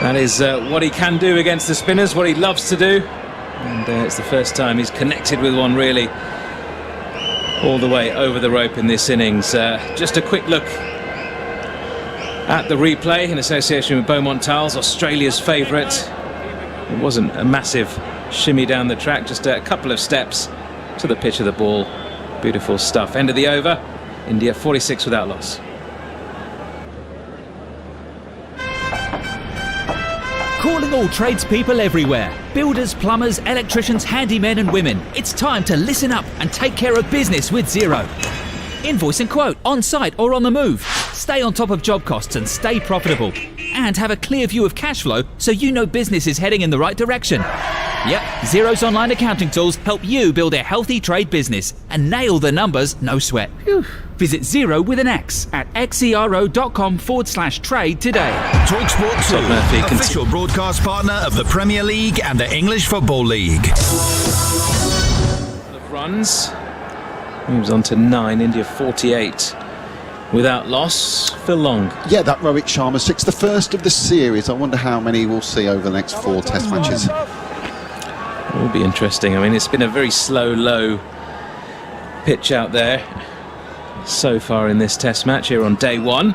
that is what he can do against the spinners, what he loves to do. And it's the first time he's connected with one really all the way over the rope in this innings. Just a quick look at the replay in association with Beaumont Tiles, Australia's favourite. It wasn't a massive shimmy down the track, just a couple of steps to the pitch of the ball. Beautiful stuff. End of the over. India 46 without loss. Calling all tradespeople everywhere. Builders, plumbers, electricians, handymen and women. It's time to listen up and take care of business with Xero. Invoice and quote, on site or on the move. Stay on top of job costs and stay profitable. And have a clear view of cash flow so you know business is heading in the right direction. Yep, Xero's online accounting tools help you build a healthy trade business and nail the numbers, no sweat. Visit Xero with an X at xero.com/trade today. TalkSport 2, official broadcast partner of the Premier League and the English Football League. Runs. Moves on to 9, India 48 without loss. Phil Long. Yeah, that Rohit Sharma 6, the first of the series. I wonder how many we'll see over the next 4 test matches. It will be interesting. I mean, it's been a very slow, low pitch out there so far in this test match here on day 1.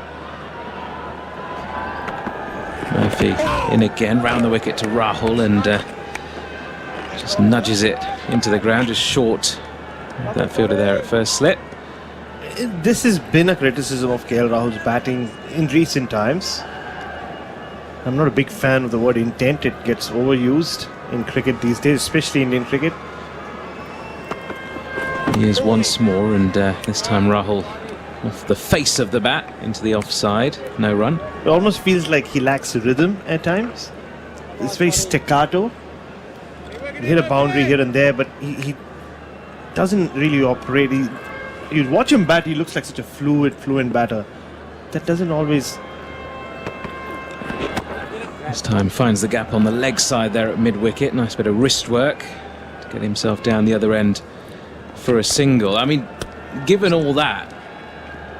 Murphy in again, round the wicket to Rahul, and just nudges it into the ground, just short That fielder there at first slip. This has been a criticism of KL Rahul's batting in recent times. I'm not a big fan of the word intent. It gets overused in cricket these days, especially Indian cricket. He is once more, and this time Rahul off the face of the bat into the offside. No run. It almost feels like he lacks rhythm at times. It's very staccato. He hit a boundary here and there, but he doesn't really operate. You watch him bat, he looks like such a fluent batter. That doesn't always... This time finds the gap on the leg side there at mid-wicket. Nice bit of wrist work to get himself down the other end for a single. I mean, given all that,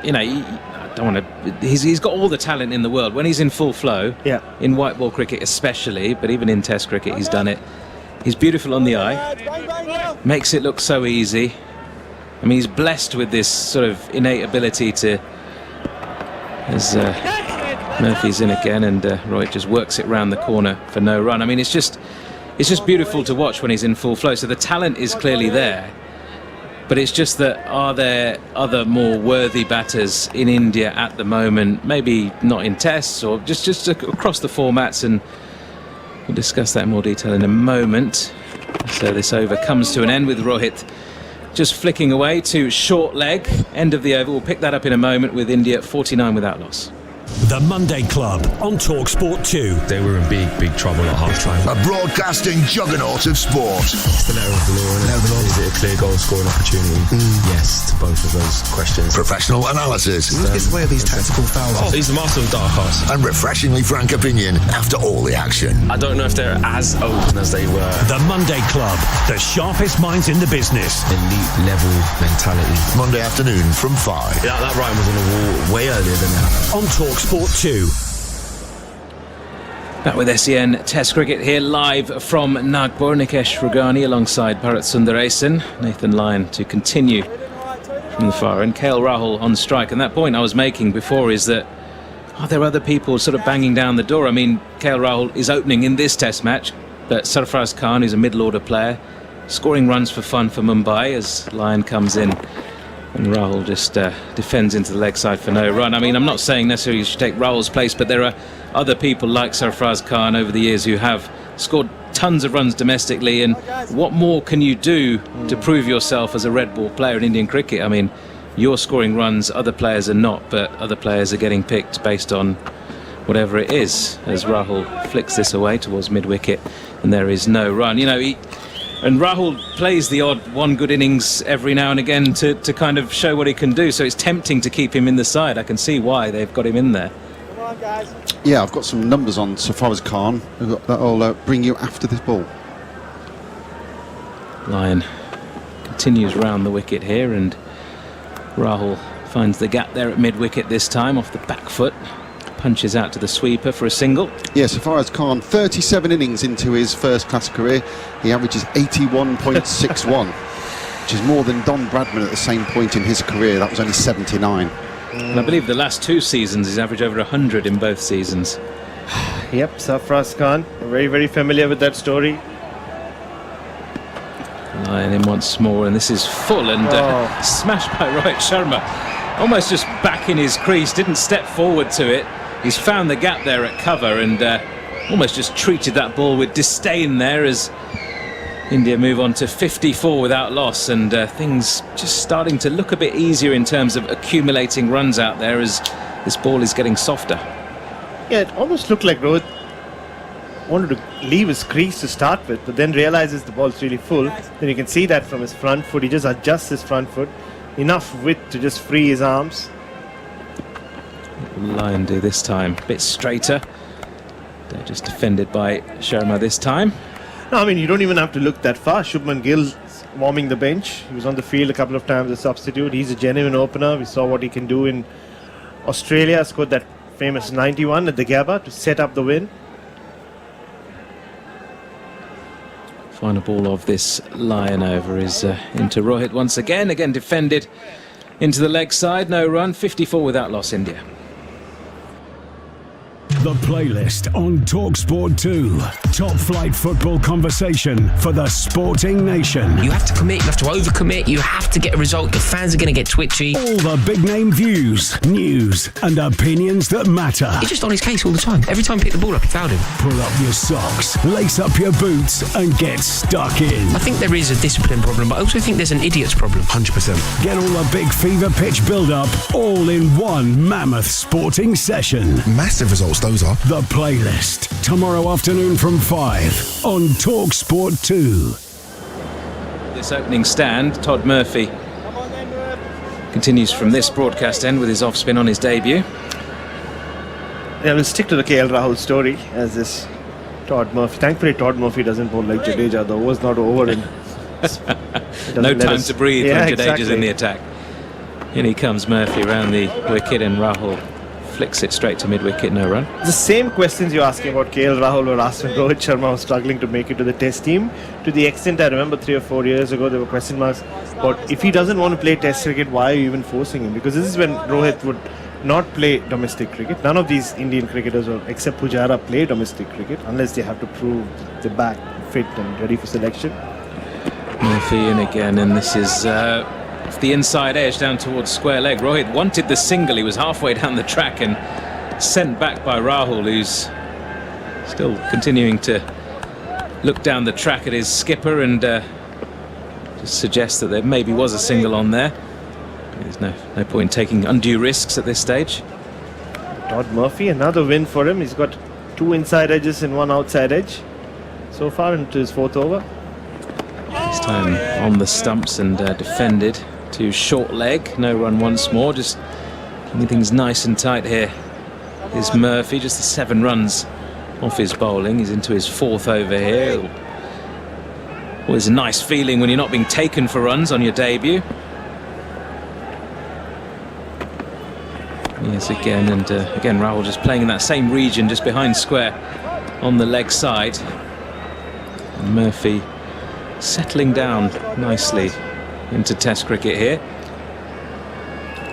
you know, I don't want to... He's got all the talent in the world. When he's in full flow, in white ball cricket especially, but even in Test cricket, he's done it. He's beautiful on the eye. Makes it look so easy. I mean, he's blessed with this sort of innate ability to... As Murphy's in again, and Rohit just works it round the corner for no run. I mean, it's just beautiful to watch when he's in full flow. So the talent is clearly there. But it's just that, are there other more worthy batters in India at the moment? Maybe not in Tests, or just across the formats, and we'll discuss that in more detail in a moment. So this over comes to an end with Rohit just flicking away to short leg, end of the over. We'll pick that up in a moment with India 49 without loss. The Monday Club on TalkSport 2. They were in big trouble at half-time. A broadcasting juggernaut of sport. It's the letter of the law. Is it a clear goal-scoring opportunity? Yes to both of those questions. Professional analysis. Who gets away with these tactical fouls? He's the master of dark arts. And refreshingly frank opinion after all the action. I don't know if they're as open as they were. The Monday Club. The sharpest minds in the business. Elite level mentality. Monday afternoon from 5. Yeah, that writing was on the wall way earlier than that. On TalkSport 2. Back with SEN Test Cricket here live from Nagpur. Nikesh Rugani alongside Bharat Sundaresan. Nathan Lyon to continue from the far end. KL Rahul on strike. And that point I was making before is that, are there other people sort of banging down the door? I mean, KL Rahul is opening in this Test match, but Sarfaraz Khan, who's a middle order player, scoring runs for fun for Mumbai as Lyon comes in. And Rahul just defends into the leg side for no run. I mean, I'm not saying necessarily you should take Rahul's place, but there are other people like Sarfaraz Khan over the years who have scored tons of runs domestically. And what more can you do to prove yourself as a red ball player in Indian cricket? I mean, you're scoring runs, other players are not, but other players are getting picked based on whatever it is. As Rahul flicks this away towards mid-wicket, and there is no run. You know, and Rahul plays the odd one good innings every now and again to kind of show what he can do. So it's tempting to keep him in the side. I can see why they've got him in there. Come on, guys. Yeah, I've got some numbers on Sarfaraz Khan that'll bring you after this ball. Lyon continues round the wicket here, and Rahul finds the gap there at mid-wicket this time off the back foot. Punches out to the sweeper for a single. Yeah, Sarfaraz Khan, 37 innings into his first-class career. He averages 81.61, which is more than Don Bradman at the same point in his career. That was only 79. And I believe the last two seasons he's averaged over 100 in both seasons. Yep, Sarfaraz Khan, very, very familiar with that story. Lyon in once more, and this is full, and smashed by Rohit Sharma. Almost just back in his crease, didn't step forward to it. He's found the gap there at cover, and almost just treated that ball with disdain there as India move on to 54 without loss, and things just starting to look a bit easier in terms of accumulating runs out there as this ball is getting softer. Yeah, it almost looked like Rohit wanted to leave his crease to start with, but then realizes the ball's really full. Then you can see that from his front foot. He just adjusts his front foot. Enough width to just free his arms. Lyon do this time a bit straighter. They're just defended by Sharma this time. No, I mean, you don't even have to look that far. Shubman Gill warming the bench. He was on the field a couple of times as a substitute. He's a genuine opener. We saw what he can do in Australia. Scored that famous 91 at the Gabba to set up the win. Final ball of this Lyon over is into Rohit once again. Again defended into the leg side. No run. 54 without loss, India. The playlist on TalkSport 2. Top flight football conversation for the sporting nation. You have to commit, you have to overcommit, you have to get a result. The fans are going to get twitchy. All the big name views, news, and opinions that matter. He's just on his case all the time. Every time he picked the ball up, he fouled him. Pull up your socks, lace up your boots, and get stuck in. I think there is a discipline problem, but I also think there's an idiot's problem. 100%. Get all the big fever pitch build-up all in one mammoth sporting session. Massive results, those are. The playlist, tomorrow afternoon from 5 on TalkSport 2. This opening stand, Todd Murphy continues from this broadcast end with his off-spin on his debut. Yeah, we'll stick to the KL Rahul story as this Todd Murphy. Thankfully, Todd Murphy doesn't bowl like Jadeja. The over's not over. And no time to breathe when Jadeja's exactly. in the attack. In he comes Murphy around the wicket, and Rahul flicks it straight to mid-wicket, no run. The same questions you're asking about KL Rahul were asked when Rohit Sharma was struggling to make it to the test team. To the extent I remember 3 or 4 years ago, there were question marks about if he doesn't want to play test cricket, why are you even forcing him? Because this is when Rohit would not play domestic cricket. None of these Indian cricketers, except Pujara, play domestic cricket unless they have to prove they're back, fit and ready for selection. Murphy in again, and this is off the inside edge down towards square leg. Rohit wanted the single. He was halfway down the track and sent back by Rahul, who's still continuing to look down the track at his skipper and just suggest that there maybe was a single on there. There's no point in taking undue risks at this stage. Todd Murphy, another win for him. He's got 2 inside edges and 1 outside edge so far into his 4th over. This time on the stumps and defended to short leg. No run once more, just keeping things nice and tight here. Is Murphy, just the 7 runs off his bowling. He's into his 4th over here. Always a nice feeling when you're not being taken for runs on your debut. Yes, again, and again Rahul just playing in that same region just behind square on the leg side. And Murphy settling down nicely into test cricket here.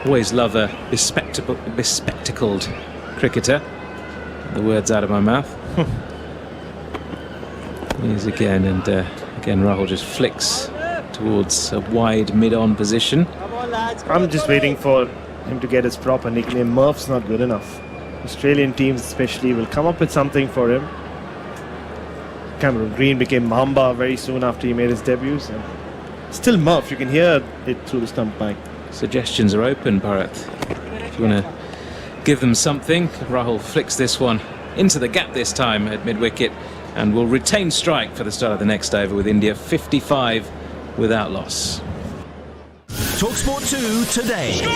Always love a bespectacled cricketer. The words out of my mouth. Here's again, and again Rahul just flicks towards a wide mid-on position. I'm just waiting for him to get his proper nickname. Murph's not good enough. Australian teams especially will come up with something for him. Cameron Green became Mamba very soon after he made his debuts. And still Murph, you can hear it through the stump mic. Suggestions are open, Bharat. If you want to give them something, Rahul flicks this one into the gap this time at mid-wicket and will retain strike for the start of the next over with India 55 without loss. TalkSport 2 today.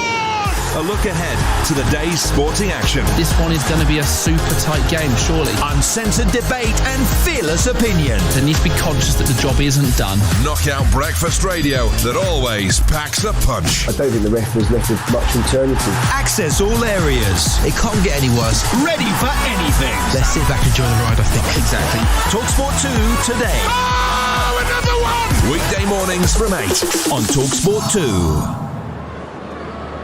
A look ahead to the day's sporting action. This one is going to be a super tight game, surely. Uncensored debate and fearless opinion. They need to be conscious that the job isn't done. Knockout breakfast radio that always packs a punch. I don't think the referee's left with much alternative. Access all areas. It can't get any worse. Ready for anything. Let's sit back and enjoy the ride, I think. Exactly. TalkSport 2 today. Oh, another one! Weekday mornings from 8 on TalkSport 2.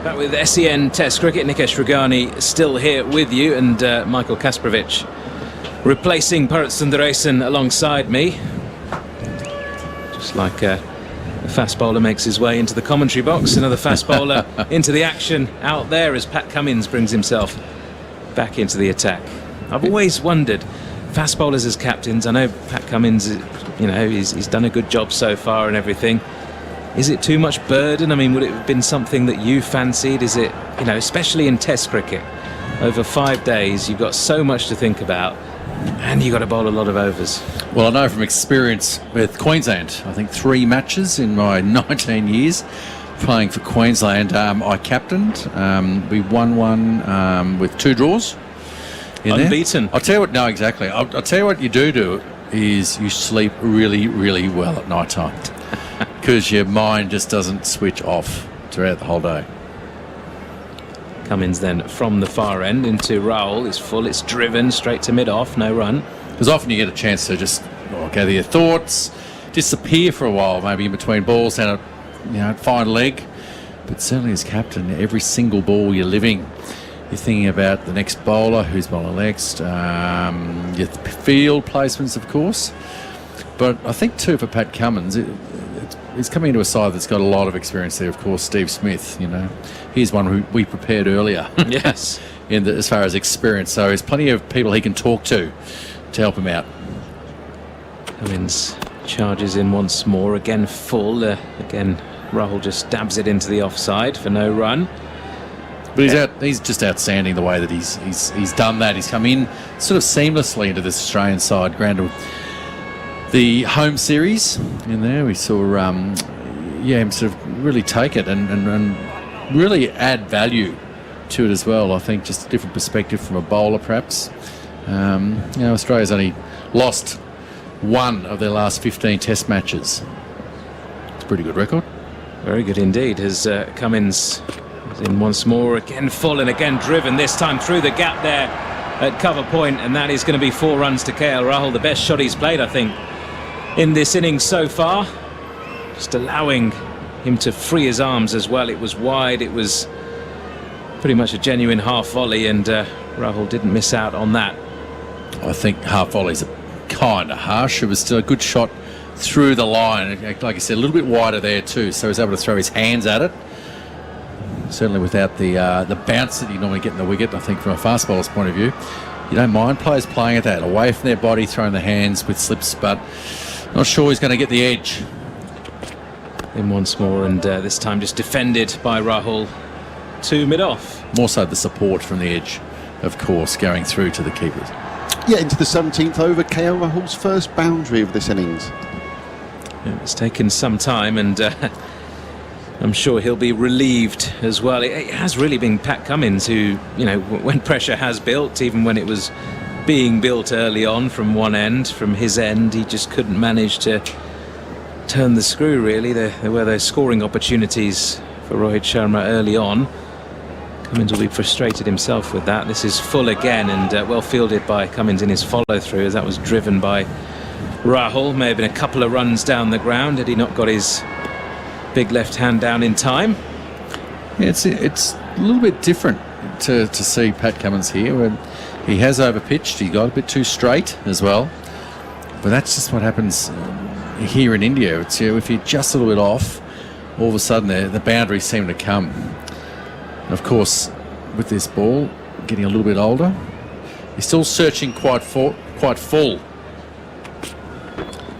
Back with SEN Test Cricket, Nikesh Ragani still here with you, and Michael Kasparovich replacing Bharat Sundaresan alongside me. Just like a fast bowler makes his way into the commentary box, another fast bowler into the action out there as Pat Cummins brings himself back into the attack. I've always wondered, fast bowlers as captains, I know Pat Cummins, he's done a good job so far and everything. Is it too much burden? I mean, would it have been something that you fancied? Is it, especially in Test cricket, over 5 days, you've got so much to think about, and you've got to bowl a lot of overs. Well, I know from experience with Queensland, I think 3 matches in my 19 years playing for Queensland, I captained. We won one with 2 draws. Unbeaten. I'll tell you what, no, exactly. I'll tell you what you do is you sleep really, really well at night time. Because your mind just doesn't switch off throughout the whole day. Cummins then from the far end into Rahul. It's full, it's driven straight to mid-off, no run. Because often you get a chance to just gather your thoughts, disappear for a while, maybe in between balls, and a fine leg. But certainly as captain, every single ball you're living you're thinking about the next bowler, who's bowling next, your field placements, of course. But I think, too, for Pat Cummins, it's coming into a side that's got a lot of experience there. Of course, Steve Smith, you know. He's one who we prepared earlier. Yes. As far as experience. So there's plenty of people he can talk to help him out. Cummins charges in once more, again full. Again, Rahul just dabs it into the offside for no run. But he's just outstanding the way that he's done that. He's come in sort of seamlessly into this Australian side. Granted, the home series in there, we saw him sort of really take it and really add value to it as well. I think just a different perspective from a bowler, perhaps. Australia's only lost one of their last 15 Test matches. It's a pretty good record. Very good indeed. Has Cummins in once more, again full and again driven, this time through the gap there at cover point, and that is going to be 4 runs to KL Rahul. The best shot he's played, I think, in this innings so far. Just allowing him to free his arms as well. It was wide, it was pretty much a genuine half volley, and Rahul didn't miss out on that. I think half volleys are kind of harsh. It was still a good shot through the line. Like I said, a little bit wider there too, so he was able to throw his hands at it. Certainly without the bounce that you normally get in the wicket. I think from a fast bowler's point of view, you don't mind players playing at that, away from their body, throwing the hands with slips, but not sure he's going to get the edge. In once more, and this time just defended by Rahul to mid-off. More so the support from the edge, of course, going through to the keepers. Yeah, into the 17th over, KL Rahul's first boundary of this innings. It's taken some time, and I'm sure he'll be relieved as well. It has really been Pat Cummins who, when pressure has built, even when it was being built early on from one end, from his end, he just couldn't manage to turn the screw, really. There were those scoring opportunities for Rohit Sharma early on. Cummins will be frustrated himself with that. This is full again, and well fielded by Cummins in his follow-through, as that was driven by Rahul. May have been a couple of runs down the ground had he not got his big left hand down in time. Yeah, it's a little bit different to see Pat Cummins here, where he has overpitched. He got a bit too straight as well, but that's just what happens here in India. It's, if you're just a little bit off, all of a sudden the boundaries seem to come. And of course, with this ball getting a little bit older, he's still searching quite full.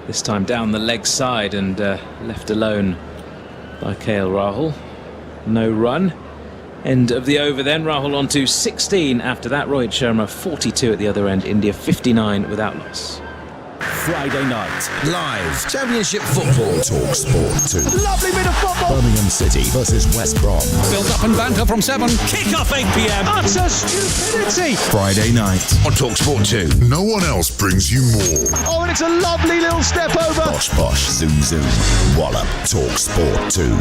This time down the leg side and left alone by KL Rahul. No run. End of the over then. Rahul on to 16 after that. Rohit Sharma 42 at the other end. India 59 without loss. Friday night, live Championship Football, Talk Sport 2. Lovely bit of football. Birmingham City versus West Brom. Build up and banter from 7. Kick off 8 p.m. Utter stupidity. Friday night on Talk Sport 2. No one else brings you more. Oh, and it's a lovely little step over. Bosh, bosh, zoom, zoom. Wallop, Talk Sport 2.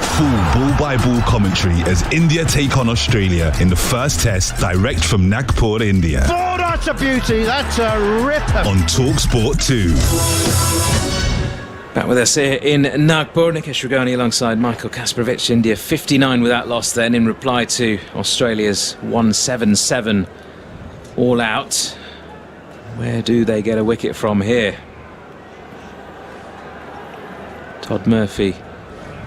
Full ball-by-ball commentary as India take on Australia in the first test, direct from Nagpur, India. Oh, that's a beauty. That's a ripper. On TalkSport 2. Back with us here in Nagpur, Nikesh Ragani alongside Michael Kasparovich. India 59 without loss then in reply to Australia's 177 all out. Where do they get a wicket from here? Todd Murphy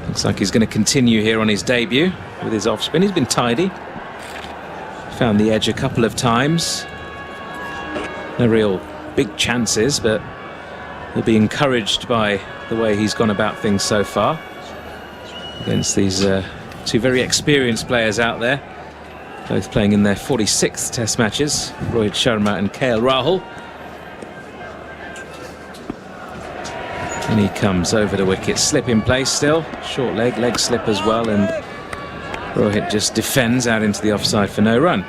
looks like he's going to continue here on his debut with his off spin. He's been tidy. Found the edge a couple of times. No real big chances, but he'll be encouraged by the way he's gone about things so far against these two very experienced players out there, both playing in their 46th Test matches, Rohit Sharma and KL Rahul. And he comes over the wicket, slip in place still, short leg slip as well, and Rohit just defends out into the offside for no run.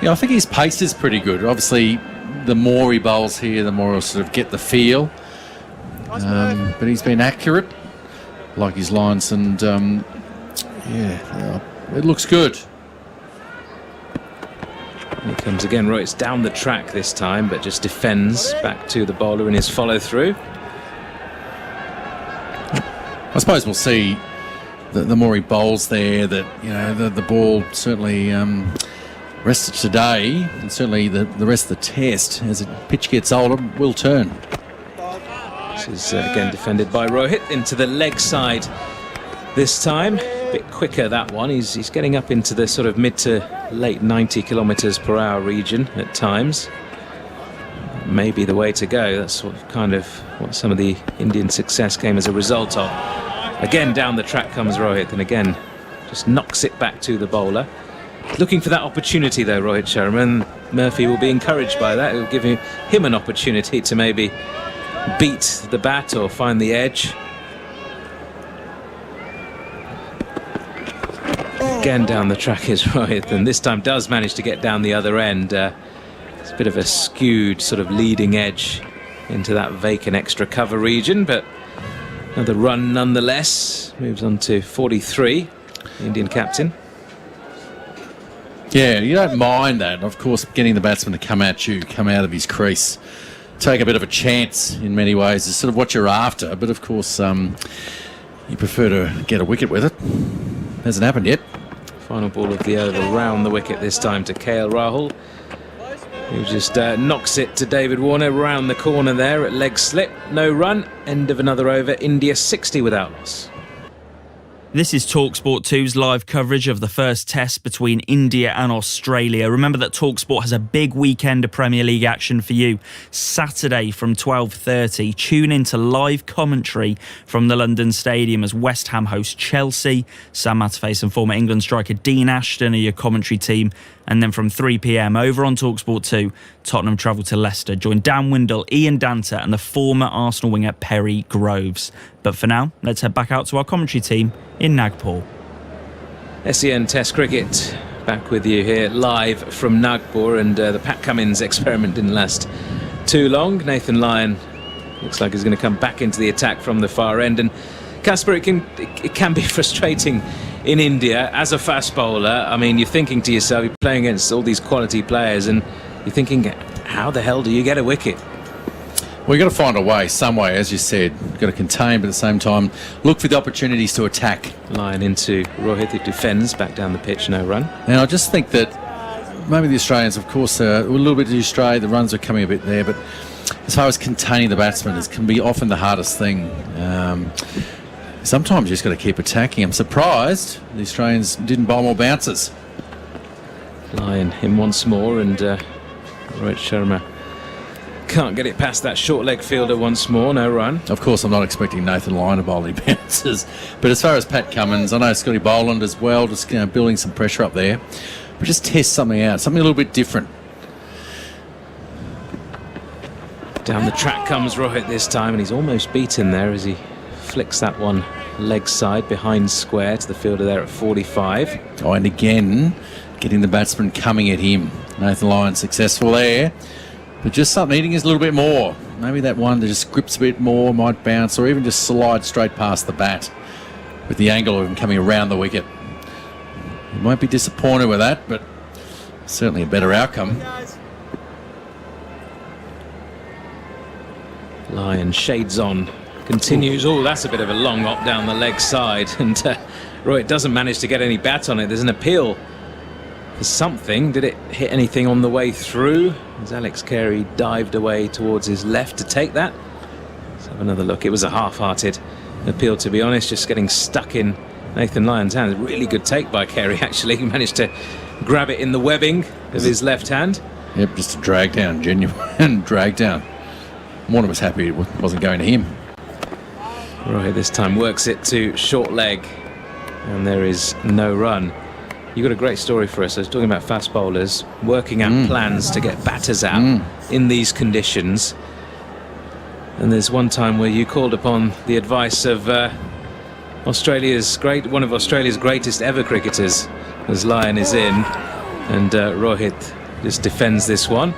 Yeah, I think his pace is pretty good. Obviously, the more he bowls here, the more he'll sort of get the feel. But he's been accurate, like his lines, and it looks good. Here he comes again. Rohit's down the track this time, but just defends back to the bowler in his follow-through. I suppose we'll see the more he bowls there that, the ball certainly rest of today, and certainly the rest of the test, as the pitch gets older, will turn. This is again defended by Rohit into the leg side this time. A bit quicker, that one. He's getting up into the sort of mid to late 90 kilometres per hour region at times. Maybe the way to go. That's kind of what some of the Indian success came as a result of. Again, down the track comes Rohit, and again just knocks it back to the bowler. Looking for that opportunity though, Rohit Sharma. Murphy will be encouraged by that. It will give him an opportunity to maybe beat the bat or find the edge. Again down the track is Rohit, and this time does manage to get down the other end. It's a bit of a skewed sort of leading edge into that vacant extra cover region, but another run nonetheless. Moves on to 43, the Indian captain. Yeah, you don't mind that. Of course, getting the batsman to come at you, come out of his crease, take a bit of a chance in many ways is sort of what you're after. But of course, you prefer to get a wicket with it. Hasn't happened yet. Final ball of the over round the wicket this time to KL Rahul, who just knocks it to David Warner round the corner there at leg slip. No run. End of another over. India 60 without loss. This is TalkSport 2's live coverage of the first test between India and Australia. Remember that TalkSport has a big weekend of Premier League action for you. Saturday from 12:30, tune into live commentary from the London Stadium as West Ham host Chelsea. Sam Matterface and former England striker Dean Ashton are your commentary team. And then from 3 p.m. over on TalkSport 2, Tottenham travel to Leicester. Join Dan Windle, Ian Danter and the former Arsenal winger Perry Groves. But for now, let's head back out to our commentary team in Nagpur. SEN Test Cricket back with you here live from Nagpur, and the Pat Cummins experiment didn't last too long. Nathan Lyon looks like he's going to come back into the attack from the far end, and Casper, it can be frustrating in India as a fast bowler. I mean, you're thinking to yourself, you're playing against all these quality players, and you're thinking, how the hell do you get a wicket? Well, you've got to find a way, some way, as you said. You've got to contain, but at the same time, look for the opportunities to attack. Line into Rohit, who defends, back down the pitch, no run. And I just think that maybe the Australians, of course, are a little bit too straight. The runs are coming a bit there, but as far as containing the batsman, it can be often the hardest thing. Sometimes you just got to keep attacking. I'm surprised the Australians didn't bowl more bouncers. Lyon in once more, and Rohit Sharma can't get it past that short leg fielder once more, no run. Of course, I'm not expecting Nathan Lyon to bowl any bouncers, but as far as Pat Cummins, I know Scotty Boland as well, just building some pressure up there, but just test something out, something a little bit different. Down the track comes Rohit this time, and he's almost beaten there as he flicks that one leg side behind square to the fielder there at 45. Oh, and again, getting the batsman coming at him. Nathan Lyon successful there, but just something needing is a little bit more. Maybe that one that just grips a bit more, might bounce, or even just slide straight past the bat with the angle of him coming around the wicket. You might be disappointed with that, but certainly a better outcome. Lyon shades on, continues. Oh, that's a bit of a long op down the leg side, and Rohit doesn't manage to get any bat on it. There's an appeal for something. Did it hit anything on the way through? As Alex Carey dived away towards his left to take that. Let's have another look. It was a half-hearted appeal, to be honest, just getting stuck in Nathan Lyon's hand. Really good take by Carey, actually. He managed to grab it in the webbing of his left hand. Yep, just a drag down, genuine drag down. Warner was happy it wasn't going to him. Rohit this time works it to short leg, and there is no run. You've got a great story for us. I was talking about fast bowlers working out plans to get batters out in these conditions. And there's one time where you called upon the advice of one of Australia's greatest ever cricketers, as Lyon is in, and Rohit just defends this one.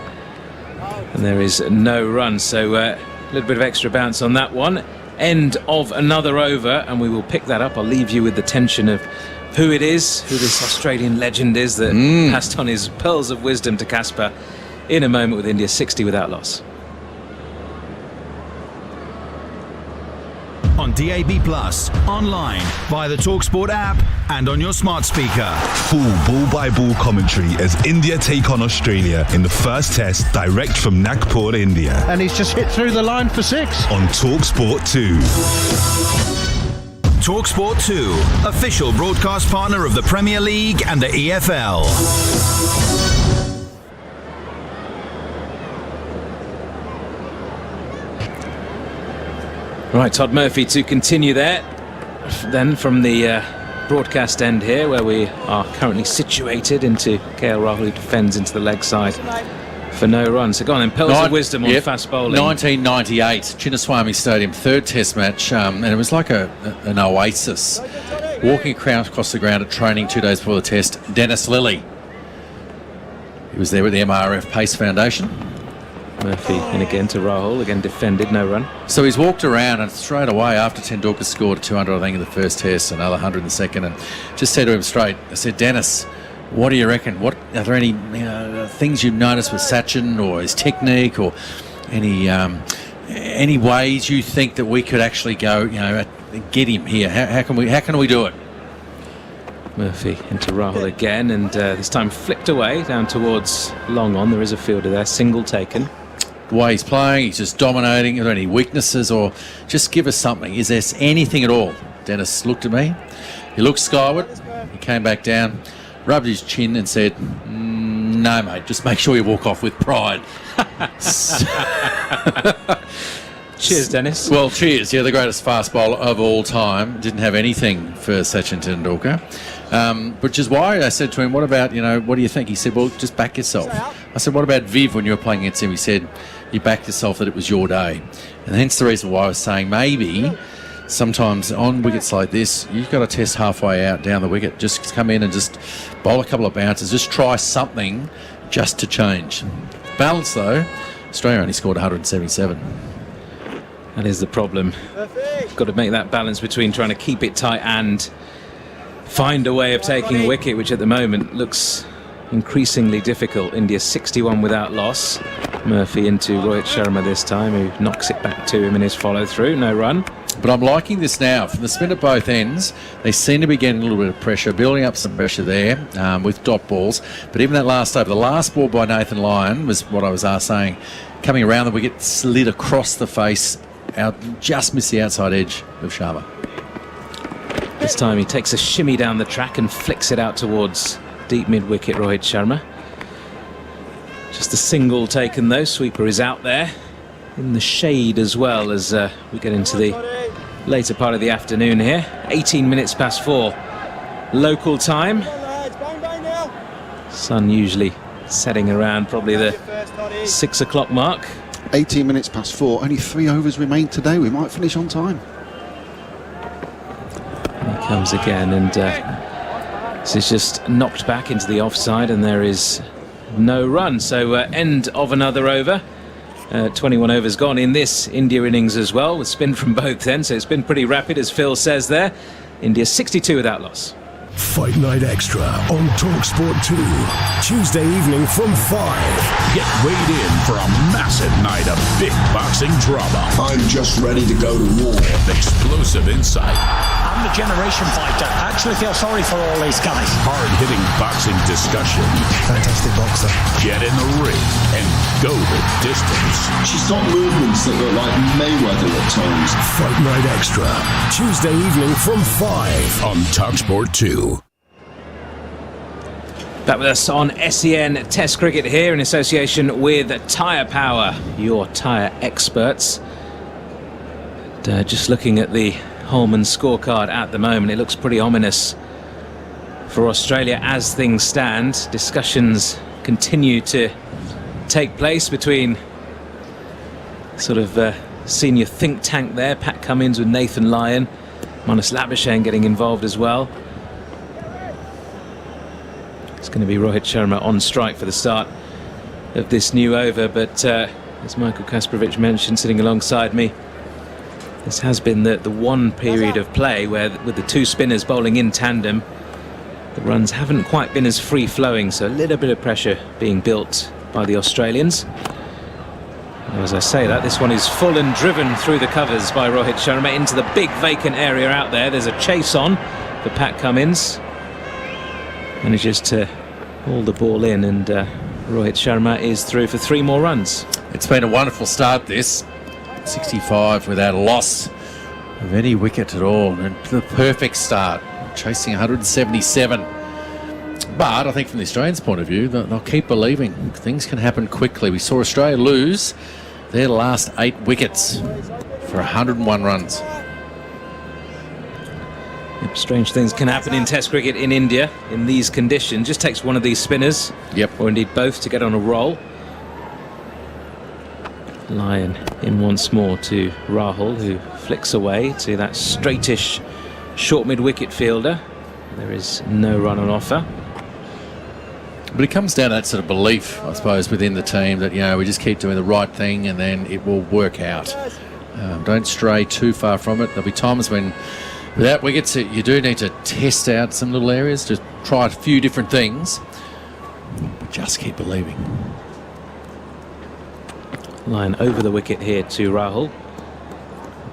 And there is no run, so a little bit of extra bounce on that one. End of another over, and we will pick that up. I'll leave you with the tension of who it is, who this Australian legend is that passed on his pearls of wisdom to Casper in a moment with India 60 without loss. On DAB+, online, via the TalkSport app and on your smart speaker. Full ball-by-ball commentary as India take on Australia in the first test direct from Nagpur, India. And he's just hit through the line for 6. On TalkSport 2. TalkSport 2, official broadcast partner of the Premier League and the EFL. Right, Todd Murphy to continue there. Then from the broadcast end here, where we are currently situated, into KL Rahul, who defends into the leg side for no run. So go on then, pearls of wisdom on fast bowling. 1998, Chinnaswamy Stadium, third test match, and it was like an oasis. Walking across the ground at training 2 days before the test, Dennis Lilly. He was there with the MRF Pace Foundation. Murphy in again to Rahul, again defended, no run. So he's walked around and straight away after Tendulkar scored 200, I think, in the first test, another 100 in the second, and just said to him straight, I said, Dennis, what do you reckon? What are there any things you've noticed with Sachin or his technique, or any ways you think that we could actually go, get him here? How can we do it? Murphy into Rahul again, and this time flicked away down towards long on. There is a fielder there, single taken. The way he's playing, he's just dominating. Are there any weaknesses, or just give us something? Is there anything at all? Dennis looked at me. He looked skyward. He came back down, rubbed his chin and said, no, mate, just make sure you walk off with pride. Cheers, Dennis. Well, cheers. Yeah, the greatest fast bowler of all time. Didn't have anything for Sachin Tendulkar. Which is why I said to him, what about, what do you think? He said, well, just back yourself. I said, what about Viv when you were playing against him? He said, you backed yourself that it was your day. And hence the reason why I was saying maybe sometimes on wickets like this, you've got to test halfway out down the wicket. Just come in and just bowl a couple of bounces. Just try something just to change. Balance, though, Australia only scored 177. That is the problem. Got to make that balance between trying to keep it tight and find a way of taking a wicket, which at the moment looks increasingly difficult. India 61 without loss. Murphy into Rohit Sharma this time, who knocks it back to him in his follow-through. No run. But I'm liking this now. From the spin at both ends, they seem to be getting a little bit of pressure, building up some pressure there with dot balls. But even that last over, the last ball by Nathan Lyon was what I was saying. Coming around the wicket, slid across the face, just missed the outside edge of Sharma. This time he takes a shimmy down the track and flicks it out towards deep mid-wicket Rohit Sharma. Just a single taken though. Sweeper is out there in the shade as well as we get into the later part of the afternoon here. 18 minutes past 4 local time. Sun usually setting around probably the 6 o'clock mark. 18 minutes past 4, only 3 overs remain today. We might finish on time. He comes again, and this is just knocked back into the offside, and there is no run. So end of another over. 21 overs gone in this India innings as well, with spin from both ends. So it's been pretty rapid, as Phil says there. India 62 without loss. Fight Night Extra on TalkSport 2, Tuesday evening from 5. Get weighed in for a massive night of big boxing drama. I'm just ready to go to war. Explosive insight. I'm the generation fighter. I actually feel sorry for all these guys. Hard-hitting boxing discussion. Fantastic boxer. Get in the ring and go the distance. She's got movements that look like Mayweather at times. Fight Night Extra, Tuesday evening from 5 on TalkSport 2. Back with us on SEN Test Cricket here in association with Tyre Power, your tyre experts. And, just looking at the Holman scorecard at the moment, it looks pretty ominous for Australia as things stand. Discussions continue to take place between sort of senior think tank there, Pat Cummins with Nathan Lyon, Manas Labuschagne getting involved as well. It's going to be Rohit Sharma on strike for the start of this new over, but as Michael Kasparovich mentioned, sitting alongside me, this has been the one period of play where, with the two spinners bowling in tandem, the runs haven't quite been as free-flowing, so a little bit of pressure being built by the Australians. As I say that, this one is full and driven through the covers by Rohit Sharma into the big vacant area out there. There's a chase on for Pat Cummins. Manages to haul the ball in, and Rohit Sharma is through for 3 more runs. It's been a wonderful start, this. 65 without a loss of any wicket at all. And the perfect start, chasing 177. But I think from the Australians' point of view, they'll keep believing. Things can happen quickly. We saw Australia lose their last 8 wickets for 101 runs. Strange things can happen in Test cricket in India in these conditions. Just takes one of these spinners, or indeed both, to get on a roll. Lyon in once more to Rahul, who flicks away to that straightish short mid-wicket fielder. There is no run on offer. But it comes down to that sort of belief, I suppose, within the team that, we just keep doing the right thing and then it will work out. Don't stray too far from it. There'll be times when, without wickets, you do need to test out some little areas, just try a few different things, but just keep believing. Lyon over the wicket here to Rahul.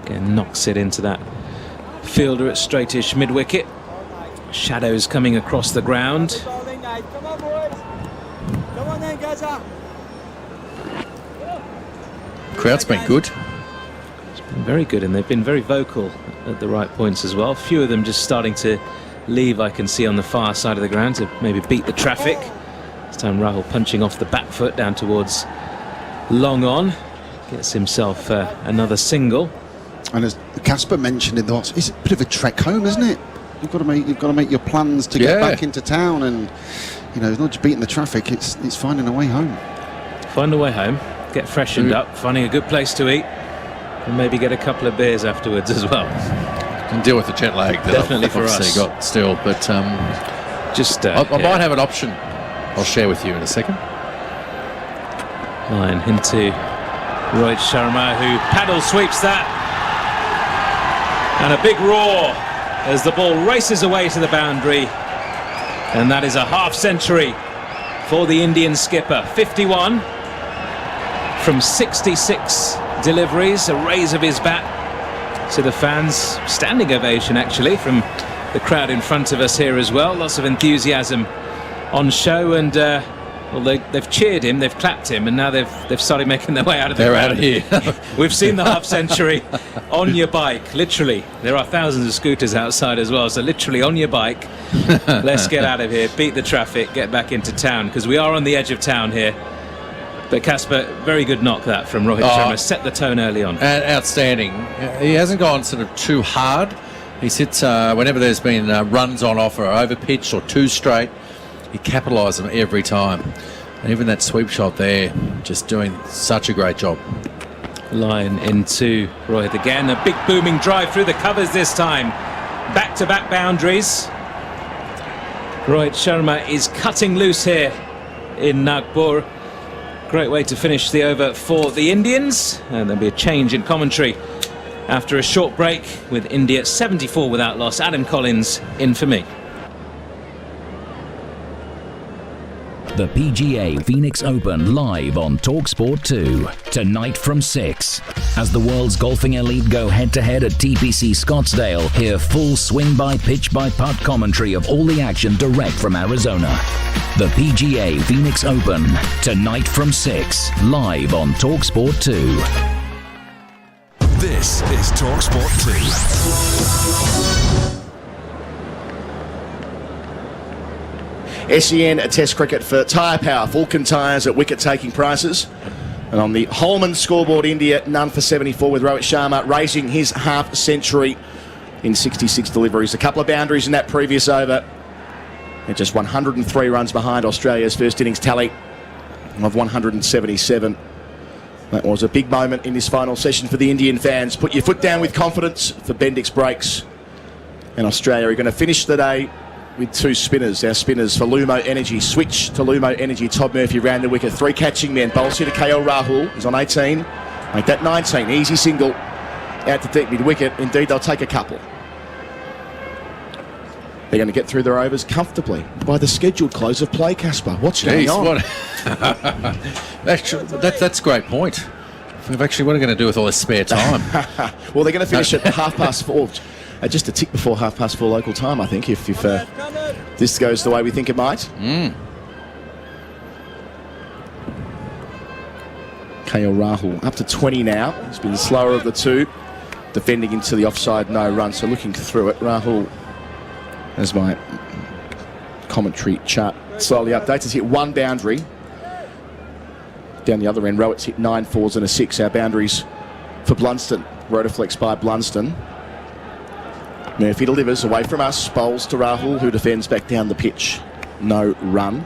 Again, knocks it into that fielder at straightish mid-wicket. Shadows coming across the ground. Crowd's been good. It's been very good, and they've been very vocal at the right points as well. Few of them just starting to leave, I can see on the far side of the ground, to maybe beat the traffic. This time Rahul punching off the back foot down towards long on. Gets himself another single. And as Casper mentioned in the box, it's a bit of a trek home, isn't it? You've got to make your plans to get back into town, and it's not just beating the traffic, it's finding a way home. Find a way home, get freshened up, finding a good place to eat, and maybe get a couple of beers afterwards as well. Can deal with the jet lag that definitely for us got still, but I might have an option I'll share with you in a second. Lyon into Rohit Sharma, who paddle sweeps that, and a big roar as the ball races away to the boundary, and that is a half century for the Indian skipper. 51 from 66 deliveries, a raise of his bat to the fans. Standing ovation actually from the crowd in front of us here as well. Lots of enthusiasm on show, and they've cheered him, they've clapped him, and now they've started making their way out of the crowd. Out of here. We've seen the half century on your bike, literally. There are thousands of scooters outside as well, so literally on your bike. Let's get out of here, beat the traffic, get back into town, because we are on the edge of town here. But Casper, very good knock that from Rohit Sharma, set the tone early on. Outstanding. He hasn't gone sort of too hard. He sits whenever there's been runs on offer, over pitch or too straight. He capitalised them every time. And even that sweep shot there, just doing such a great job. Lyon into Rohit again. A big booming drive through the covers this time. Back-to-back boundaries. Rohit Sharma is cutting loose here in Nagpur. Great way to finish the over for the Indians. And there'll be a change in commentary after a short break with India 74 without loss. Adam Collins in for me. The PGA Phoenix Open live on TalkSport 2 tonight from 6. As the world's golfing elite go head-to-head at TPC Scottsdale, hear full swing-by, pitch-by-putt commentary of all the action direct from Arizona. The PGA Phoenix Open tonight from 6, live on TalkSport 2. This is TalkSport 2. SEN Test cricket for tyre power. Vulcan tyres at wicket-taking prices. And on the Holman scoreboard, India none for 74 with Rohit Sharma raising his half century in 66 deliveries. A couple of boundaries in that previous over. They're just 103 runs behind Australia's first innings tally of 177. That was a big moment in this final session for the Indian fans. Put your foot down with confidence for Bendix breaks. And Australia are going to finish the day with 2 spinners. Our spinners for Lumo Energy. Switch to Lumo Energy. Todd Murphy round the wicket. 3 catching men. Bowls here to KL Rahul. He's on 18. Make that 19. Easy single. Out to deep mid-wicket. Indeed, they'll take a couple. They're going to get through their overs comfortably by the scheduled close of play, Casper. What's going on? That's a great point. We've actually, what are we going to do with all this spare time? Well, they're going to finish at 4:30. Just a tick before 4:30 local time, I think, if this goes the way we think it might. KL Rahul up to 20 now. He's been the slower of the two, defending into the offside, no run. So looking through it, Rahul, as my commentary chart slowly updates, has hit 1 boundary. Down the other end, Rowett's hit 9 fours and a 6. Our boundaries for Blunston. Rotoflex by Blunston. Murphy delivers away from us, bowls to Rahul, who defends back down the pitch. No run.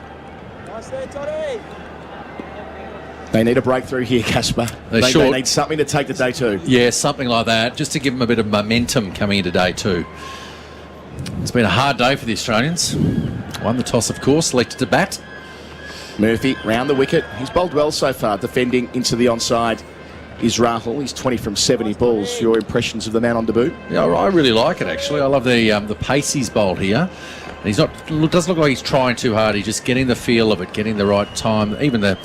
They need a breakthrough here, Casper. They need something to take to day 2. Yeah, something like that, just to give them a bit of momentum coming into day 2. It's been a hard day for the Australians. Won the toss, of course, selected to bat. Murphy round the wicket. He's bowled well so far, defending into the onside is Rahul. He's 20 from 70 balls. Your impressions of the man on debut? Yeah, I really like it, actually. I love the pace he's bowled here. He's doesn't look like he's trying too hard. He's just getting the feel of it, getting the right time. Even the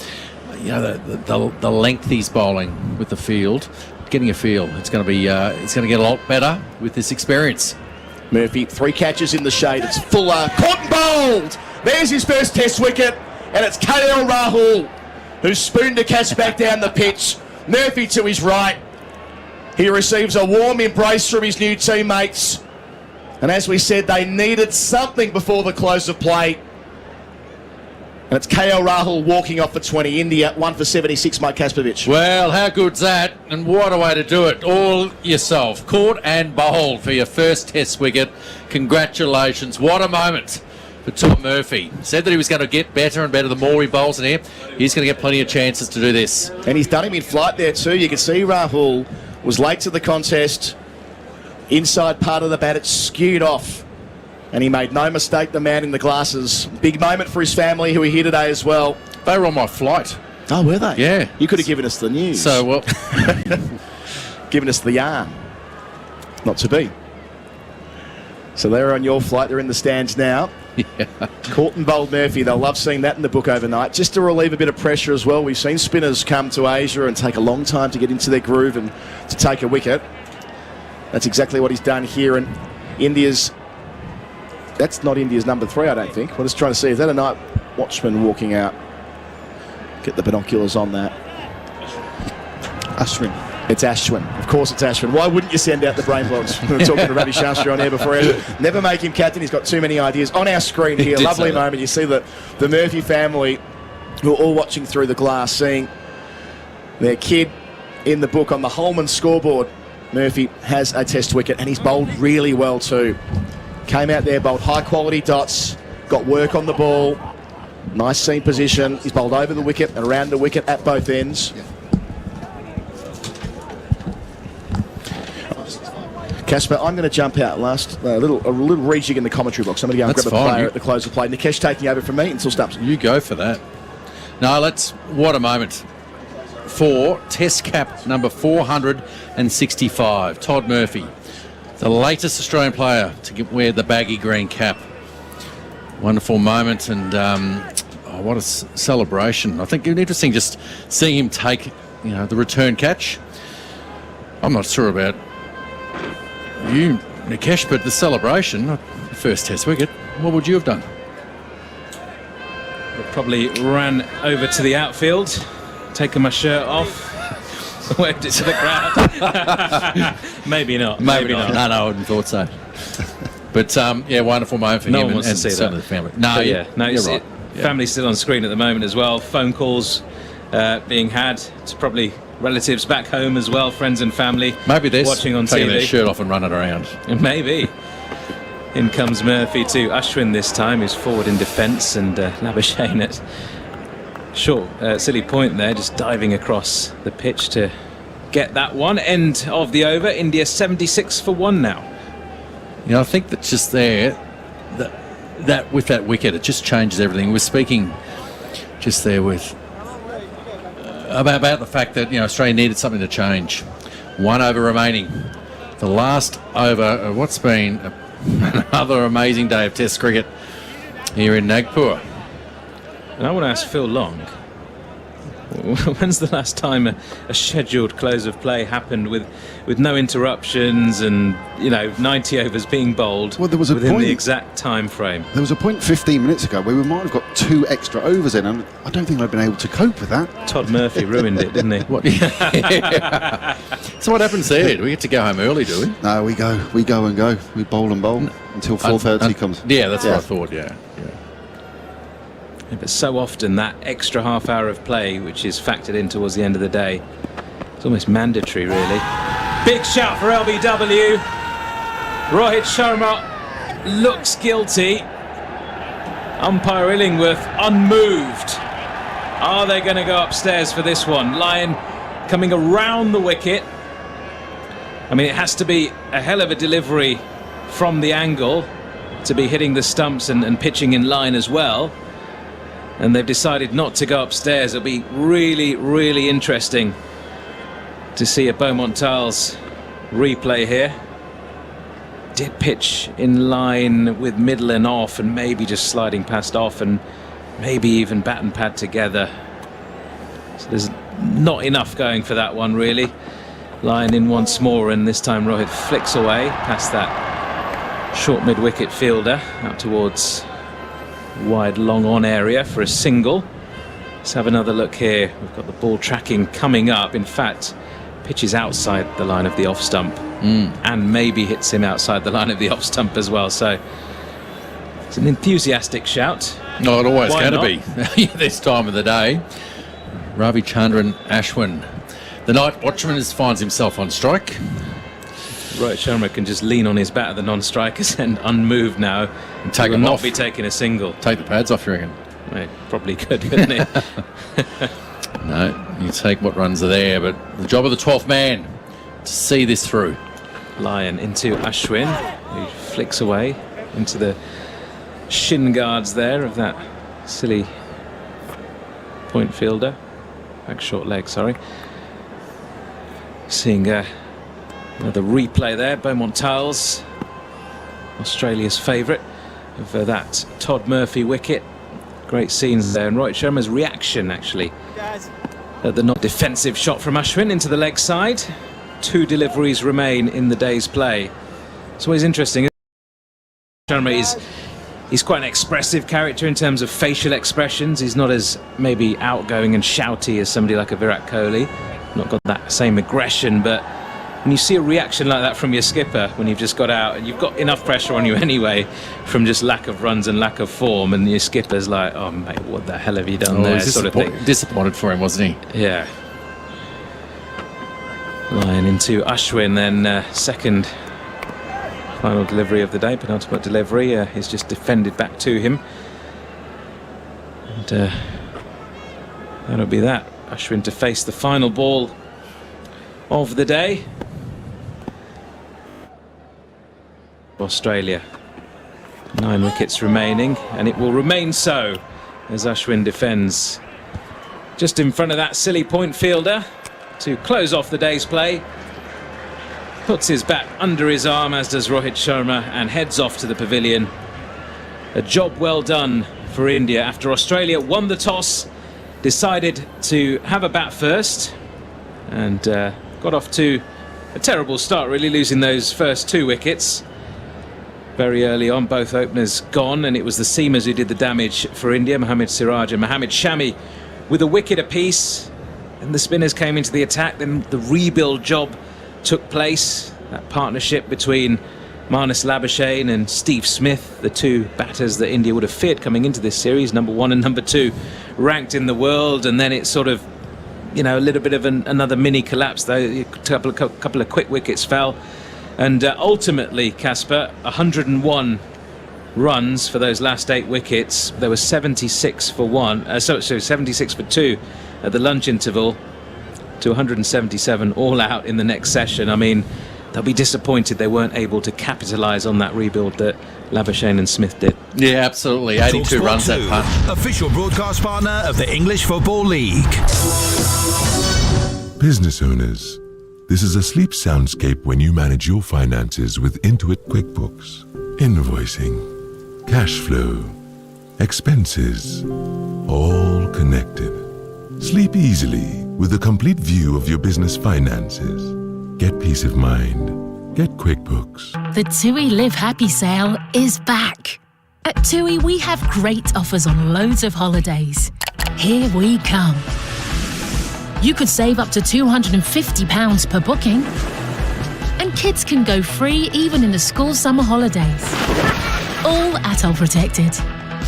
length he's bowling with the field, getting a feel. It's going to get a lot better with this experience. Murphy, 3 catches in the shade. It's Fuller, caught and bowled. There's his first Test wicket, and it's KL Rahul who's spooned a catch back down the pitch. Murphy to his right. He receives a warm embrace from his new teammates. And as we said, they needed something before the close of play. And it's KL Rahul walking off for 20. India, 1 for 76, Mike Kaspovich. Well, how good's that? And what a way to do it. All yourself. Caught and bowled for your first Test wicket. Congratulations. What a moment for Tom Murphy. Said that he was going to get better and better the more he bowls in here. He's going to get plenty of chances to do this. And he's done him in flight there too. You can see Rahul was late to the contest. Inside part of the bat, it skewed off. And he made no mistake, the man in the glasses. Big moment for his family, who are here today as well. They were on my flight. Oh, were they? Yeah. You could have given us the news. So, well... given us the yarn. Not to be. So they're on your flight. They're in the stands now. Yeah. Caught and bowled Murphy. They'll love seeing that in the book overnight. Just to relieve a bit of pressure as well. We've seen spinners come to Asia and take a long time to get into their groove and to take a wicket. That's exactly what he's done here. And India's... That's not India's number 3, I don't think. We're just trying to see, is that a night watchman walking out? Get the binoculars on that. Ashwin. It's Ashwin. Of course it's Ashwin. Why wouldn't you send out the brain blocks? We were talking to Ravi Shastri on air before. Never make him captain. He's got too many ideas. On our screen here, lovely moment. You see the Murphy family who are all watching through the glass, seeing their kid in the book on the Holman scoreboard. Murphy has a Test wicket and he's bowled really well too. Came out there, bowled high quality dots, got work on the ball, nice seam position. He's bowled over the wicket and around the wicket at both ends. Casper, I'm going to jump out last. A little rejig in the commentary box. I'm going to go and grab a player at the close of play. Nikesh taking over from me until Stumps. You go for that. No, what a moment for Test cap number 465, Todd Murphy, the latest Australian player to wear the baggy green cap. Wonderful moment, and what a celebration. I think it's interesting just seeing him take the return catch. I'm not sure about you, Nikesh, but the celebration, the first Test wicket, what would you have done? Probably ran over to the outfield, taken my shirt off, waved it to the crowd. Maybe not. Maybe not. No, I wouldn't have thought so. But wonderful moment for him wants and to see some that. of the family. No, you're right. Yeah. Family's still on screen at the moment as well. Phone calls being had. It's probably relatives back home as well, friends and family. Maybe they're watching on taking TV. Their shirt off and running around. Maybe. In comes Murphy to Ashwin this time, who's forward in defence, and Labuschagne at short. Silly point there, just diving across the pitch to get that one. End of the over. India 76 for 1 now. I think that just there, that with that wicket, it just changes everything. We're speaking just there with about the fact that Australia needed something to change. 1 over remaining. The last over, what's been another amazing day of Test cricket here in Nagpur. And I want to ask Phil Long, When's the last time a scheduled close of play happened with no interruptions and 90 overs being bowled within the exact time frame? There was a point 15 minutes ago where we might have got 2 extra overs in, and I don't think I've been able to cope with that. Todd Murphy ruined it, didn't he? So what happens there? Do we get to go home early, do we? No, we go. We bowl and bowl until 4:30 comes. Yeah, that's what I thought. Yeah. But so often that extra half hour of play, which is factored in towards the end of the day, it's almost mandatory, really. Big shout for LBW. Rohit Sharma looks guilty. Umpire Illingworth unmoved. Are they going to go upstairs for this one? Lyon coming around the wicket. I mean, it has to be a hell of a delivery from the angle to be hitting the stumps and pitching in line as well. And they've decided not to go upstairs. It'll be really, really interesting to see a Beaumont Tiles replay here. Did pitch in line with middle and off, and maybe just sliding past off, and maybe even bat and pad together. So there's not enough going for that one, really. Lyon in once more, and this time Rohit flicks away past that short mid-wicket fielder out towards wide long on area for a single. Let's have another look here. We've got the ball tracking coming up. In fact, pitches outside the line of the off stump and maybe hits him outside the line of the off stump as well. So it's an enthusiastic shout. No, it always Why going to not? be this time of the day. Ravichandran Ashwin, the night watchman, finds himself on strike. Rohit Sharma can just lean on his bat at the non-strikers and unmoved now. And take will them not off. be taking a single. Take the pads off, you reckon? Well, probably could, couldn't he? No, you take what runs are there, but the job of the 12th man to see this through. Lyon into Ashwin, who flicks away into the shin guards there of that silly point fielder. Back short leg, sorry. Seeing another replay there. Beaumont Tiles, Australia's favourite, of that Todd Murphy wicket. Great scenes there, and Rohit Sharma's reaction actually at the not defensive shot from Ashwin into the leg side. 2 deliveries remain in the day's play. It's always interesting. Sharma he's quite an expressive character in terms of facial expressions. He's not as maybe outgoing and shouty as somebody like a Virat Kohli. Not got that same aggression, but when you see a reaction like that from your skipper when you've just got out and you've got enough pressure on you anyway from just lack of runs and lack of form, and your skipper's like, oh mate, what the hell have you done there, sort of thing. Disappointed for him, wasn't he? Yeah. Lyon into Ashwin, then second final delivery of the day, penultimate delivery. He's just defended back to him, and that'll be that. Ashwin to face the final ball of the day. Australia, 9 wickets remaining, and it will remain so as Ashwin defends just in front of that silly point fielder to close off the day's play. Puts his bat under his arm, as does Rohit Sharma, and heads off to the pavilion. A job well done for India after Australia won the toss, decided to have a bat first, and got off to a terrible start, really, losing those first 2 wickets very early on. Both openers gone, and it was the seamers who did the damage for India, Mohammad Siraj and Mohammad Shami, with a wicket apiece. And the spinners came into the attack. Then the rebuild job took place. That partnership between Marnus Labuschagne and Steve Smith, the 2 batters that India would have feared coming into this series, number 1 and number 2 ranked in the world. And then it sort of, a little bit of another mini collapse, though. A couple of quick wickets fell. And ultimately, Casper, 101 runs for those last 8 wickets. There was 76 for 1, 76 for 2 at the lunch interval, to 177 all out in the next session. I mean, they'll be disappointed they weren't able to capitalise on that rebuild that Labuschagne and Smith did. Yeah, absolutely. 82 runs that punt. Official broadcast partner of the English Football League. Business owners, this is a sleep soundscape when you manage your finances with Intuit QuickBooks. Invoicing, cash flow, expenses, all connected. Sleep easily with a complete view of your business finances. Get peace of mind. Get QuickBooks. The TUI Live Happy sale is back. At TUI, we have great offers on loads of holidays. Here we come. You could save up to £250 per booking. And kids can go free even in the school summer holidays. All ATOL protected.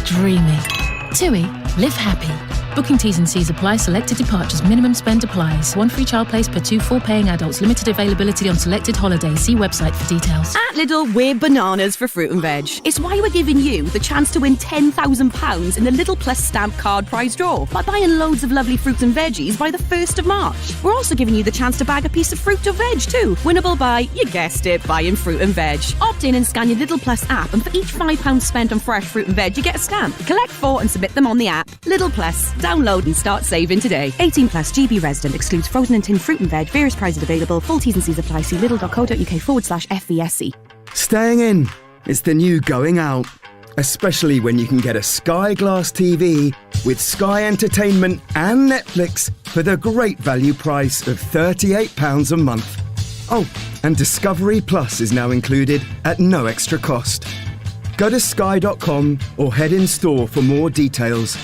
Dreamy. TUI, live happy. Booking T's and C's apply. Selected departures. Minimum spend applies. 1 free child place per 2 full paying adults. Limited availability on selected holidays. See website for details. At Lidl, we're bananas for fruit and veg. It's why we're giving you the chance to win £10,000 in the Lidl Plus stamp card prize draw by buying loads of lovely fruits and veggies by the 1st of March. We're also giving you the chance to bag a piece of fruit or veg too. Winnable by, you guessed it, buying fruit and veg. Opt in and scan your Lidl Plus app, and for each £5 spent on fresh fruit and veg, you get a stamp. Collect 4 and submit them on the app. Lidl Plus. Download and start saving today. 18 plus, GB resident, excludes frozen and tinned fruit and veg. Various prices available. Full T's and C's apply. See lidl.co.uk/FVSC. Staying in is the new going out, especially when you can get a Sky Glass TV with Sky Entertainment and Netflix for the great value price of £38 a month. Oh, and Discovery Plus is now included at no extra cost. Go to sky.com or head in store for more details.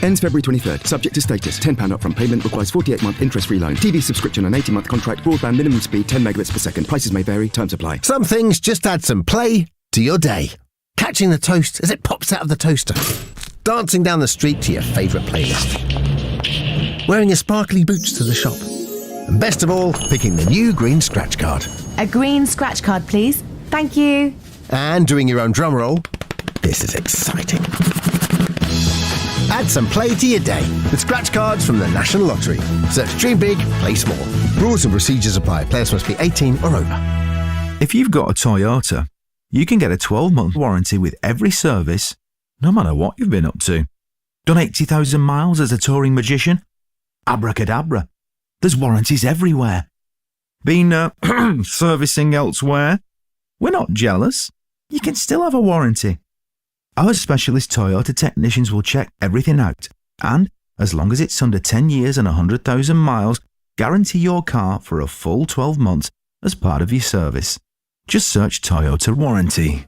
Ends February 23rd. Subject to status. £10 upfront payment. Requires 48-month interest-free loan. TV subscription on 18-month contract. Broadband minimum speed 10 megabits per second. Prices may vary. Terms apply. Some things just add some play to your day. Catching the toast as it pops out of the toaster. Dancing down the street to your favourite playlist. Wearing your sparkly boots to the shop. And best of all, picking the new green scratch card. A green scratch card, please. Thank you. And doing your own drum roll. This is exciting. Add some play to your day with scratch cards from the National Lottery. Search Dream Big, Play Small. Rules and procedures apply. Players must be 18 or over. If you've got a Toyota, you can get a 12-month warranty with every service, no matter what you've been up to. Done 80,000 miles as a touring magician? Abracadabra. There's warranties everywhere. Been servicing elsewhere? We're not jealous. You can still have a warranty. Our specialist Toyota technicians will check everything out and, as long as it's under 10 years and 100,000 miles, guarantee your car for a full 12 months as part of your service. Just search Toyota Warranty.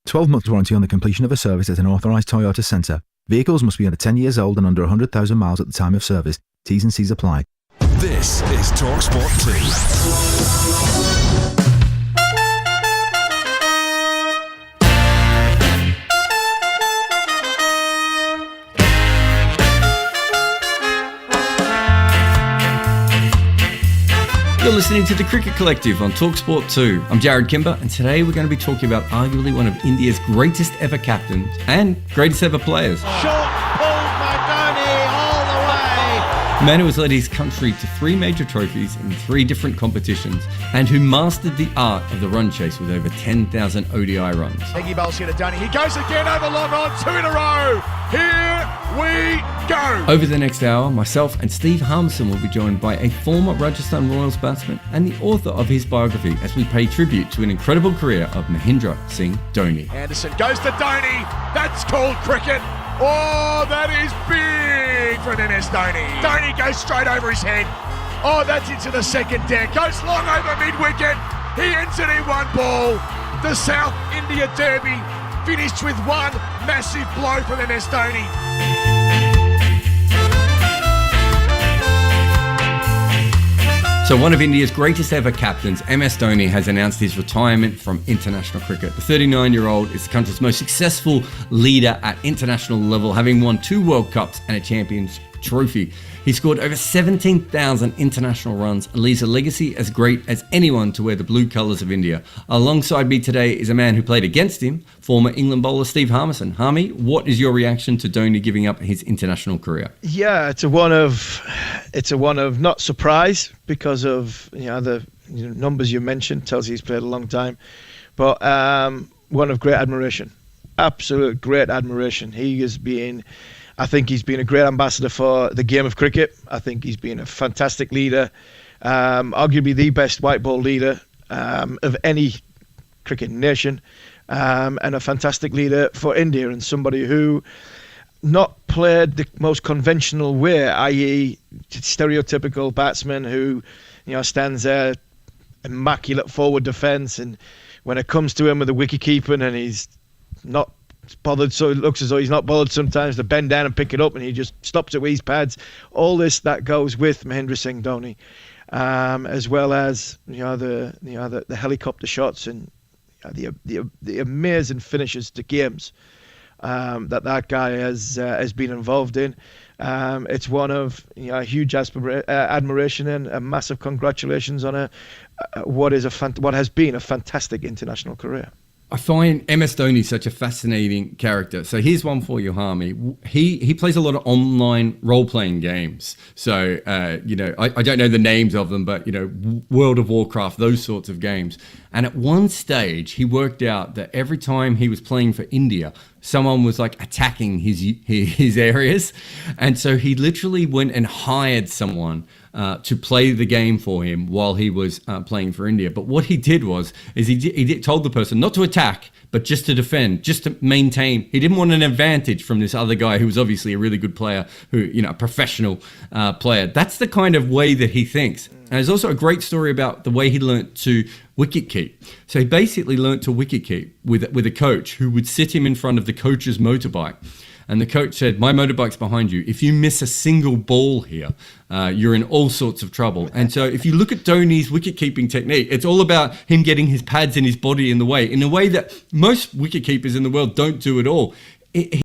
12-month warranty on the completion of a service at an authorised Toyota centre. Vehicles must be under 10 years old and under 100,000 miles at the time of service. T's and C's apply. This is TalkSport 2. You're listening to The Cricket Collective on TalkSport 2. I'm Jared Kimber, and today we're going to be talking about arguably one of India's greatest ever captains and greatest ever players. Short pulled by Dhoni all the way. A man who has led his country to 3 major trophies in 3 different competitions and who mastered the art of the run chase with over 10,000 ODI runs. Peggy bowls here to Dhoni. He goes again over long on, 2 in a row. Here we go. Over the next hour, myself and Steve Harmison will be joined by a former Rajasthan Royals batsman and the author of his biography as we pay tribute to an incredible career of Mahendra Singh Dhoni. Anderson goes to Dhoni. That's called cricket. Oh, that is big for MS Dhoni. Dhoni goes straight over his head. Oh, that's into the second deck. Goes long over mid-wicket. He ends it in 1 ball. The South India Derby finished with 1 massive blow from MS Dhoni. So one of India's greatest ever captains, MS Dhoni, has announced his retirement from international cricket. The 39-year-old is the country's most successful leader at international level, having won 2 World Cups and a Champions Trophy. He scored over 17,000 international runs and leaves a legacy as great as anyone to wear the blue colours of India. Alongside me today is a man who played against him, former England bowler Steve Harmison. Harmy, what is your reaction to Dhoni giving up his international career? Yeah, it's a one of not surprise because of the numbers you mentioned. Tells you he's played a long time, but one of great admiration, absolute great admiration. I think he's been a great ambassador for the game of cricket. I think he's been a fantastic leader, arguably the best white ball leader of any cricket nation, and a fantastic leader for India, and somebody who not played the most conventional way, i.e. stereotypical batsman who, stands there, immaculate forward defence, and when it comes to him with the wicket keeping and he's not bothered, so it looks as though he's not bothered sometimes to bend down and pick it up, and he just stops it with his pads. All this that goes with Mahendra Singh Dhoni, as well as the helicopter shots and the amazing finishes to games that guy has been involved in. It's one of a huge admiration and a massive congratulations on what has been a fantastic international career. I find MS Dhoni such a fascinating character. So here's one for you, Harmy. He plays a lot of online role-playing games. So, I don't know the names of them, but, World of Warcraft, those sorts of games. And at one stage, he worked out that every time he was playing for India, someone was like attacking his areas. And so he literally went and hired someone to play the game for him while he was playing for India. But what he did was he told the person not to attack, but just to defend, just to maintain. He didn't want an advantage from this other guy who was obviously a really good player, a professional player. That's the kind of way that he thinks. And there's also a great story about the way he learnt to wicket keep. So he basically learnt to wicket keep with a coach who would sit him in front of the coach's motorbike. And the coach said, my motorbike's behind you. If you miss a single ball here, you're in all sorts of trouble. And so if you look at Dhoni's wicket-keeping technique, it's all about him getting his pads and his body in the way, in a way that most wicket-keepers in the world don't do at all.